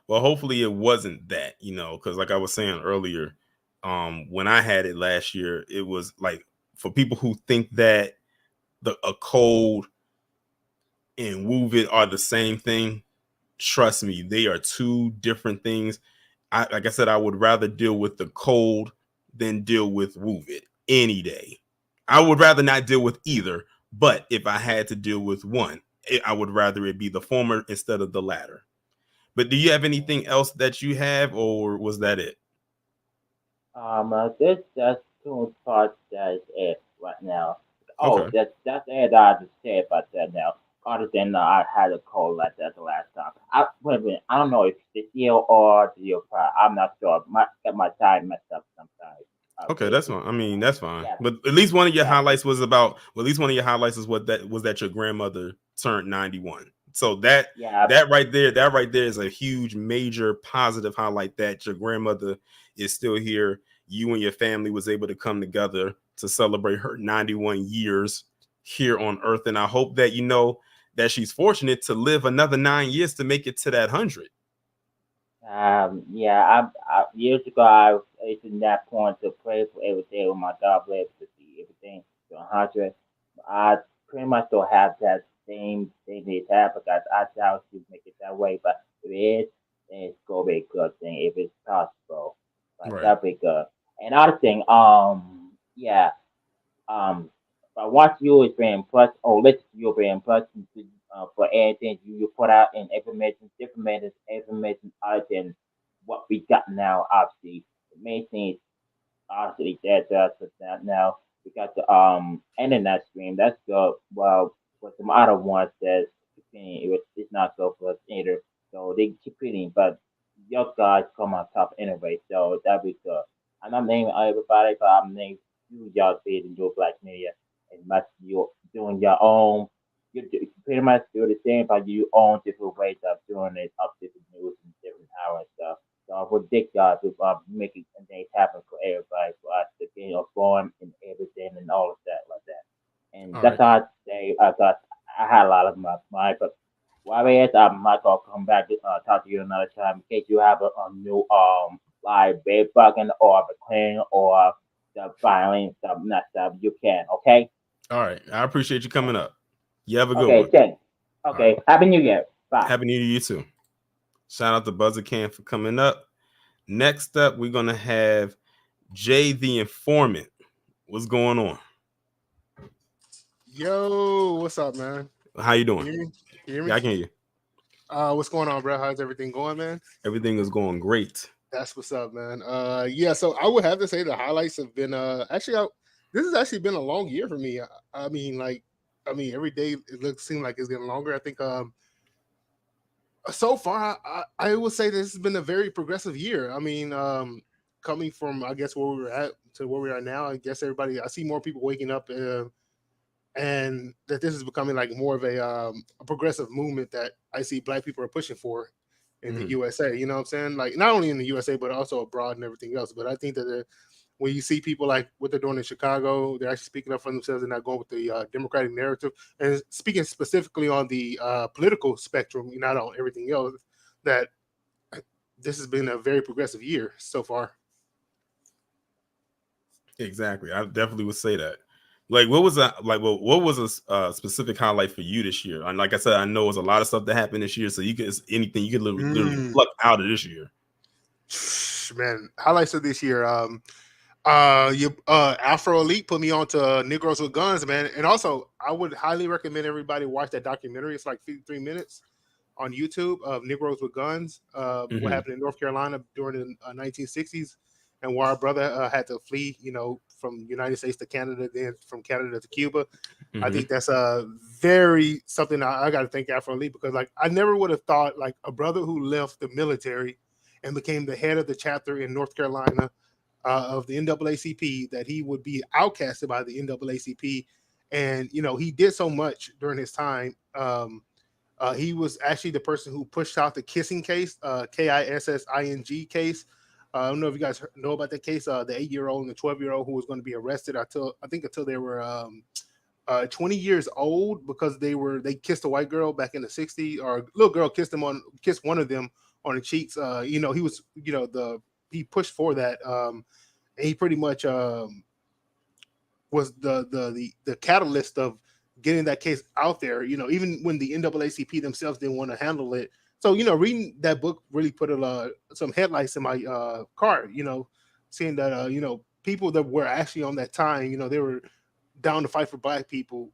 Speaker 1: hopefully it wasn't that, because like I was saying earlier, when I had it last year, it was like for people who think that a cold and Wuvit are the same thing. Trust me, they are two different things. Like I said, I would rather deal with the cold than deal with Wuvit any day. I would rather not deal with either, but if I had to deal with one, I would rather it be the former instead of the latter. But do you have anything else that you have, or was that it?
Speaker 12: This that's two parts. That is it right now. Oh,
Speaker 1: Okay.
Speaker 12: that's it. I just say about that now. Other than I had a cold like that the last time. Wait a minute. I don't know if it's this year or the year prior. I'm not sure. My time messed up sometimes.
Speaker 1: Okay, that's fine. I mean, that's fine.
Speaker 12: Yeah,
Speaker 1: But at least one of your
Speaker 12: yeah,
Speaker 1: highlights was about. Well, at least one of your highlights is that your grandmother turned 91. So that
Speaker 12: yeah.
Speaker 1: that right there is a huge, major positive highlight that your grandmother is still here. You and your family was able to come together to celebrate her 91 years here on Earth, and I hope that that she's fortunate to live another 9 years to make it to that 100.
Speaker 12: Yeah, years ago I was in that point to pray for every day with my God bless to see everything to 100. I pretty much don't have that same thing they have because I doubt to make it that way. But if it is, then it's gonna be a good thing if it's possible. But
Speaker 1: Right.
Speaker 12: that'll be good. Another thing, yeah, um, but what you is very impressed, or listen to you very impressed for anything you put out in information other than what we got now. Obviously, the main thing is obviously that us that now we got the internet stream. That's good. Well, with some other ones that's competing, it's not good for us either. So they competing, but your guys come on top anyway, so that'd be good. I'm not naming everybody, but I'm naming you y'all see it in your black media and much you doing your own. You pretty much do the same, but you own different ways of doing it, of different news and different hours stuff. So for Dick God to make it things happen for everybody, for us to get informed and everything and all of that like that. And
Speaker 1: All
Speaker 12: that's
Speaker 1: right.
Speaker 12: how I say I got I had a lot of my mind, but Warriors, I might go come back to talk to you another time in case you have a new like bed bugging or the clean or the filing stuff, not stuff. You can, okay?
Speaker 1: All right. I appreciate you coming up. You have a good
Speaker 12: Okay,
Speaker 1: one.
Speaker 12: thanks.
Speaker 1: All
Speaker 12: Okay,
Speaker 1: right.
Speaker 12: Happy New Year. Bye.
Speaker 1: Happy New Year to you too. Shout out to Buzzer Can for coming up. Next up, we're gonna have Jay the Informant. What's going on?
Speaker 13: Yo, what's up, man?
Speaker 1: How you doing?
Speaker 13: You hear me? You hear me?
Speaker 1: Yeah, I can hear you.
Speaker 13: What's going on, bro? How's everything going, man?
Speaker 1: Everything is going great.
Speaker 13: That's what's up, man. Yeah, so I would have to say the highlights have been this has actually been a long year for me. I mean, every day it seems like it's getting longer. I think so far I would say this has been a very progressive year. I mean, coming from I guess where we were at to where we are now, I guess I see more people waking up and that this is becoming like more of a progressive movement that I see Black people are pushing for in the USA. You know what I'm saying? Like not only in the USA but also abroad and everything else. But I think that when you see people like what they're doing in Chicago, they're actually speaking up for themselves and not going with the Democratic narrative. And speaking specifically on the political spectrum, not on everything else, that this has been a very progressive year so far.
Speaker 1: Exactly. I definitely would say that. Like, what was that? Like, what was a specific highlight for you this year? And like I said, I know it's a lot of stuff that happened this year, so you could anything you could literally pluck out of this year.
Speaker 13: Man, highlights of this year. Afro Elite put me on to Negroes with Guns, man. And also, I would highly recommend everybody watch that documentary. It's like 53 minutes on YouTube of Negroes with Guns. What happened in North Carolina during the 1960s, and why our brother had to flee, from the United States to Canada, then from Canada to Cuba. I think that's very something I got to thank Afro Elite because, like, I never would have thought like a brother who left the military and became the head of the chapter in North Carolina of the NAACP that he would be outcasted by the NAACP, and he did so much during his time. He was actually the person who pushed out the kissing case, KISSING case. I don't know if you guys know about that case. The 8-year-old and the 12-year-old who was going to be arrested until they were 20 years old because they kissed a white girl back in the 60s, or a little girl kissed one of them on the cheeks. He was he pushed for that. He pretty much was the catalyst of getting that case out there. Even when the NAACP themselves didn't want to handle it. So reading that book really put some headlights in my car. Seeing that people that were actually on that time, they were down to fight for Black people.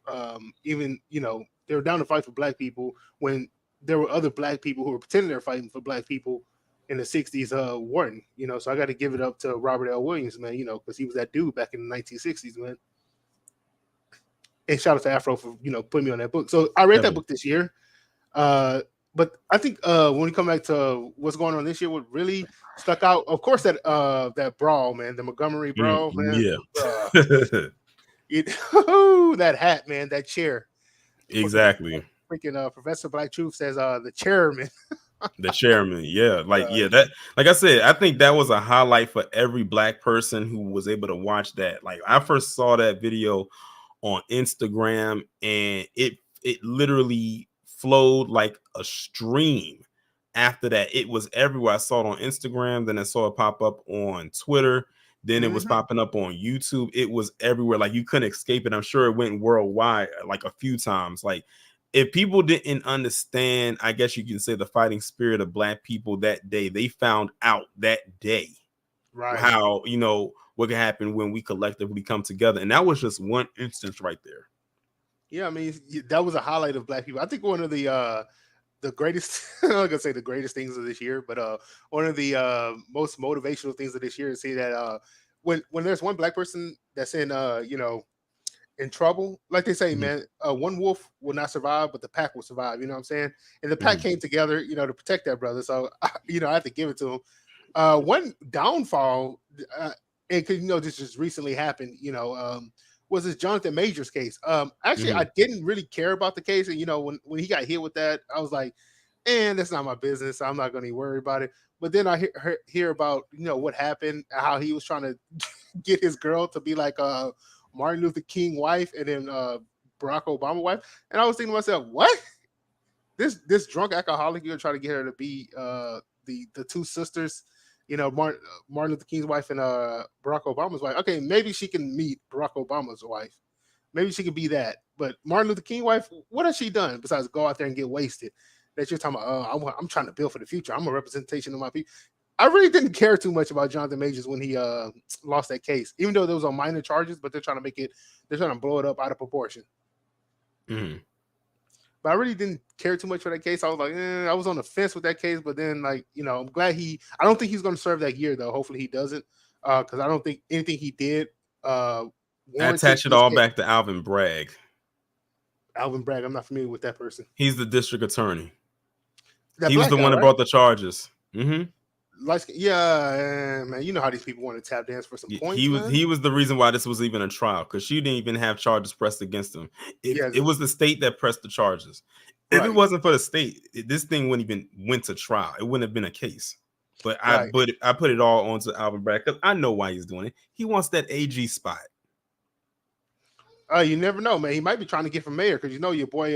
Speaker 13: Even they were down to fight for Black people when there were other Black people who were pretending they're fighting for Black people in the 60s weren't. So I got to give it up to Robert L. Williams, man, because he was that dude back in the 1960s, man. And shout out to Afro for putting me on that book. So I read that book this year. But I think when we come back to what's going on this year, what really stuck out, of course, that brawl, man, the Montgomery brawl, man.
Speaker 1: Yeah.
Speaker 13: That hat, man, that chair.
Speaker 1: Exactly.
Speaker 13: Freaking Professor Black Truth says the chairman.
Speaker 1: The chairman, yeah. That, like I said, I think that was a highlight for every Black person who was able to watch that. Like, I first saw that video on Instagram and it literally flowed like a stream. After that, it was everywhere. I saw it on Instagram, then I saw it pop up on Twitter, then it was popping up on YouTube. It was everywhere. Like, you couldn't escape it. I'm sure it went worldwide like a few times. Like, if people didn't understand, I guess you can say, the fighting spirit of Black people that day, they found out that day, right, how what can happen when we collectively come together. And that was just one instance right there.
Speaker 13: Yeah, I mean, that was a highlight of Black people. I think one of the greatest, I'm not gonna say the greatest things of this year, but one of the most motivational things of this year is see that when there's one Black person that's in in trouble, like they say, man, one wolf will not survive, but the pack will survive. You know what I'm saying? And the pack came together, you know, to protect that brother. So, you know, I have to give it to him. One downfall, and you know, this just recently happened, you know, was this Jonathan Majors case. Actually, I didn't really care about the case. And, you know, when he got hit with that, I was like, that's not my business. I'm not going to worry about it. But then I hear about, you know, what happened, how he was trying to get his girl to be like Martin Luther King wife and then Barack Obama wife. And I was thinking to myself, what? This drunk alcoholic, you're trying to get her to be the two sisters, you know, Martin Luther King's wife and Barack Obama's wife. Okay, maybe she can meet Barack Obama's wife. Maybe she could be that. But Martin Luther King wife, what has she done besides go out there and get wasted? That you're talking about, I'm trying to build for the future. I'm a representation of my people. I really didn't care too much about Jonathan Majors when he lost that case, even though there was on minor charges, but they're trying to blow it up out of proportion. But I really didn't care too much for that case. I was like, I was on the fence with that case, but then, like, you know, I'm glad I don't think he's going to serve that year, though. Hopefully he doesn't, because I don't think anything he did
Speaker 1: attach it all back to Alvin Bragg.
Speaker 13: Alvin Bragg, I'm not familiar with that person.
Speaker 1: He's the district attorney. He was the one that brought the charges.
Speaker 13: Yeah, man. You know how these people want to tap dance for some points.
Speaker 1: He was the reason why this was even a trial, because she didn't even have charges pressed against him. It was the state that pressed the charges. If it wasn't for the state, this thing wouldn't even went to trial. It wouldn't have been a case. But I put it all onto Alvin Bragg because I know why he's doing it. He wants that AG spot.
Speaker 13: You never know, man. He might be trying to get for mayor because you know your boy,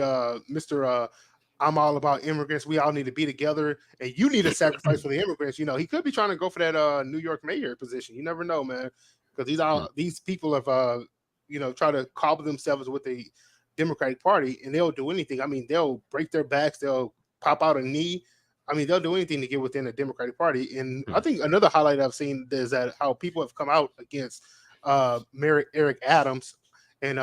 Speaker 13: Mr. I'm all about immigrants. We all need to be together, and you need to sacrifice for the immigrants. You know, he could be trying to go for that New York mayor position. You never know, man, because these people have you know, try to cobble themselves with the Democratic Party, and they'll do anything. I mean, they'll break their backs, they'll pop out a knee. I mean, they'll do anything to get within the Democratic Party. And I think another highlight I've seen is that how people have come out against Mayor Eric Adams and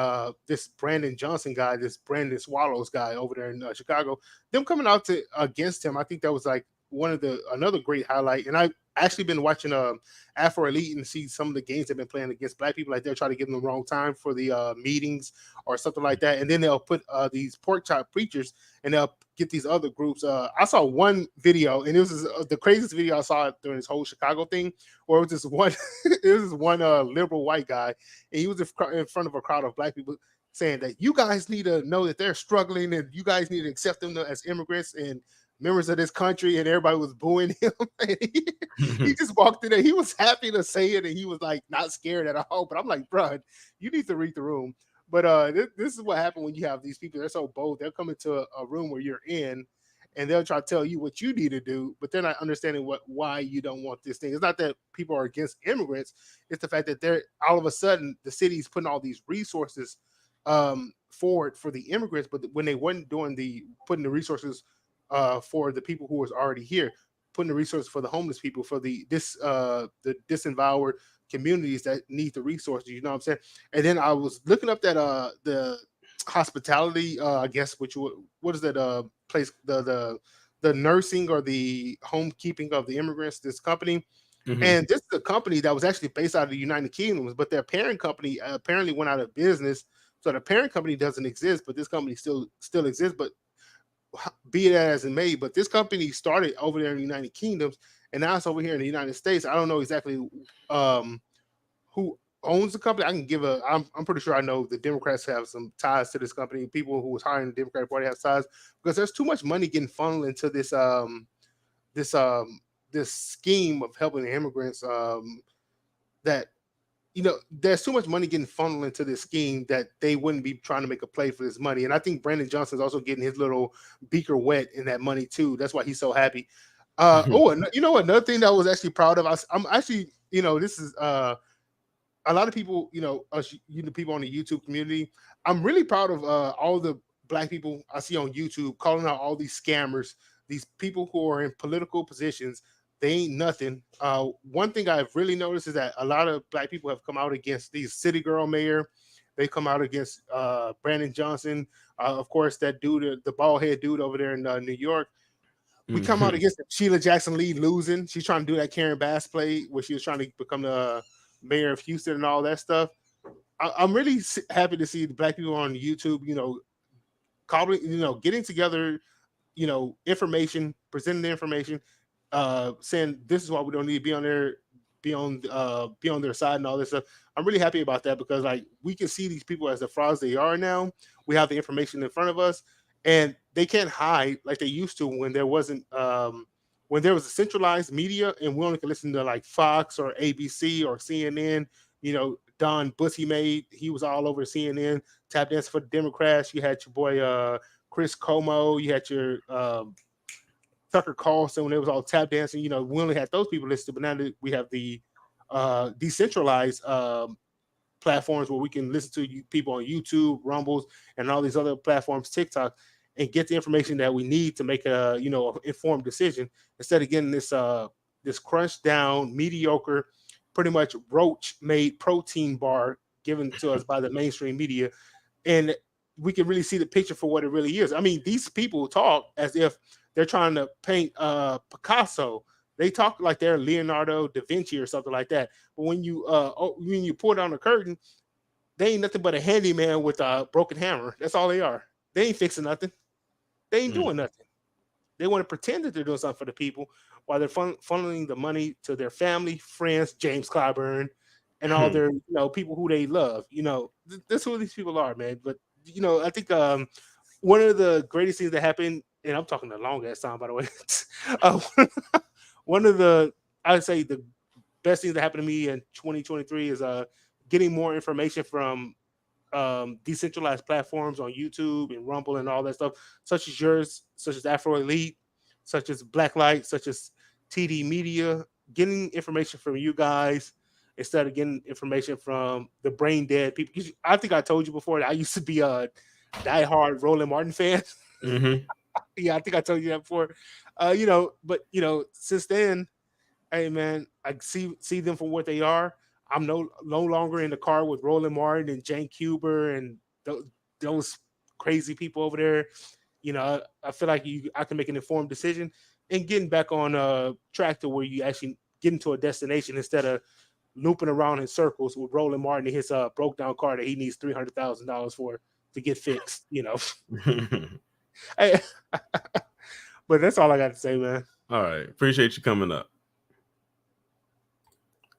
Speaker 13: this Brandon Johnson guy, this Brandon Swallows guy over there in Chicago, them coming out against him. I think that was like another great highlight. And I've actually been watching Afro Elite and see some of the games they've been playing against black people. Like they'll try to give them the wrong time for the meetings or something like that. And then they'll put these pork chop preachers and they'll get these other groups. I saw one video, and it was the craziest video I saw during this whole Chicago thing, where it was this one liberal white guy, and he was in front of a crowd of black people saying that you guys need to know that they're struggling and you guys need to accept them as immigrants and members of this country, and everybody was booing him. He just walked in there. He was happy to say it, and he was like not scared at all. But I'm like, bro, you need to read the room. But this is what happened when you have these people. They're so bold. They'll come into a room where you're in, and they'll try to tell you what you need to do, but they're not understanding why you don't want this thing. It's not that people are against immigrants. It's the fact that they're all of a sudden the city's putting all these resources forward for the immigrants, but when they weren't putting the resources for the people who was already here, putting the resources for the homeless people, for the disempowered communities that need the resources, you know what I'm saying? And then I was looking up that the hospitality, I guess, what is that place, the nursing or the homekeeping of the immigrants, this company. And this is a company that was actually based out of the United Kingdom, but their parent company apparently went out of business. So the parent company doesn't exist, but this company still exists. But be it as it may, but this company started over there in the United Kingdom, and now it's over here in the United States. I don't know exactly who owns the company. I can give I'm pretty sure I know the Democrats have some ties to this company. People who was hiring the Democratic Party have ties because there's too much money getting funneled into this scheme of helping the immigrants. That, you know, there's too much money getting funneled into this scheme that they wouldn't be trying to make a play for this money. And I think Brandon Johnson's also getting his little beaker wet in that money too. That's why he's so happy. And you know, another thing that I was actually proud of, I'm actually, you know, this is a lot of people, you know, people on the YouTube community. I'm really proud of all the black people I see on YouTube calling out all these scammers, these people who are in political positions. They ain't nothing. One thing I've really noticed is that a lot of black people have come out against these city girl mayor. They come out against Brandon Johnson. Of course, that dude, the bald head dude over there in New York. We come out against Sheila Jackson Lee losing. She's trying to do that Karen Bass play where she was trying to become the mayor of Houston and all that stuff. I'm really happy to see the black people on YouTube, getting together, information, presenting the information, saying this is why we don't need to be on there, be on their side and all this stuff. I'm really happy about that because like we can see these people as the frauds they are now. We have the information in front of us, and they can't hide like they used to when there wasn't when there was a centralized media and we only could listen to like Fox or ABC or CNN. Don Bussy he was all over CNN, tap dancing for the Democrats. You had your boy Chris Cuomo, you had your Tucker Carlson when it was all tap dancing. We only had those people listed, but now that we have the decentralized platforms where we can listen to people on YouTube, Rumbles, and all these other platforms, TikTok, and get the information that we need to make a informed decision instead of getting this crunched down, mediocre, pretty much roach-made protein bar given to us by the mainstream media, and we can really see the picture for what it really is. I mean, these people talk as if they're trying to paint Picasso. They talk like they're Leonardo da Vinci or something like that. But when you pull down the curtain, they ain't nothing but a handyman with a broken hammer. That's all they are. They ain't fixing nothing. They ain't doing nothing. They want to pretend that they're doing something for the people while they're funneling the money to their family, friends, James Clyburn, and all their people who they love. That's who these people are, man. But I think one of the greatest things that happened, and I'm talking the long ass time, by the way. One of the, I would say, the best things that happened to me in 2023 is getting more information from decentralized platforms on YouTube and Rumble and all that stuff, such as yours, such as Afro Elite, such as Blacklight, such as TD Media. Getting information from you guys instead of getting information from the brain dead people. I think I told you before that I used to be a diehard Roland Martin fan.
Speaker 1: Mm-hmm.
Speaker 13: Yeah, I think I told you that before. But since then, hey man, I see them for what they are. I'm no longer in the car with Roland Martin and Jane Cuber and those crazy people over there. I feel like I can make an informed decision and getting back on a track to where you actually get into a destination instead of looping around in circles with Roland Martin and his broke down car that he needs $300,000 for to get fixed. Hey, but that's all I got to say, man.
Speaker 1: All right, appreciate you coming up.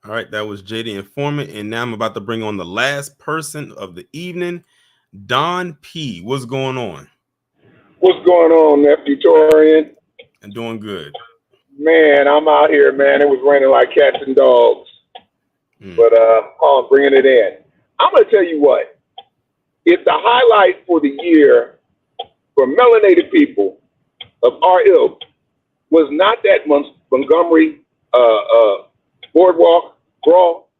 Speaker 1: All right, that was JD Informant, and now I'm about to bring on the last person of the evening, Don P. What's going on?
Speaker 14: What's going on, Nephew Torian?
Speaker 1: I'm doing good.
Speaker 14: Man, I'm out here, man. It was raining like cats and dogs. But I'm bringing it in. I'm going to tell you what. If the highlight for the year for melanated people of our ilk was not that Montgomery boardwalk brawl,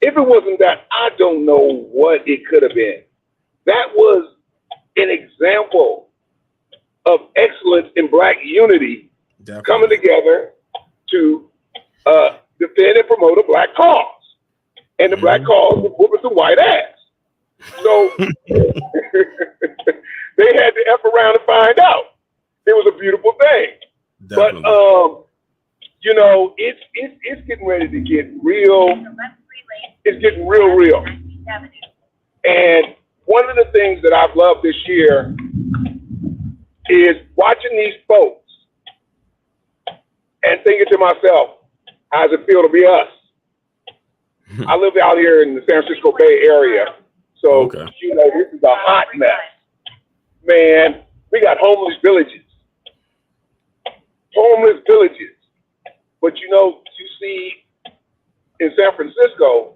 Speaker 14: if it wasn't that, I don't know what it could have been. That was an example of excellence in Black unity. Definitely. Coming together to defend and promote a Black cause. And the Black cause was whooping some white ass. So they had to F around and find out. It was a beautiful thing. Definitely. But it's getting ready to get real. It's getting real. And one of the things that I've loved this year is watching these folks and thinking to myself, how does it feel to be us? I live out here in the San Francisco Bay Area. So, this is a hot mess. Man, we got homeless villages. But you see in San Francisco,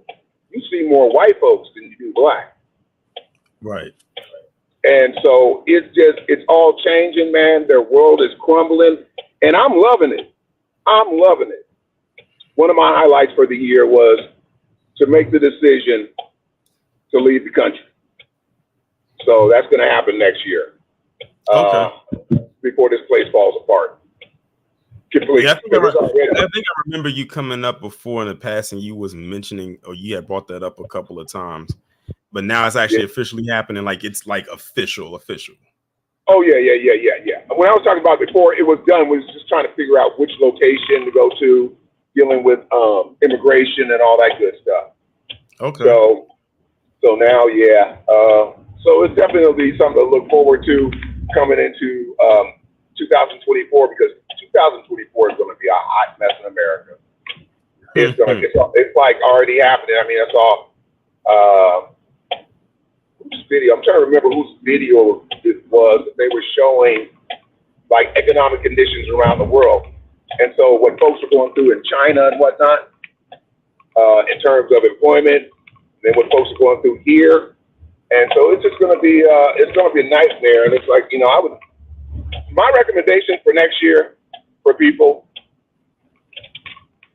Speaker 14: you see more white folks than you do Black.
Speaker 1: Right.
Speaker 14: And so it's all changing, man. Their world is crumbling, and I'm loving it. One of my highlights for the year was to make the decision to leave the country. So that's going to happen next year. Before this place falls apart. Completely.
Speaker 1: Yeah, I think I remember you coming up before in the past, and you was mentioning, or you had brought that up a couple of times. But now it's actually officially happening. Like it's like official.
Speaker 14: Oh yeah. When I was talking about before it was done, we was just trying to figure out which location to go to, dealing with immigration and all that good stuff.
Speaker 1: Okay.
Speaker 14: So now, yeah. So it's definitely something to look forward to coming into 2024, because 2024 is going to be a hot mess in America. It's going to, it's like already happening. I mean, I saw whose video, I'm trying to remember whose video it was, that they were showing like economic conditions around the world. And so what folks are going through in China and whatnot, in terms of employment, then what folks are going through here. And so it's just going to be, a nightmare. And it's like, you know, my recommendation for next year for people,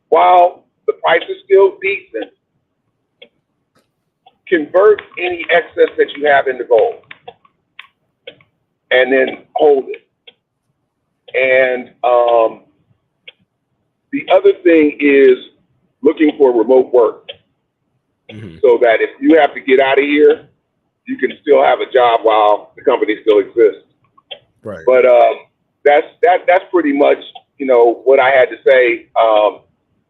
Speaker 14: while the price is still decent, convert any excess that you have into gold and then hold it. And the other thing is looking for remote work, so that if you have to get out of here, you can still have a job while the company still exists.
Speaker 1: Right.
Speaker 14: But that's pretty much, you know, what I had to say. I'm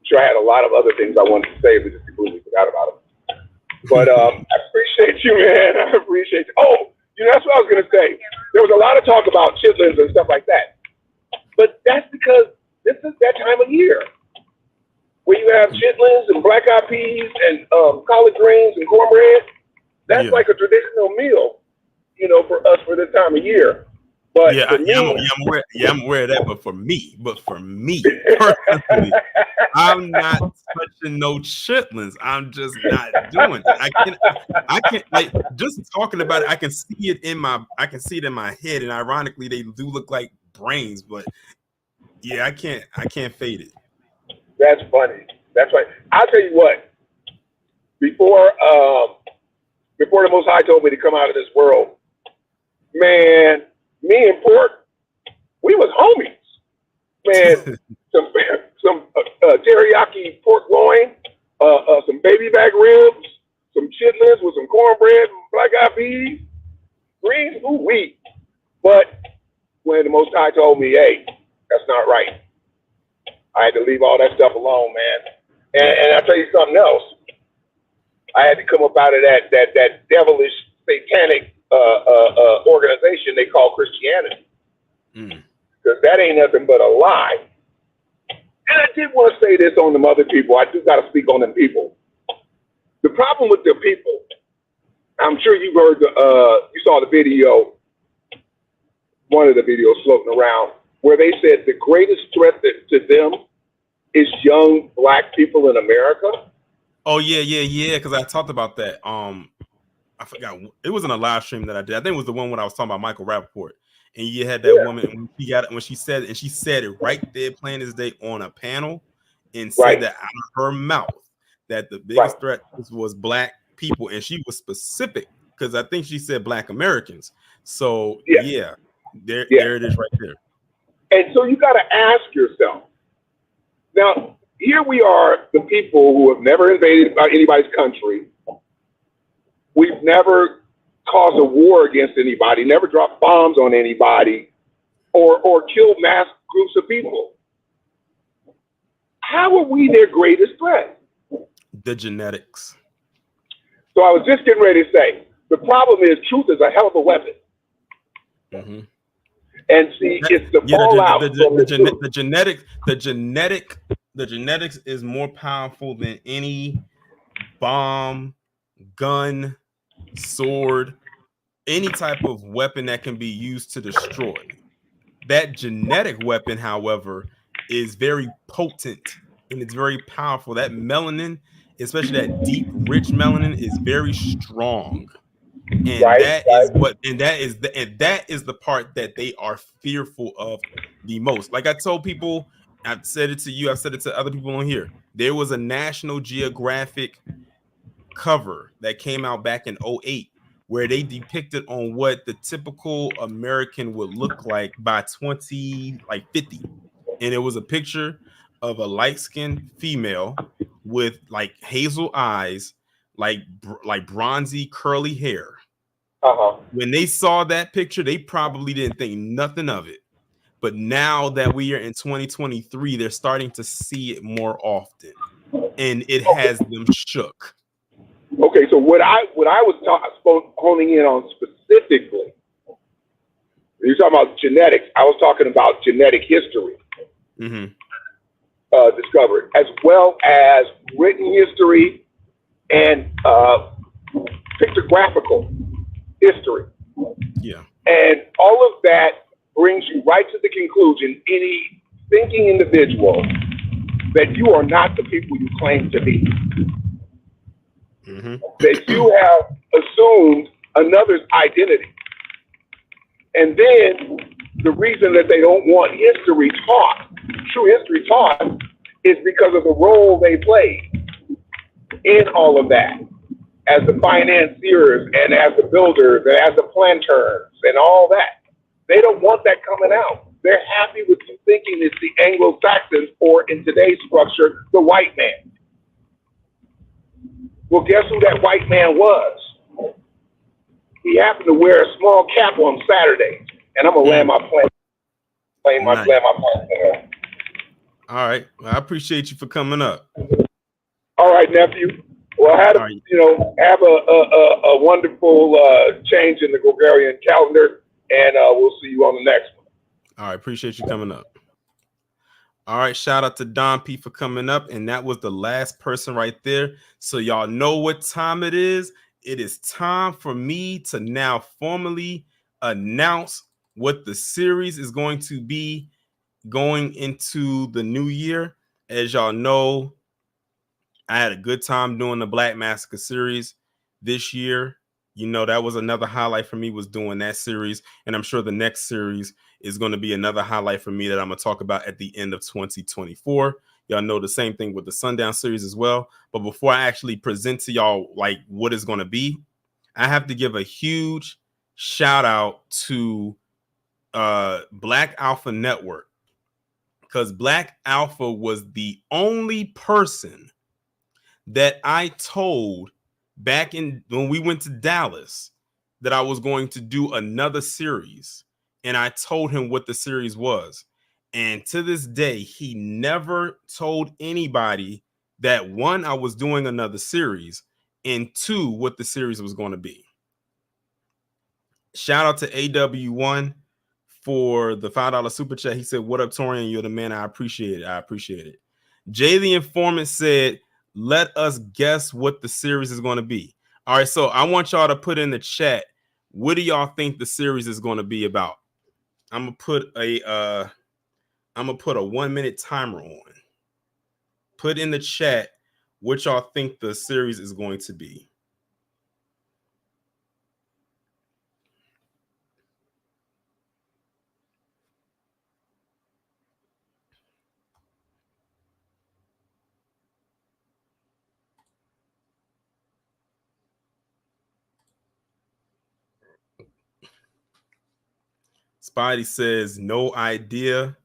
Speaker 14: sure I had a lot of other things I wanted to say, but just completely forgot about them. But I appreciate you, man. I appreciate you. Oh, you know, that's what I was going to say. There was a lot of talk about chitlins and stuff like that. But that's because this is that time of year where you have chitlins and black eyed peas and collard greens and cornbread. That's like a traditional meal, you know, for us for this time of year. But for me,
Speaker 1: I'm aware of that. But for me personally, I'm not touching no chitlins. I'm just not doing it. I can't like just talking about it. I can see it in my head, and ironically, they do look like brains. But yeah, I can't fade it.
Speaker 14: That's funny. That's right. I'll tell you what. Before the Most High told me to come out of this world, man, me and pork, we was homies. Man, some teriyaki pork loin, some baby back ribs, some chitlins with some cornbread, black eyed peas, greens, ooh wee. But when the Most High told me, hey, that's not right, I had to leave all that stuff alone, man. And I'll tell you something else. I had to come up out of that devilish, satanic organization they call Christianity. Because that ain't nothing but a lie. And I did want to say this on them other people. I do got to speak on them people. The problem with the people, I'm sure you heard, you saw the video, one of the videos floating around, where they said the greatest threat to them is young black people in America.
Speaker 1: Oh yeah. Because I talked about that. I forgot, it wasn't a live stream that I did. I think it was the one when I was talking about Michael Rappaport, and you had that woman when she said it right there, plain as day, on a panel, and said that out of her mouth that the biggest threat was black people, and she was specific because I think she said black Americans. So there it is right there.
Speaker 14: And so you got to ask yourself, now here we are, the people who have never invaded anybody's country. We've never caused a war against anybody, never dropped bombs on anybody, or killed mass groups of people. How are we their greatest threat?
Speaker 1: The genetics.
Speaker 14: So I was just getting ready to say, the problem is truth is a hell of a weapon. And see, it's the fallout.
Speaker 1: The genetics is more powerful than any bomb, gun, sword, any type of weapon that can be used to destroy. That genetic weapon, however, is very potent and it's very powerful. That melanin, especially that deep, rich melanin, is very strong. And that is the part that they are fearful of the most. Like I told people, I've said it to you, I've said it to other people on here. There was a National Geographic cover that came out back in 2008 where they depicted on what the typical American would look like by 50. And it was a picture of a light-skinned female with like hazel eyes, like bronzy curly hair. When they saw that picture, they probably didn't think nothing of it. But now that we are in 2023, they're starting to see it more often, and it has them shook.
Speaker 14: Okay, so what I was honing in on specifically, you're talking about genetics. I was talking about genetic history discovered, as well as written history and pictographical history.
Speaker 1: Yeah.
Speaker 14: And all of that brings you right to the conclusion, any thinking individual, that you are not the people you claim to be. That you have assumed another's identity. And then the reason that they don't want history taught, true history taught, is because of the role they played in all of that, as the financiers and as the builders and as the planters and all that. They don't want that coming out. They're happy with you thinking it's the Anglo-Saxons, or in today's structure, the white man. Well, guess who that white man was? He happened to wear a small cap on Saturday, and I'm gonna land my plane.
Speaker 1: All right, well, I appreciate you for coming up.
Speaker 14: All right, nephew. Well, have a wonderful change in the Gregorian calendar, and we'll see you on the next one.
Speaker 1: All right, appreciate you coming up. All right, shout out to Don P for coming up, and that was the last person right there. So y'all know what time it is. It is time for me to now formally announce what the series is going to be going into the new year. As y'all know, I had a good time doing the Black Massacre series this year. You know, that was another highlight for me, was doing that series. And I'm sure the next series is going to be another highlight for me that I'm going to talk about at the end of 2024. Y'all know the same thing with the Sundown series as well. But before I actually present to y'all like what it's going to be, I have to give a huge shout out to Black Alpha Network, because Black Alpha was the only person that I told back in when we went to Dallas that I was going to do another series, and I told him what the series was. And to this day, he never told anybody that, one, I was doing another series, and two, what the series was going to be. Shout out to AW1 for the $5 super chat. He said, "What up, Torian? You're the man. I appreciate it. I appreciate it." Jay the Informant said, "Let us guess what the series is going to be." All right, so I want y'all to put in the chat, what do y'all think the series is going to be about? I'm gonna put a 1 minute timer on. Put in the chat what y'all think the series is going to be. Spidey says no idea.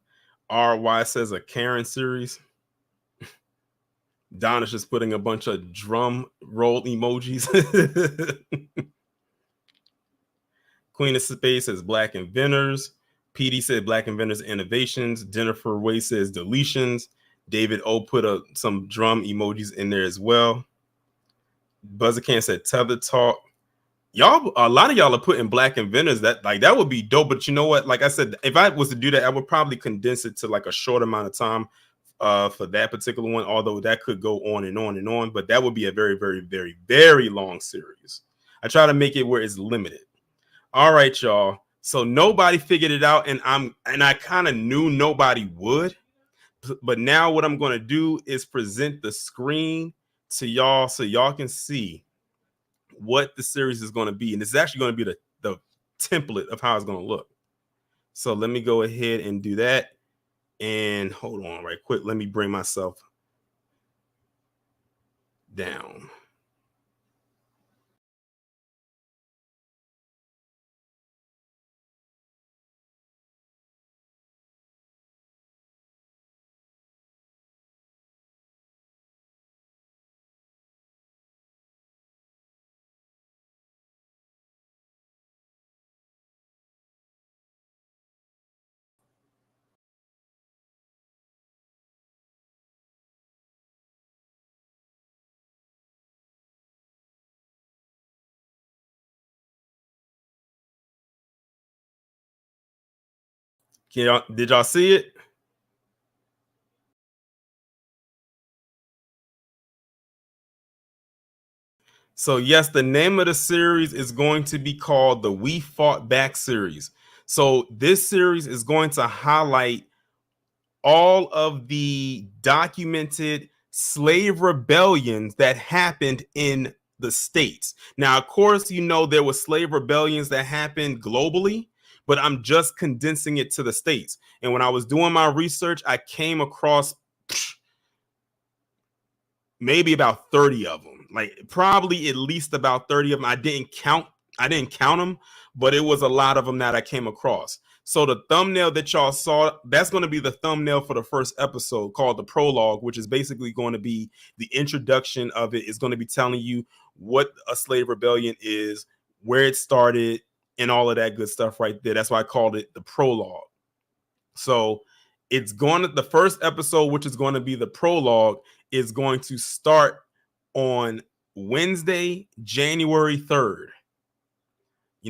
Speaker 1: RY says a Karen series. Don is just putting a bunch of drum roll emojis. Queen of Space says Black Inventors. PD said Black Inventors Innovations. Jennifer Way says deletions. David O put some drum emojis in there as well. Buzzercan said Tether Talk. Y'all, a lot of y'all are putting Black Inventors. That would be dope. But you know what? Like I said, if I was to do that, I would probably condense it to like a short amount of time for that particular one, although that could go on and on and on. But that would be a very, very, very, very long series. I try to make it where it's limited. All right, y'all. So nobody figured it out, and I kind of knew nobody would. But now what I'm going to do is present the screen to y'all so y'all can see what the series is going to be. And this is actually going to be the template of how it's going to look. So let me go ahead and do that. And hold on right quick. Let me bring myself down. Did y'all see it? So yes, the name of the series is going to be called the We Fought Back series. So this series is going to highlight all of the documented slave rebellions that happened in the States. Now, of course, there were slave rebellions that happened globally, but I'm just condensing it to the States. And when I was doing my research, I came across maybe about 30 of them, like probably at least about 30 of them. I didn't count them, but it was a lot of them that I came across. So the thumbnail that y'all saw, that's going to be the thumbnail for the first episode, called the prologue, which is basically going to be the introduction of it. Is going to be telling you what a slave rebellion is, where it started, and all of that good stuff right there. That's why I called it the prologue. So the first episode, which is going to be the prologue, is going to start on Wednesday, January 3rd.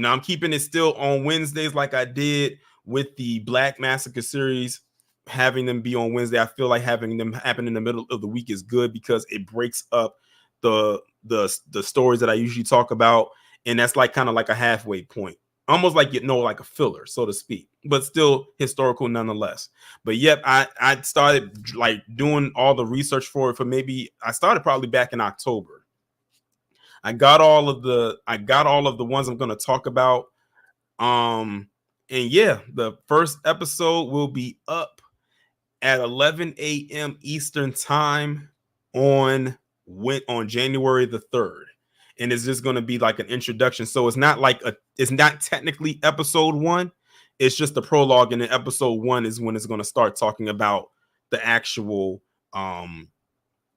Speaker 1: I'm keeping it still on Wednesdays like I did with the Black Massacre series, having them be on Wednesday. I feel like having them happen in the middle of the week is good because it breaks up the stories that I usually talk about, and that's like kind of like a halfway point, almost like like a filler, so to speak, but still historical nonetheless. But yep, I started like doing all the research for it I started probably back in October. I got all of the ones I'm going to talk about. And yeah, the first episode will be up at 11 a.m. Eastern time on January the 3rd. And it's just going to be like an introduction. So it's not technically episode 1. It's just the prologue, and then episode 1 is when it's going to start talking about the actual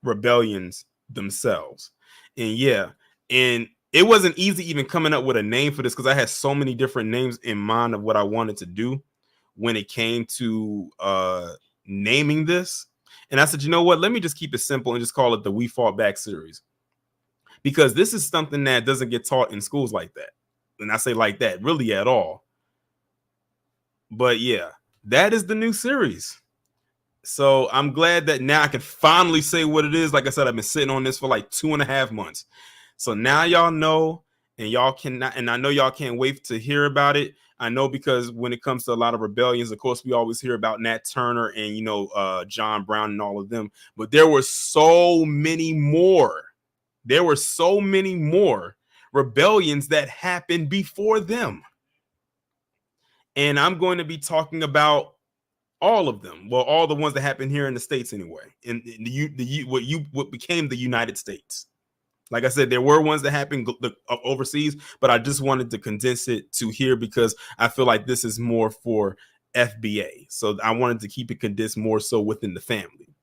Speaker 1: rebellions themselves. And yeah, and it wasn't easy even coming up with a name for this because I had so many different names in mind of what I wanted to do when it came to naming this. And I said, you know what, let me just keep it simple and just call it the We Fought Back series, because this is something that doesn't get taught in schools like that. And I say like that, really at all. But yeah, that is the new series. So I'm glad that now I can finally say what it is. Like I said, I've been sitting on this for like 2.5 months. So now y'all know, and I know y'all can't wait to hear about it. I know, because when it comes to a lot of rebellions, of course, we always hear about Nat Turner and, John Brown and all of them. But there were so many more. There were so many more rebellions that happened before them. And I'm going to be talking about all of them. Well, all the ones that happened here in the States anyway, in what became the United States. Like I said, there were ones that happened overseas, but I just wanted to condense it to here because I feel like this is more for FBA. So I wanted to keep it condensed more so within the family.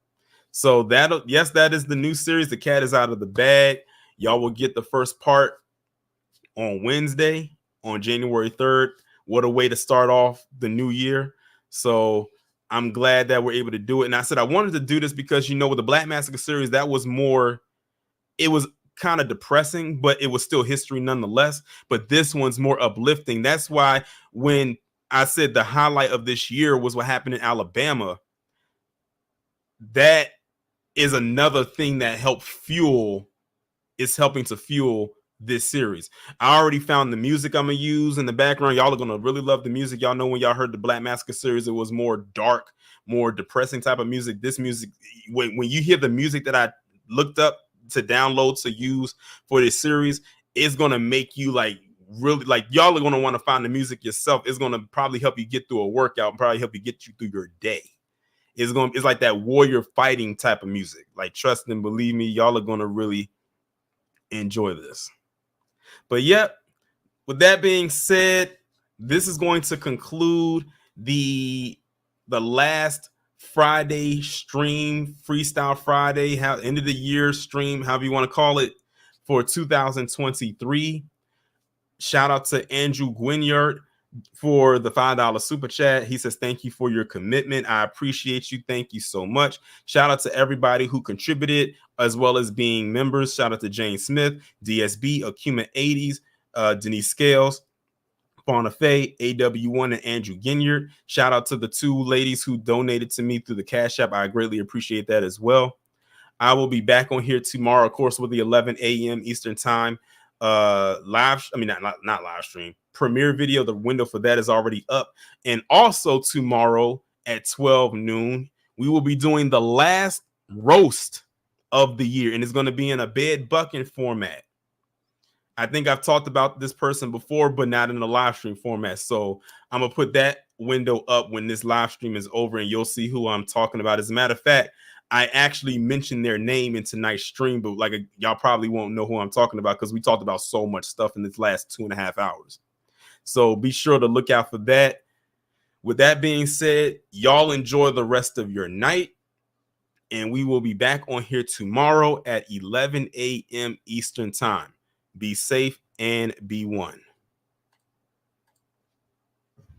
Speaker 1: So that is the new series. The cat is out of the bag. Y'all will get the first part on Wednesday, on January 3rd. What a way to start off the new year. So I'm glad that we're able to do it. And I said I wanted to do this because, with the Black Massacre series, it was kind of depressing, but it was still history nonetheless. But this one's more uplifting. That's why when I said the highlight of this year was what happened in Alabama, that is another thing that is helping to fuel this series. I already found the music I'm gonna use in the background. Y'all are gonna really love the music. Y'all know when y'all heard the Black Massacre series, it was more dark, more depressing type of music. This music, when you hear the music that I looked up to download to use for this series, it's gonna make you like really, like, y'all are gonna want to find the music yourself. It's gonna probably help you get through a workout and probably help you get you through your day. It's like that warrior fighting type of music. Like, trust and believe me, y'all are gonna really enjoy this. But yep, with that being said, this is going to conclude the last Friday stream, Freestyle Friday, end of the year stream, however you want to call it, for 2023. Shout out to Andrew Gwinyard for the $5 super chat. He says, thank you for your commitment. I appreciate you. Thank you so much. Shout out to everybody who contributed, as well as being members. Shout out to Jane Smith, DSB, Akuma 80s, Denise Scales, Fauna Faye, AW1, and Andrew Ginyard. Shout out to the 2 ladies who donated to me through the Cash App. I greatly appreciate that as well. I will be back on here tomorrow, of course, with the 11 a.m. Eastern time not live stream, premiere video. The window for that is already up. And also tomorrow at 12 noon, we will be doing the last roast of the year, and it's going to be in a bed bucking format. I think I've talked about this person before, but not in the live stream format. So I'm going to put that window up when this live stream is over, and you'll see who I'm talking about. As a matter of fact, I actually mentioned their name in tonight's stream, but like y'all probably won't know who I'm talking about because we talked about so much stuff in this last 2.5 hours. So be sure to look out for that. With that being said, y'all enjoy the rest of your night, and we will be back on here tomorrow at 11 a.m. Eastern time. Be safe and be one.